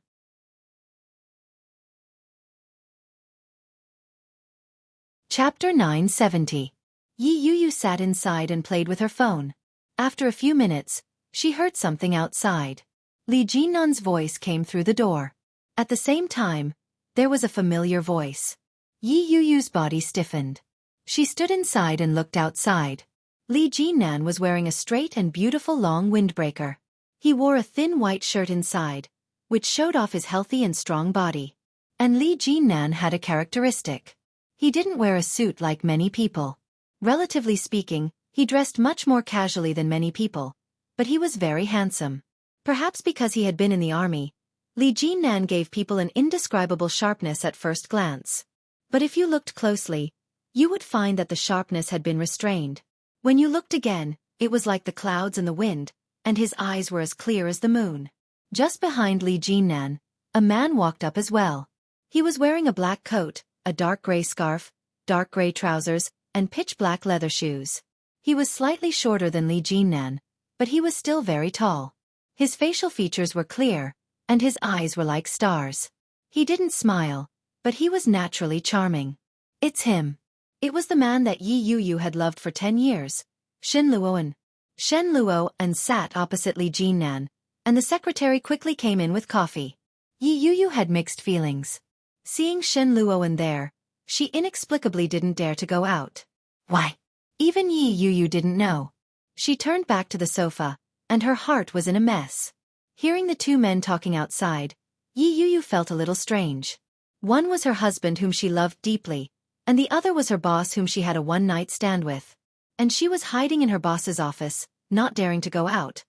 Chapter 970. Yi Yuyu sat inside and played with her phone. After a few minutes, she heard something outside. Li Jinnan's voice came through the door. At the same time, there was a familiar voice. Yi Yuyu's body stiffened. She stood inside and looked outside. Li Jinnan was wearing a straight and beautiful long windbreaker. He wore a thin white shirt inside, which showed off his healthy and strong body. And Li Jinnan had a characteristic. He didn't wear a suit like many people. Relatively speaking, he dressed much more casually than many people, but he was very handsome. Perhaps because he had been in the army, Li Jinnan gave people an indescribable sharpness at first glance. But if you looked closely, you would find that the sharpness had been restrained. When you looked again, it was like the clouds and the wind, and his eyes were as clear as the moon. Just behind Li Jinnan, a man walked up as well. He was wearing a black coat, a dark gray scarf, dark gray trousers, and pitch-black leather shoes. He was slightly shorter than Li Jinnan, but he was still very tall. His facial features were clear, and his eyes were like stars. He didn't smile, but he was naturally charming. It's him. It was the man that Yi Yuyu had loved for 10 years, Shen Luoan. Shen Luoan sat opposite Li Jinnan, and the secretary quickly came in with coffee. Yi Yuyu had mixed feelings. Seeing Shen Luoan there, she inexplicably didn't dare to go out. Why? Even Yi Yuyu didn't know. She turned back to the sofa, and her heart was in a mess. Hearing the two men talking outside, Yi Yuyu felt a little strange. One was her husband whom she loved deeply, and the other was her boss whom she had a one-night stand with. And she was hiding in her boss's office, not daring to go out.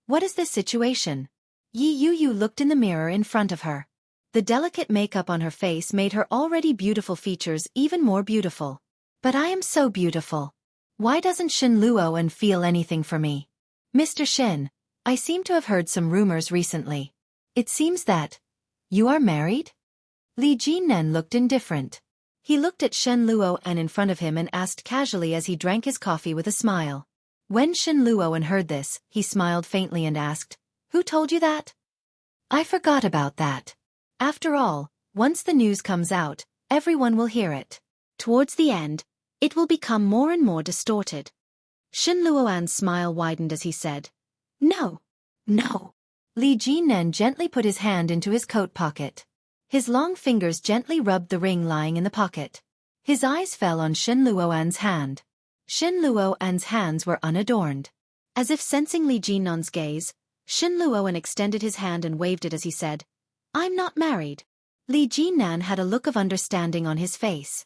What is this situation? Yi Yuyu looked in the mirror in front of her. The delicate makeup on her face made her already beautiful features even more beautiful. But I am so beautiful. Why doesn't Shen Luoan feel anything for me? Mr. Shen, I seem to have heard some rumors recently. It seems that you are married? Li Jinnan looked indifferent. He looked at Shen Luoan in front of him and asked casually as he drank his coffee with a smile. When Shen Luoan heard this, he smiled faintly and asked, "Who told you that?" "I forgot about that. After all, once the news comes out, everyone will hear it. Towards the end, it will become more and more distorted." Shen Luoan's smile widened as he said, "No. No." Li Jinnan gently put his hand into his coat pocket. His long fingers gently rubbed the ring lying in the pocket. His eyes fell on Shen Luoan's hand. Shen Luoan's hands were unadorned. As if sensing Li Jinnan's gaze, Shen Luoan extended his hand and waved it as he said, "I'm not married." Li Jinnan had a look of understanding on his face.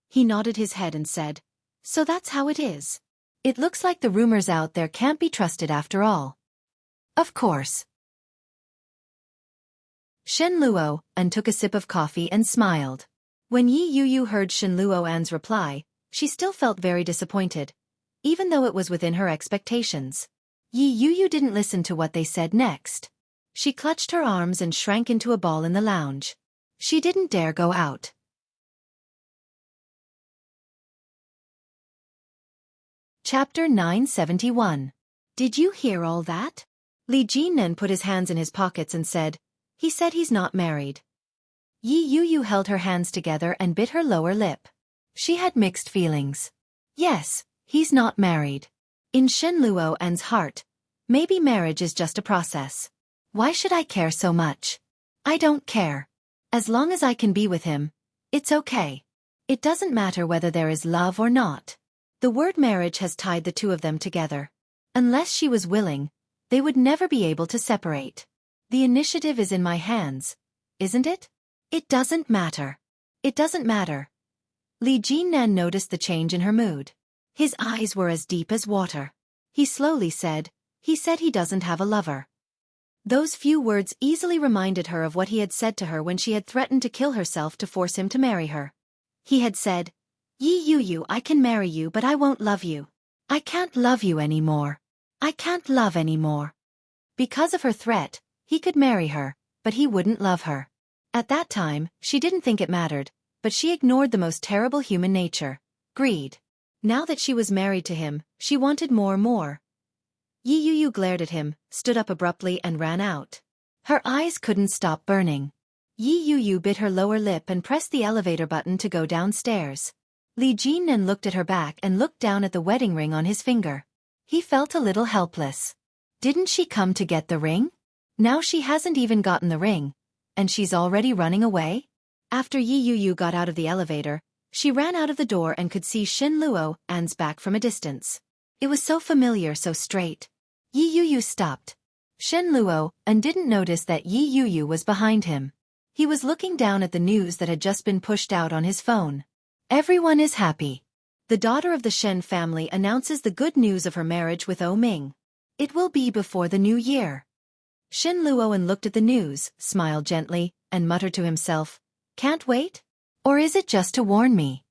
He nodded his head and said, "So that's how it is. It looks like the rumors out there can't be trusted after all." "Of course." Shen Luoan took a sip of coffee and smiled. When Yi Yuyu heard Shen Luoan's reply, she still felt very disappointed, even though it was within her expectations. Yi Yuyu didn't listen to what they said next. She clutched her arms and shrank into a ball in the lounge. She didn't dare go out. Chapter 971. Did you hear all that? Li Jinnan put his hands in his pockets and said, "He said he's not married." Yi Yuyu held her hands together and bit her lower lip. She had mixed feelings. Yes, he's not married. In Shen Luoan's heart, maybe marriage is just a process. Why should I care so much? I don't care. As long as I can be with him, it's okay. It doesn't matter whether there is love or not. The word marriage has tied the two of them together. Unless she was willing, they would never be able to separate. The initiative is in my hands, isn't it? It doesn't matter. It doesn't matter. Li Jinnan noticed the change in her mood. His eyes were as deep as water. He slowly said, "He said he doesn't have a lover." Those few words easily reminded her of what he had said to her when she had threatened to kill herself to force him to marry her. He had said, "Yi Yuyu, I can marry you but I won't love you. I can't love you anymore. I can't love anymore." Because of her threat, he could marry her, but he wouldn't love her. At that time, she didn't think it mattered, but she ignored the most terrible human nature, greed. Now that she was married to him, she wanted more. Yi Yuyu glared at him, stood up abruptly and ran out. Her eyes couldn't stop burning. Yi Yuyu bit her lower lip and pressed the elevator button to go downstairs. Li Jinnan looked at her back and looked down at the wedding ring on his finger. He felt a little helpless. Didn't she come to get the ring? Now she hasn't even gotten the ring, and she's already running away? After Yi Yuyu got out of the elevator, she ran out of the door and could see Shen Luoan's back from a distance. It was so familiar, so straight. Yi Yuyu stopped. Shen Luoan didn't notice that Yi Yuyu was behind him. He was looking down at the news that had just been pushed out on his phone. Everyone is happy. The daughter of the Shen family announces the good news of her marriage with O Ming. It will be before the new year. Shen Luoan looked at the news, smiled gently, and muttered to himself, "Can't wait? Or is it just to warn me?"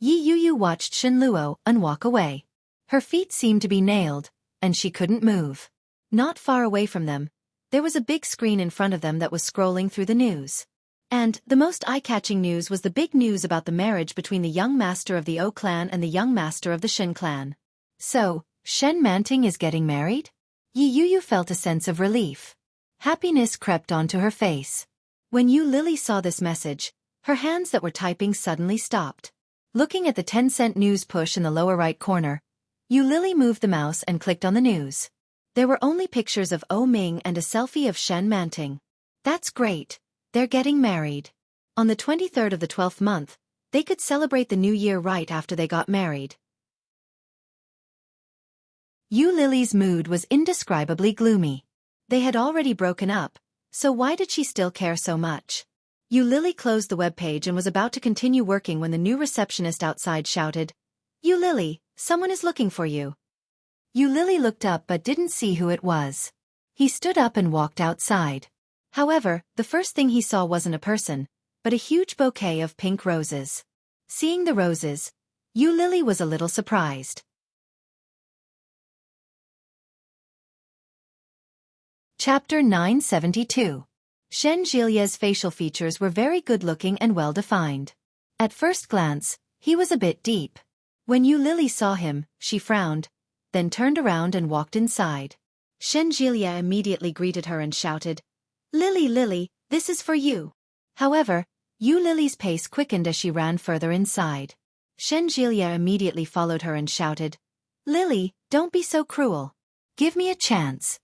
Yi Yuyu watched Shen Luoan walk away. Her feet seemed to be nailed, and she couldn't move. Not far away from them, there was a big screen in front of them that was scrolling through the news. And the most eye-catching news was the big news about the marriage between the young master of the O clan and the young master of the Shen clan. So, Shen Manting is getting married? Yi Yuyu felt a sense of relief. Happiness crept onto her face. When Yu Lily saw this message, her hands that were typing suddenly stopped. Looking at the 10-cent news push in the lower right corner, Yu Lily moved the mouse and clicked on the news. There were only pictures of O Ming and a selfie of Shen Manting. That's great. They're getting married. On the 23rd of the 12th month, they could celebrate the new year right after they got married. Yu Lily's mood was indescribably gloomy. They had already broken up, so why did she still care so much? Yu Lily closed the webpage and was about to continue working when the new receptionist outside shouted, "Yu Lily, someone is looking for you." Yu Lily looked up but didn't see who it was. He stood up and walked outside. However, the first thing he saw wasn't a person, but a huge bouquet of pink roses. Seeing the roses, Yu Lily was a little surprised. Chapter 972. Shen Jilia's facial features were very good-looking and well-defined. At first glance, he was a bit deep. When Yu Lily saw him, she frowned, then turned around and walked inside. Shen Jilia immediately greeted her and shouted, "Lily, Lily, this is for you." However, Yu Lily's pace quickened as she ran further inside. Shen Jilia immediately followed her and shouted, "Lily, don't be so cruel. Give me a chance."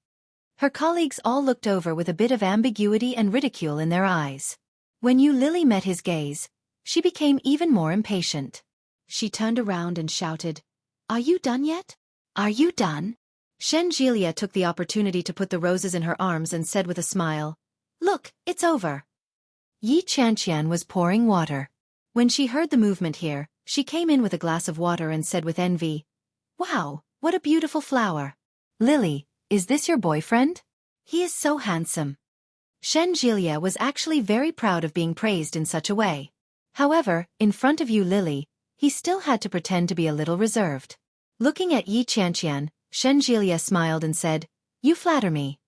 Her colleagues all looked over with a bit of ambiguity and ridicule in their eyes. When Yu Lily met his gaze, she became even more impatient. She turned around and shouted, "Are you done yet? Are you done?" Shen Jilia took the opportunity to put the roses in her arms and said with a smile, "Look, it's over." Yi Chanqian was pouring water. When she heard the movement here, she came in with a glass of water and said with envy, "Wow, what a beautiful flower. Lily, is this your boyfriend? He is so handsome." Shen Jilia was actually very proud of being praised in such a way. However, in front of Yu Lily, he still had to pretend to be a little reserved. Looking at Yi Chanqian, Shen Jilia smiled and said, "You flatter me."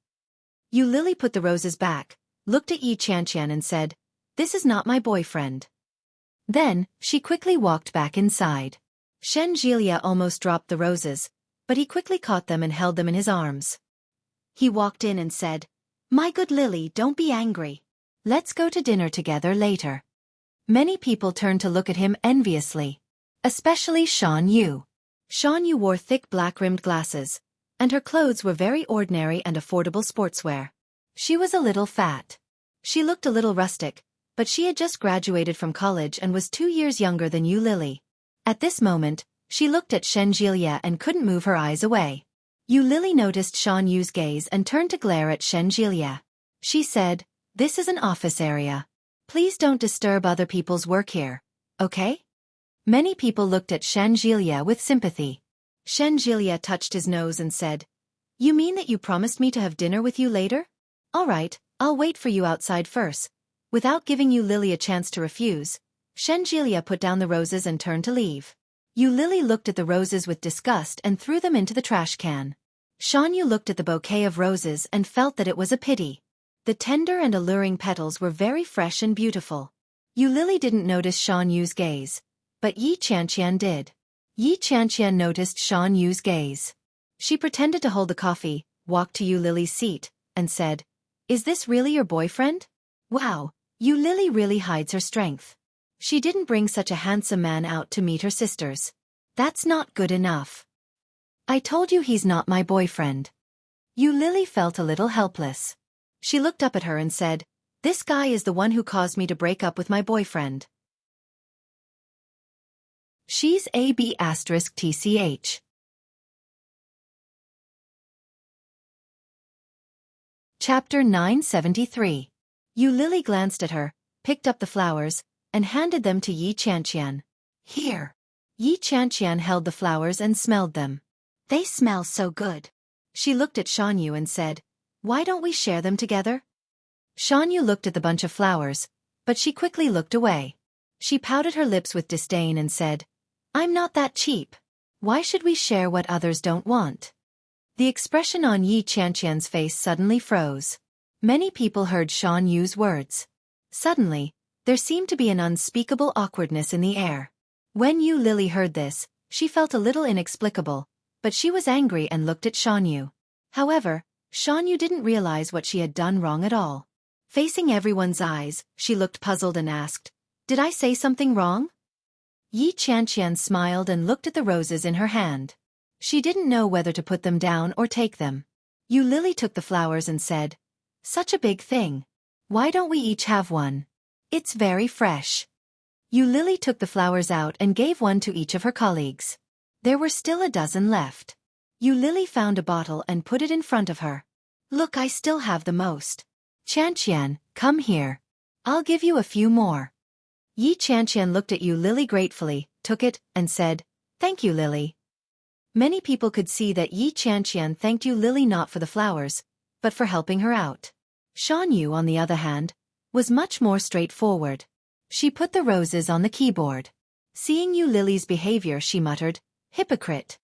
Yu Lily put the roses back, looked at Yi Chanqian and said, "This is not my boyfriend." Then, she quickly walked back inside. Shen Jilia almost dropped the roses, but he quickly caught them and held them in his arms. He walked in and said, "My good Lily, don't be angry. Let's go to dinner together later." Many people turned to look at him enviously. Especially Shan Yu. Shan Yu wore thick black-rimmed glasses, and her clothes were very ordinary and affordable sportswear. She was a little fat. She looked a little rustic, but she had just graduated from college and was 2 years younger than Yu Lily. At this moment, she looked at Shen Jilia and couldn't move her eyes away. Yu Lily noticed Shan Yu's gaze and turned to glare at Shen Jilia. She said, "This is an office area. Please don't disturb other people's work here, okay?" Many people looked at Shen Jilia with sympathy. Shen Jilia touched his nose and said, "You mean that you promised me to have dinner with you later? All right, I'll wait for you outside first." Without giving Yu Lily a chance to refuse, Shen Jilia put down the roses and turned to leave. Yu Lily looked at the roses with disgust and threw them into the trash can. Shan Yu looked at the bouquet of roses and felt that it was a pity. The tender and alluring petals were very fresh and beautiful. Yu Lily didn't notice Shan Yu's gaze, but Yi Chanqian did. Yi Chanqian noticed Shan Yu's gaze. She pretended to hold the coffee, walked to Yu Lily's seat, and said, "Is this really your boyfriend? Wow, Yu Lily really hides her strength. She didn't bring such a handsome man out to meet her sisters. That's not good enough. I told you he's not my boyfriend." Yu Lily felt a little helpless. She looked up at her and said, "This guy is the one who caused me to break up with my boyfriend. She's AB*TCH. Chapter 973. Yu Lily glanced at her, picked up the flowers, and handed them to Yi Chanqian. "Here." Yi Chanqian held the flowers and smelled them. "They smell so good." She looked at Shan Yu and said, Why don't we share them together? Shan Yu looked at the bunch of flowers, but she quickly looked away. She pouted her lips with disdain and said, I'm not that cheap. Why should we share what others don't want? The expression on Yi Qianqian's face suddenly froze. Many people heard Shan Yu's words. Suddenly, there seemed to be an unspeakable awkwardness in the air. When Yu Lily heard this, she felt a little inexplicable, but she was angry and looked at Shan Yu. However, Shan Yu didn't realize what she had done wrong at all. Facing everyone's eyes, she looked puzzled and asked, Did I say something wrong? Yi Qianqian smiled and looked at the roses in her hand. She didn't know whether to put them down or take them. Yu Lily took the flowers and said, Such a big thing. Why don't we each have one? It's very fresh. Yu Lily took the flowers out and gave one to each of her colleagues. There were still a dozen left. Yu Lily found a bottle and put it in front of her. Look, I still have the most. Qianqian, come here. I'll give you a few more. Yi Qianqian looked at Yu Lily gratefully, took it, and said, Thank you, Lily. Many people could see that Yi Qianqian thanked Yu Lily not for the flowers, but for helping her out. Shan Yu, on the other hand, was much more straightforward. She put the roses on the keyboard. Seeing Yu Lily's behavior, she muttered, Hypocrite.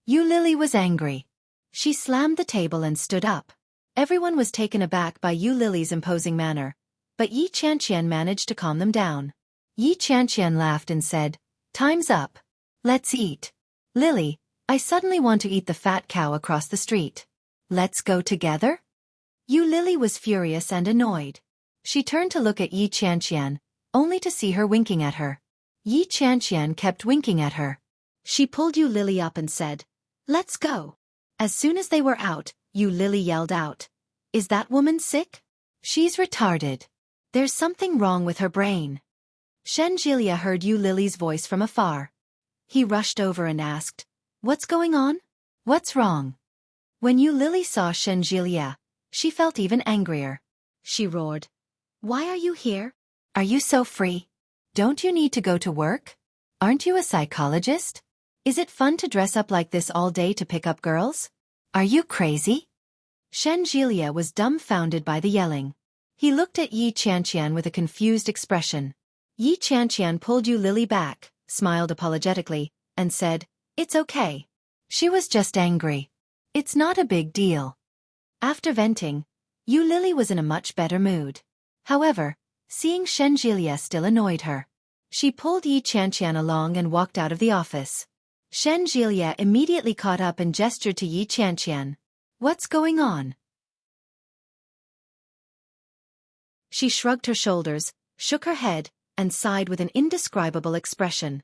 Yu Lily was angry. She slammed the table and stood up. Everyone was taken aback by Yu Lily's imposing manner, but Yi Qianqian managed to calm them down. Yi Qianqian laughed and said, Time's up. Let's eat. Lily, I suddenly want to eat the fat cow across the street. Let's go together? Yu Lily was furious and annoyed. She turned to look at Yi Qianqian, only to see her winking at her. Yi Qianqian kept winking at her. She pulled Yu Lily up and said, Let's go. As soon as they were out, Yu Lily yelled out, Is that woman sick? She's retarded. There's something wrong with her brain. Shen Jilia heard Yu Lily's voice from afar. He rushed over and asked, What's going on? What's wrong? When Yu Lily saw Shen Jilia, she felt even angrier. She roared, Why are you here? Are you so free? Don't you need to go to work? Aren't you a psychologist? Is it fun to dress up like this all day to pick up girls? Are you crazy? Shen Jilia was dumbfounded by the yelling. He looked at Yi Qianqian with a confused expression. Yi Qianqian pulled Yu Lily back, smiled apologetically, and said, It's okay. She was just angry. It's not a big deal. After venting, Yu Lily was in a much better mood. However, seeing Shen Jilia still annoyed her. She pulled Yi Qianqian along and walked out of the office. Shen Jilia immediately caught up and gestured to Yi Qianqian. What's going on? She shrugged her shoulders, shook her head, and sighed with an indescribable expression.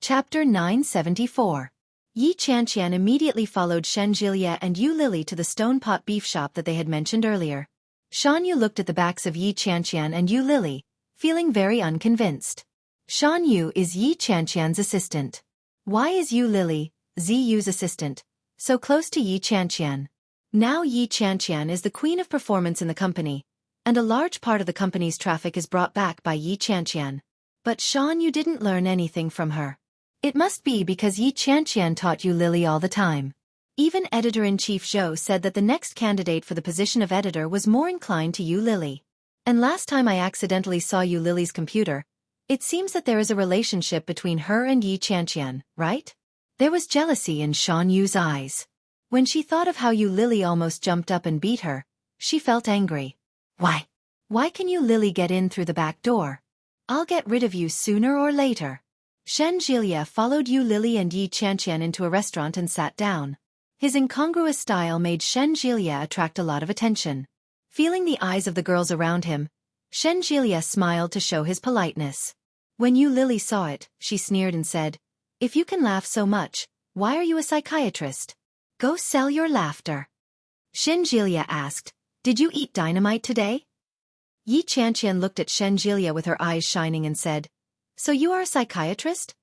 Chapter 974. Yi Qianqian immediately followed Shen Jilia and Yu Lily to the stone pot beef shop that they had mentioned earlier. Shan Yu looked at the backs of Yi Qianqian and Yu Lily, feeling very unconvinced. Shan Yu is Yi Qianqian's assistant. Why is Yu Lily, Ziyu's assistant, so close to Yi Qianqian? Now Yi Qianqian is the queen of performance in the company, and a large part of the company's traffic is brought back by Yi Qianqian. But Shan Yu didn't learn anything from her. It must be because Yi Qianqian taught Yu Lily all the time. Even Editor-in-Chief Zhou said that the next candidate for the position of editor was more inclined to Yu Lily. And last time I accidentally saw Yu Lily's computer, it seems that there is a relationship between her and Yi Qianqian, right? There was jealousy in Shan Yu's eyes. When she thought of how Yu Lily almost jumped up and beat her, she felt angry. Why? Why can Yu Lily get in through the back door? I'll get rid of you sooner or later. Shen Jilia followed Yu Lily and Yi Qianqian into a restaurant and sat down. His incongruous style made Shen Jilia attract a lot of attention. Feeling the eyes of the girls around him, Shen Jilia smiled to show his politeness. When Yu Lily saw it, she sneered and said, If you can laugh so much, why are you a psychiatrist? Go sell your laughter. Shen Jilia asked, Did you eat dynamite today? Yi Qianqian looked at Shen Jilia with her eyes shining and said, So you are a psychiatrist?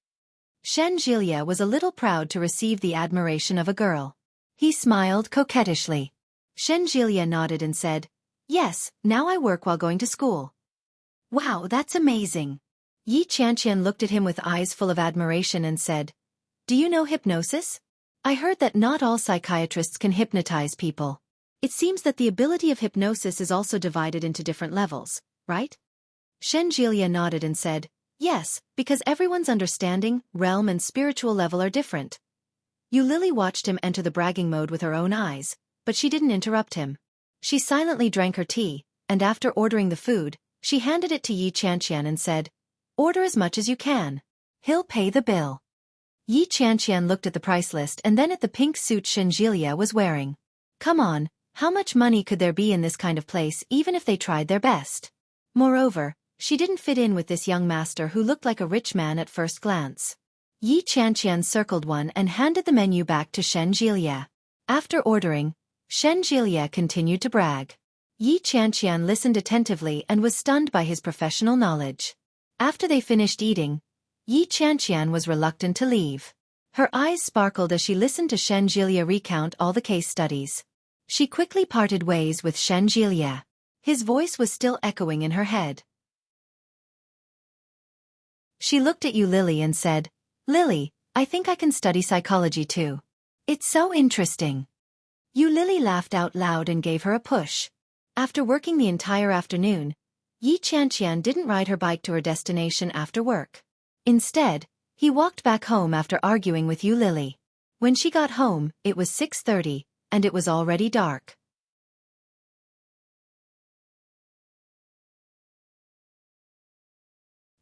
Shen Jilia was a little proud to receive the admiration of a girl. He smiled coquettishly. Shen Jilia nodded and said, Yes, now I work while going to school. Wow, that's amazing. Yi Qianqian looked at him with eyes full of admiration and said, Do you know hypnosis? I heard that not all psychiatrists can hypnotize people. It seems that the ability of hypnosis is also divided into different levels, right? Shenjilia nodded and said, yes, because everyone's understanding, realm and spiritual level are different. Lily watched him enter the bragging mode with her own eyes, but she didn't interrupt him. She silently drank her tea, and after ordering the food, she handed it to Yi Qianqian and said, order as much as you can. He'll pay the bill. Yi Qianqian looked at the price list and then at the pink suit Shenjilia was wearing. Come on, how much money could there be in this kind of place even if they tried their best? Moreover, she didn't fit in with this young master who looked like a rich man at first glance. Yi Qianqian circled one and handed the menu back to Shenjilia. After ordering, Shenjilia continued to brag. Yi Qianqian listened attentively and was stunned by his professional knowledge. After they finished eating, Yi Qianqian was reluctant to leave. Her eyes sparkled as she listened to Shenjilia recount all the case studies. She quickly parted ways with Shenjilia. His voice was still echoing in her head. She looked at Lily and said, Lily, I think I can study psychology too. It's so interesting. Lily laughed out loud and gave her a push. After working the entire afternoon, Yi Qianqian didn't ride her bike to her destination after work. Instead, he walked back home after arguing with Lily. When she got home, it was 6:30, and it was already dark.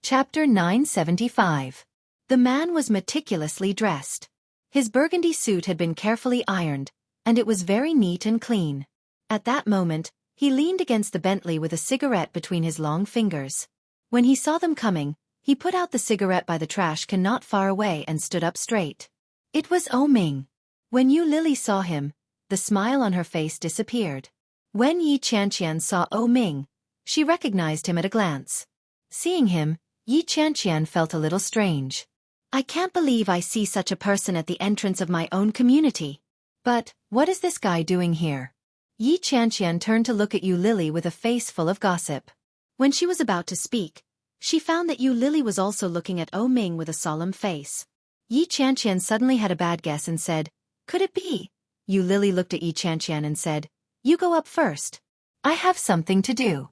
Chapter 975. The man was meticulously dressed. His burgundy suit had been carefully ironed, and it was very neat and clean. At that moment, he leaned against the Bentley with a cigarette between his long fingers. When he saw them coming, he put out the cigarette by the trash can not far away and stood up straight. It was Ming. When Lily saw him, the smile on her face disappeared. When Yi Qianqian saw Ming, she recognized him at a glance. Seeing him, Yi Qianqian felt a little strange. I can't believe I see such a person at the entrance of my own community. But, what is this guy doing here? Yi Qianqian turned to look at Lily with a face full of gossip. When she was about to speak, she found that Lily was also looking at Ming with a solemn face. Yi Qianqian suddenly had a bad guess and said, could it be? Lily looked at Yi Qianqian and said, you go up first. I have something to do.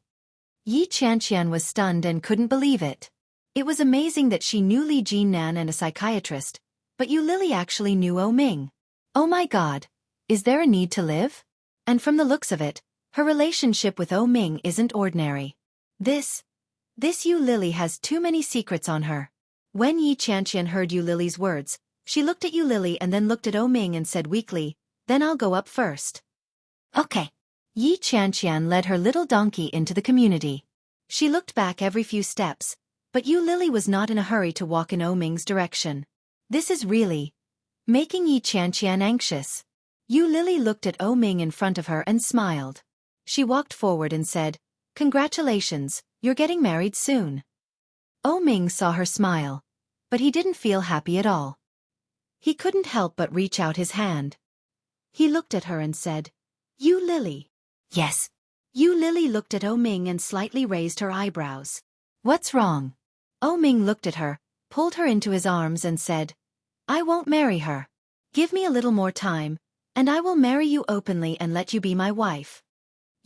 Yi Qianqian was stunned and couldn't believe it. It was amazing that she knew Li Jinnan and a psychiatrist, but Lily actually knew Ming. Oh my god, is there a need to live? And from the looks of it, her relationship with Ming isn't ordinary. This Lily has too many secrets on her. When Yi Qianqian heard Lily's words, she looked at Lily and then looked at Ming and said weakly, then I'll go up first. Okay. Yi Qianqian led her little donkey into the community. She looked back every few steps, but Lily was not in a hurry to walk in Ming's direction. This is really making Yi Qianqian anxious. Lily looked at Ming in front of her and smiled. She walked forward and said, congratulations, you're getting married soon. Ming saw her smile, but he didn't feel happy at all. He couldn't help but reach out his hand. He looked at her and said, Lily. Yes. Lily looked at Ming and slightly raised her eyebrows. What's wrong? Ming looked at her, pulled her into his arms and said, I won't marry her. Give me a little more time, and I will marry you openly and let you be my wife.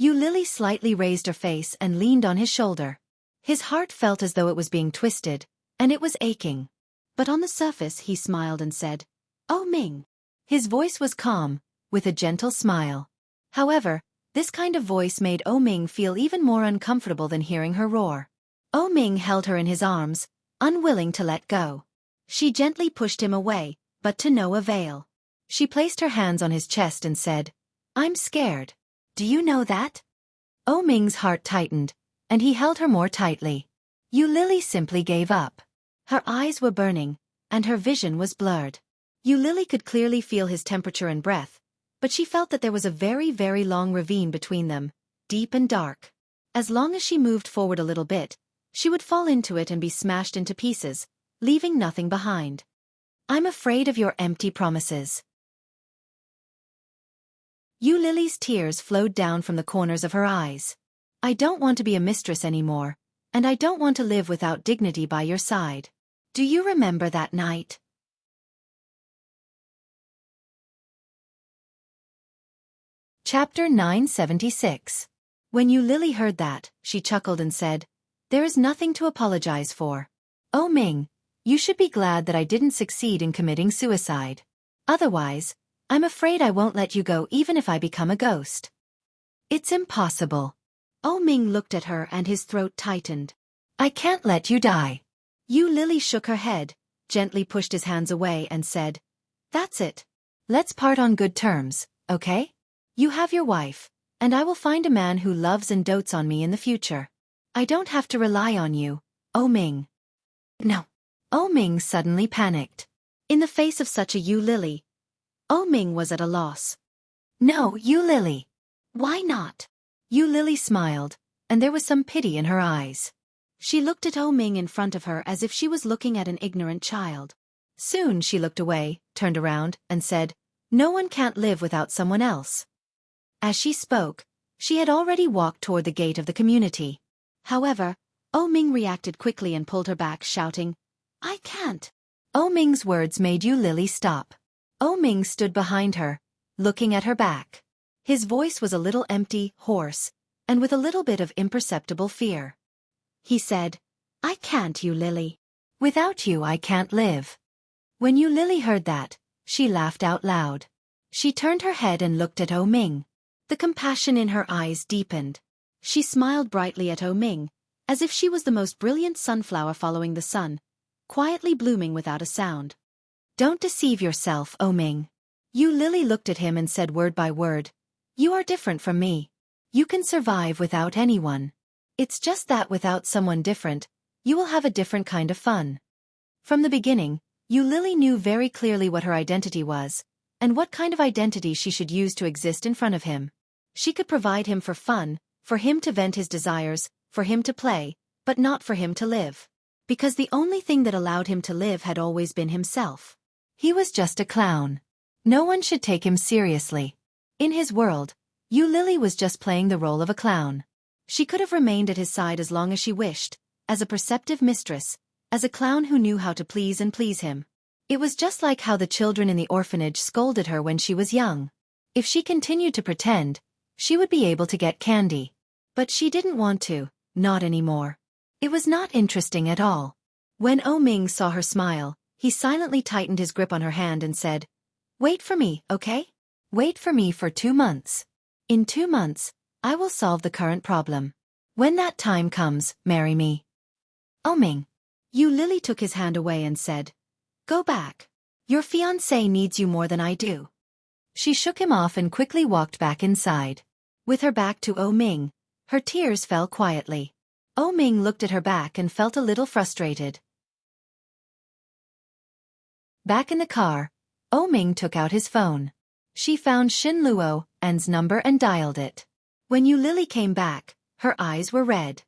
Lily slightly raised her face and leaned on his shoulder. His heart felt as though it was being twisted, and it was aching. But on the surface he smiled and said, Ming. His voice was calm, with a gentle smile. However, this kind of voice made Ming feel even more uncomfortable than hearing her roar. Ming held her in his arms, unwilling to let go. She gently pushed him away, but to no avail. She placed her hands on his chest and said, I'm scared. Do you know that? Ming's heart tightened, and he held her more tightly. Lily simply gave up. Her eyes were burning, and her vision was blurred. Lily could clearly feel his temperature and breath, but she felt that there was a very, very long ravine between them, deep and dark. As long as she moved forward a little bit, she would fall into it and be smashed into pieces, leaving nothing behind. I'm afraid of your empty promises. Lily's tears flowed down from the corners of her eyes. I don't want to be a mistress anymore, and I don't want to live without dignity by your side. Do you remember that night? Chapter 976. When Yu Lily heard that, she chuckled and said, "There is nothing to apologize for. Oh Ming, you should be glad that I didn't succeed in committing suicide. Otherwise, I'm afraid I won't let you go even if I become a ghost." "It's impossible." Oh Ming looked at her and his throat tightened. "I can't let you die." Yu Lily shook her head, gently pushed his hands away and said, "That's it. Let's part on good terms, okay? You have your wife, and I will find a man who loves and dotes on me in the future. I don't have to rely on you, Oh Ming." "No." Oh Ming suddenly panicked. In the face of such a Yu Lily, Oh Ming was at a loss. "No, Yu Lily." "Why not?" Yu Lily smiled, and there was some pity in her eyes. She looked at Oh Ming in front of her as if she was looking at an ignorant child. Soon she looked away, turned around, and said, "No one can't live without someone else." As she spoke, she had already walked toward the gate of the community. However, Oh Ming reacted quickly and pulled her back, shouting, "I can't." Oh Ming's words made Yu Lily stop. Oh Ming stood behind her, looking at her back. His voice was a little empty, hoarse, and with a little bit of imperceptible fear. He said, "I can't, Yu Lily. Without you I can't live." When Yu Lily heard that, she laughed out loud. She turned her head and looked at Oh Ming. The compassion in her eyes deepened. She smiled brightly at Oh Ming, as if she was the most brilliant sunflower following the sun, quietly blooming without a sound. "Don't deceive yourself, Oh Ming." Yu Lily looked at him and said word by word, "You are different from me. You can survive without anyone. It's just that without someone different, you will have a different kind of fun." From the beginning, Yu Lily knew very clearly what her identity was, and what kind of identity she should use to exist in front of him. She could provide him for fun, for him to vent his desires, for him to play, but not for him to live. Because the only thing that allowed him to live had always been himself. He was just a clown. No one should take him seriously. In his world, Yu Lily was just playing the role of a clown. She could have remained at his side as long as she wished, as a perceptive mistress, as a clown who knew how to please and please him. It was just like how the children in the orphanage scolded her when she was young. If she continued to pretend, she would be able to get candy. But she didn't want to, not anymore. It was not interesting at all. When Oh Ming saw her smile, he silently tightened his grip on her hand and said, "Wait for me, okay? Wait for me for 2 months. In 2 months, I will solve the current problem. When that time comes, marry me." "Oh Ming." Yu Lily took his hand away and said, "Go back. Your fiancé needs you more than I do." She shook him off and quickly walked back inside. With her back to Oh Ming, her tears fell quietly. Oh Ming looked at her back and felt a little frustrated. Back in the car, Oh Ming took out his phone. She found Xin Luo An's number and dialed it. When Yu Lily came back, her eyes were red.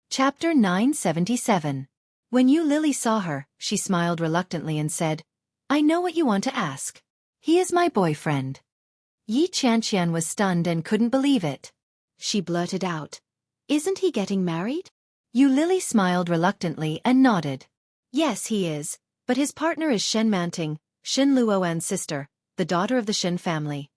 Chapter 977. When Yu Lily saw her, she smiled reluctantly and said, "I know what you want to ask. He is my boyfriend." Yi Qianqian was stunned and couldn't believe it. She blurted out, "Isn't he getting married?" Yu Lily smiled reluctantly and nodded. "Yes, he is, but his partner is Shen Manting, Xin Luoan's sister, the daughter of the Shen family."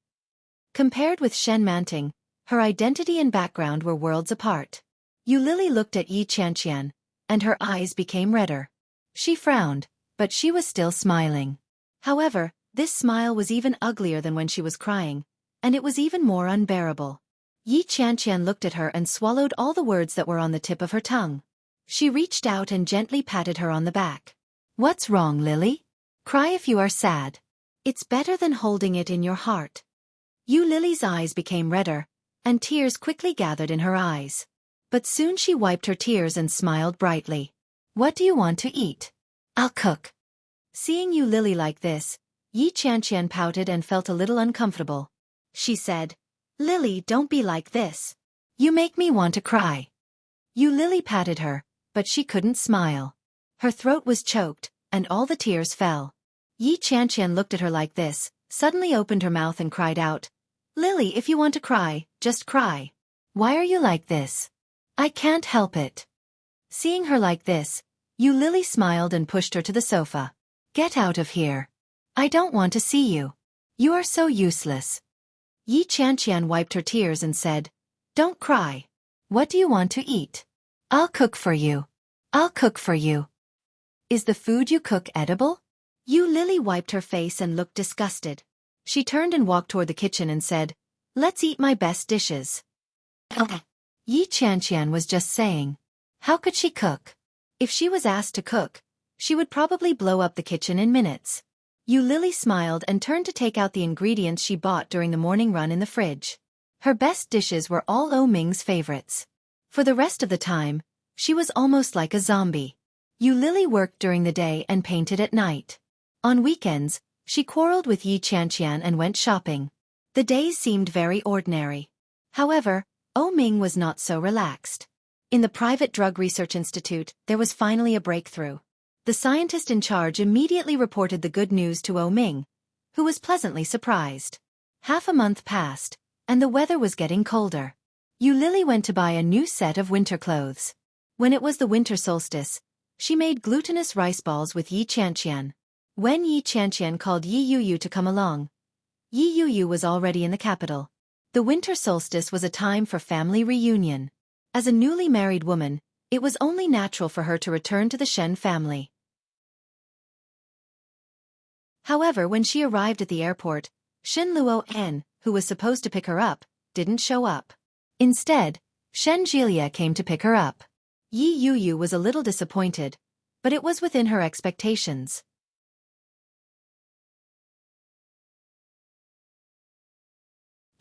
Compared with Shen Manting, her identity and background were worlds apart. Yu Lily looked at Yi Qianqian, and her eyes became redder. She frowned, but she was still smiling. However, this smile was even uglier than when she was crying, and it was even more unbearable. Yi Qianqian looked at her and swallowed all the words that were on the tip of her tongue. She reached out and gently patted her on the back. "What's wrong, Lily? Cry if you are sad. It's better than holding it in your heart." Yu Lily's eyes became redder, and tears quickly gathered in her eyes. But soon she wiped her tears and smiled brightly. "What do you want to eat? I'll cook." Seeing Yu Lily like this, Yi Qianqian pouted and felt a little uncomfortable. She said, "Lily, don't be like this. You make me want to cry." Yu Lily patted her, but she couldn't smile. Her throat was choked, and all the tears fell. Yi Qianqian looked at her like this, suddenly opened her mouth and cried out, "Lily, if you want to cry, just cry. Why are you like this? I can't help it." Seeing her like this, Yu Lily smiled and pushed her to the sofa. Get out of here. I don't want to see you. You are so useless. Yi Qianqian wiped her tears and said, Don't cry. What do you want to eat? I'll cook for you. I'll cook for you. Is the food you cook edible? Yu Lily wiped her face and looked disgusted. She turned and walked toward the kitchen and said, Let's eat my best dishes. Yi Qianqian was just saying. How could she cook? If she was asked to cook, she would probably blow up the kitchen in minutes. Yu Lily smiled and turned to take out the ingredients she bought during the morning run in the fridge. Her best dishes were all O Ming's favorites. For the rest of the time, she was almost like a zombie. Yu Lily worked during the day and painted at night. On weekends, she quarreled with Yi Qianqian and went shopping. The days seemed very ordinary. However, O Ming was not so relaxed. In the private drug research institute, there was finally a breakthrough. The scientist in charge immediately reported the good news to O Ming, who was pleasantly surprised. Half a month passed, and the weather was getting colder. Yu Lily went to buy a new set of winter clothes. When it was the winter solstice, she made glutinous rice balls with Yi Qianqian. When Yi Qianqian called Yi Yuyu to come along, Yi Yuyu was already in the capital. The winter solstice was a time for family reunion. As a newly married woman, it was only natural for her to return to the Shen family. However, when she arrived at the airport, Shen Luo, who was supposed to pick her up, didn't show up. Instead, Shen Jilia came to pick her up. Yi Yuyu was a little disappointed, but it was within her expectations.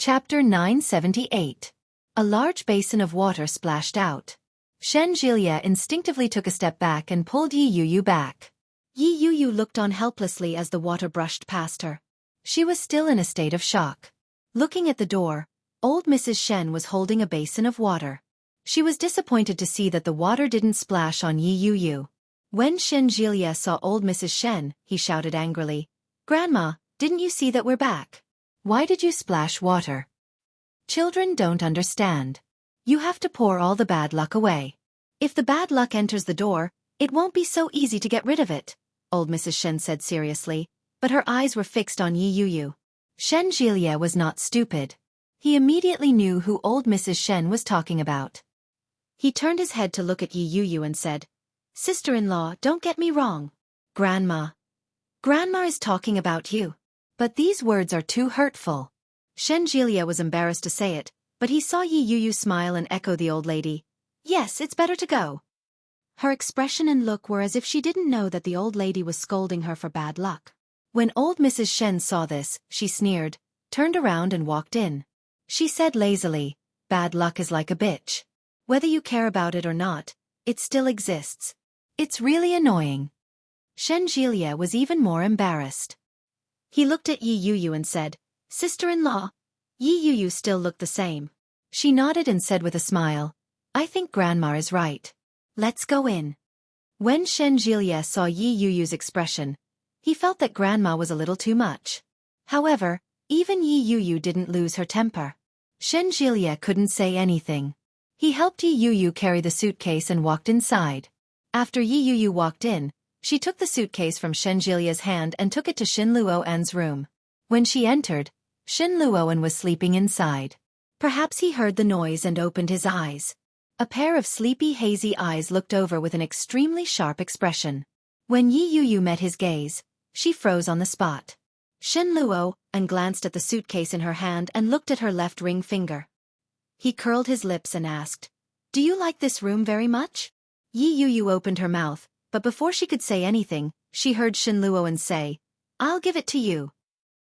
Chapter 978. A large basin of water splashed out. Shen Jilia instinctively took a step back and pulled Yi Yuyu back. Yi Yuyu looked on helplessly as the water brushed past her. She was still in a state of shock. Looking at the door, old Mrs. Shen was holding a basin of water. She was disappointed to see that the water didn't splash on Yi Yuyu. When Shen Jilia saw old Mrs. Shen, he shouted angrily, Grandma, didn't you see that we're back? Why did you splash water? Children don't understand. You have to pour all the bad luck away. If the bad luck enters the door, it won't be so easy to get rid of it, old Mrs. Shen said seriously, but her eyes were fixed on Yi Yuyu. Shen Jilia was not stupid. He immediately knew who old Mrs. Shen was talking about. He turned his head to look at Yi Yuyu and said, Sister-in-law, don't get me wrong. Grandma is talking about you. But these words are too hurtful. Shen Jilia was embarrassed to say it, but he saw Yi Yuyu smile and echo the old lady. Yes, it's better to go. Her expression and look were as if she didn't know that the old lady was scolding her for bad luck. When old Mrs. Shen saw this, she sneered, turned around and walked in. She said lazily, Bad luck is like a bitch. Whether you care about it or not, it still exists. It's really annoying. Shen Jilia was even more embarrassed. He looked at Yi Yuyu and said, Sister-in-law. Yi Yuyu still looked the same. She nodded and said with a smile, I think Grandma is right. Let's go in. When Shen Jilia saw Yi Yuyu's expression, he felt that Grandma was a little too much. However, even Yi Yuyu didn't lose her temper. Shen Jilia couldn't say anything. He helped Yi Yuyu carry the suitcase and walked inside. After Yi Yuyu walked in, she took the suitcase from Shen Jilia's hand and took it to Shin Luo'an's room. When she entered, Shin Luo'an was sleeping inside. Perhaps he heard the noise and opened his eyes. A pair of sleepy, hazy eyes looked over with an extremely sharp expression. When Yi Yuyu met his gaze, she froze on the spot. Shin Luo'an glanced at the suitcase in her hand and looked at her left ring finger. He curled his lips and asked, Do you like this room very much? Yi Yuyu opened her mouth, but before she could say anything, she heard Shin Luo'an say, I'll give it to you.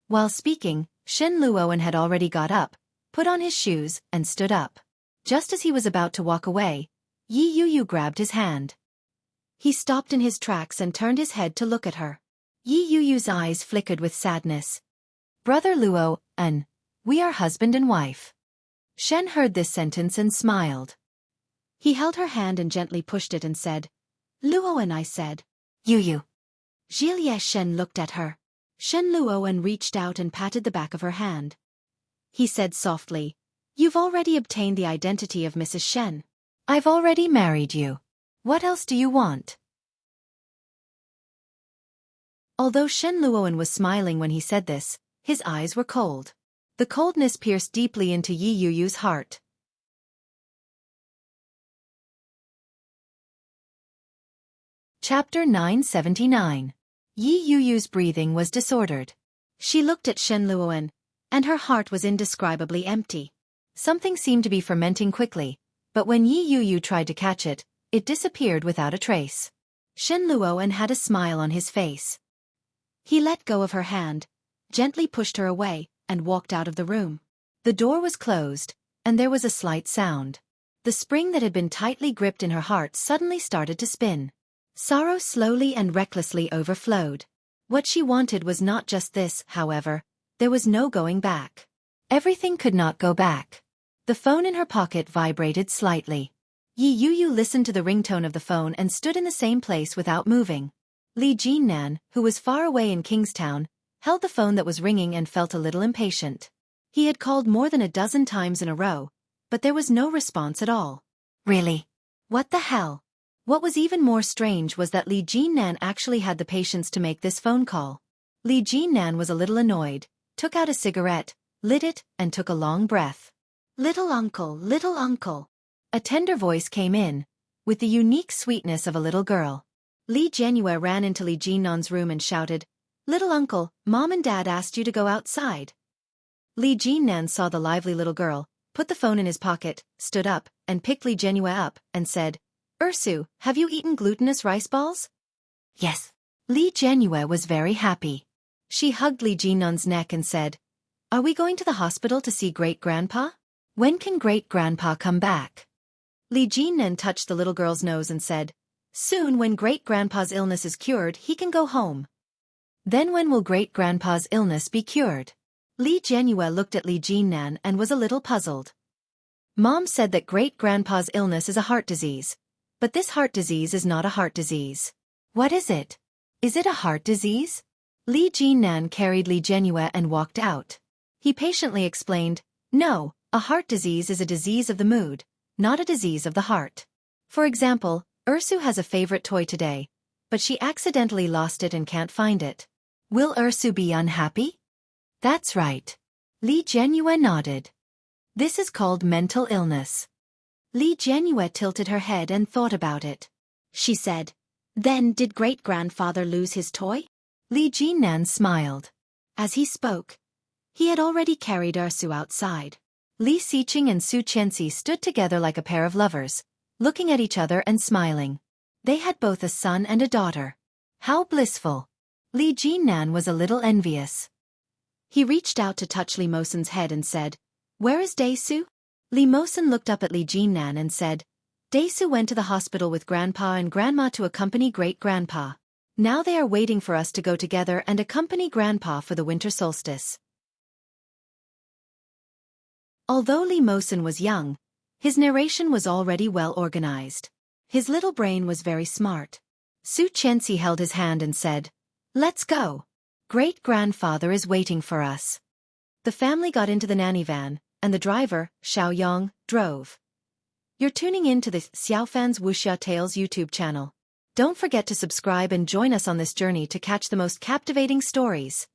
While speaking, Shin Luo'an had already got up, put on his shoes, and stood up. Just as he was about to walk away, Yi Yuyu grabbed his hand. He stopped in his tracks and turned his head to look at her. Yi Yuyu's eyes flickered with sadness. Brother Luo'an, we are husband and wife. Shen heard this sentence and smiled. He held her hand and gently pushed it and said, Luo'an, I said. Yuyu. Jilia. Shen looked at her. Shen Luo'an reached out and patted the back of her hand. He said softly, You've already obtained the identity of Mrs. Shen. I've already married you. What else do you want? Although Shen Luoan was smiling when he said this, his eyes were cold. The coldness pierced deeply into Yi Yuyu's heart. Chapter 979. Yi Yuyu's breathing was disordered. She looked at Shen Luoan, and her heart was indescribably empty. Something seemed to be fermenting quickly, but when Yi Yuyu tried to catch it, it disappeared without a trace. Shen Luoan had a smile on his face. He let go of her hand, gently pushed her away, and walked out of the room. The door was closed, and there was a slight sound. The spring that had been tightly gripped in her heart suddenly started to spin. Sorrow slowly and recklessly overflowed. What she wanted was not just this, however. There was no going back. Everything could not go back. The phone in her pocket vibrated slightly. Yi Yuyu listened to the ringtone of the phone and stood in the same place without moving. Li Jinnan, who was far away in Kingstown, held the phone that was ringing and felt a little impatient. He had called more than a dozen times in a row, but there was no response at all. Really? What the hell? What was even more strange was that Li Jinnan actually had the patience to make this phone call. Li Jinnan was a little annoyed, took out a cigarette, lit it, and took a long breath. Little uncle, little uncle. A tender voice came in, with the unique sweetness of a little girl. Li Jianyue ran into Li Jinnan's room and shouted, "Little uncle, Mom and Dad asked you to go outside." Li Jinnan saw the lively little girl, put the phone in his pocket, stood up, and picked Li Jianyue up, and said, "Ursu, have you eaten glutinous rice balls?" "Yes." Li Jianyue was very happy. She hugged Li Jinnan's neck and said, "Are we going to the hospital to see great-grandpa? When can great-grandpa come back?" Li Jinnan touched the little girl's nose and said, "Soon, when great-grandpa's illness is cured, he can go home." "Then when will great-grandpa's illness be cured?" Li Jianyue looked at Li Jinnan and was a little puzzled. "Mom said that great-grandpa's illness is a heart disease. But this heart disease is not a heart disease." "What is it? Is it a heart disease?" Li Jinnan carried Li Jianyue and walked out. He patiently explained, "No, a heart disease is a disease of the mood, not a disease of the heart. For example, Ursu has a favorite toy today, but she accidentally lost it and can't find it. Will Ursu be unhappy?" "That's right." Li Jianyue nodded. "This is called mental illness." Li Jianyue tilted her head and thought about it. She said, "Then did great-grandfather lose his toy?" Li Jinnan smiled. As he spoke, he had already carried Ursu outside. Li Xiqing and Su Qianxi stood together like a pair of lovers, looking at each other and smiling. They had both a son and a daughter. How blissful! Li Jinnan was a little envious. He reached out to touch Li Mosen's head and said, "Where is Daisu?" Li Mosen looked up at Li Jinnan and said, "Daisu went to the hospital with Grandpa and Grandma to accompany great-grandpa. Now they are waiting for us to go together and accompany Grandpa for the winter solstice." Although Li Mosen was young, his narration was already well organized. His little brain was very smart. Su Qianxi held his hand and said, "Let's go. Great-grandfather is waiting for us." The family got into the nanny van, and the driver, Xiaoyang, drove. You're tuning in to the Xiaofan's Wuxia Tales YouTube channel. Don't forget to subscribe and join us on this journey to catch the most captivating stories.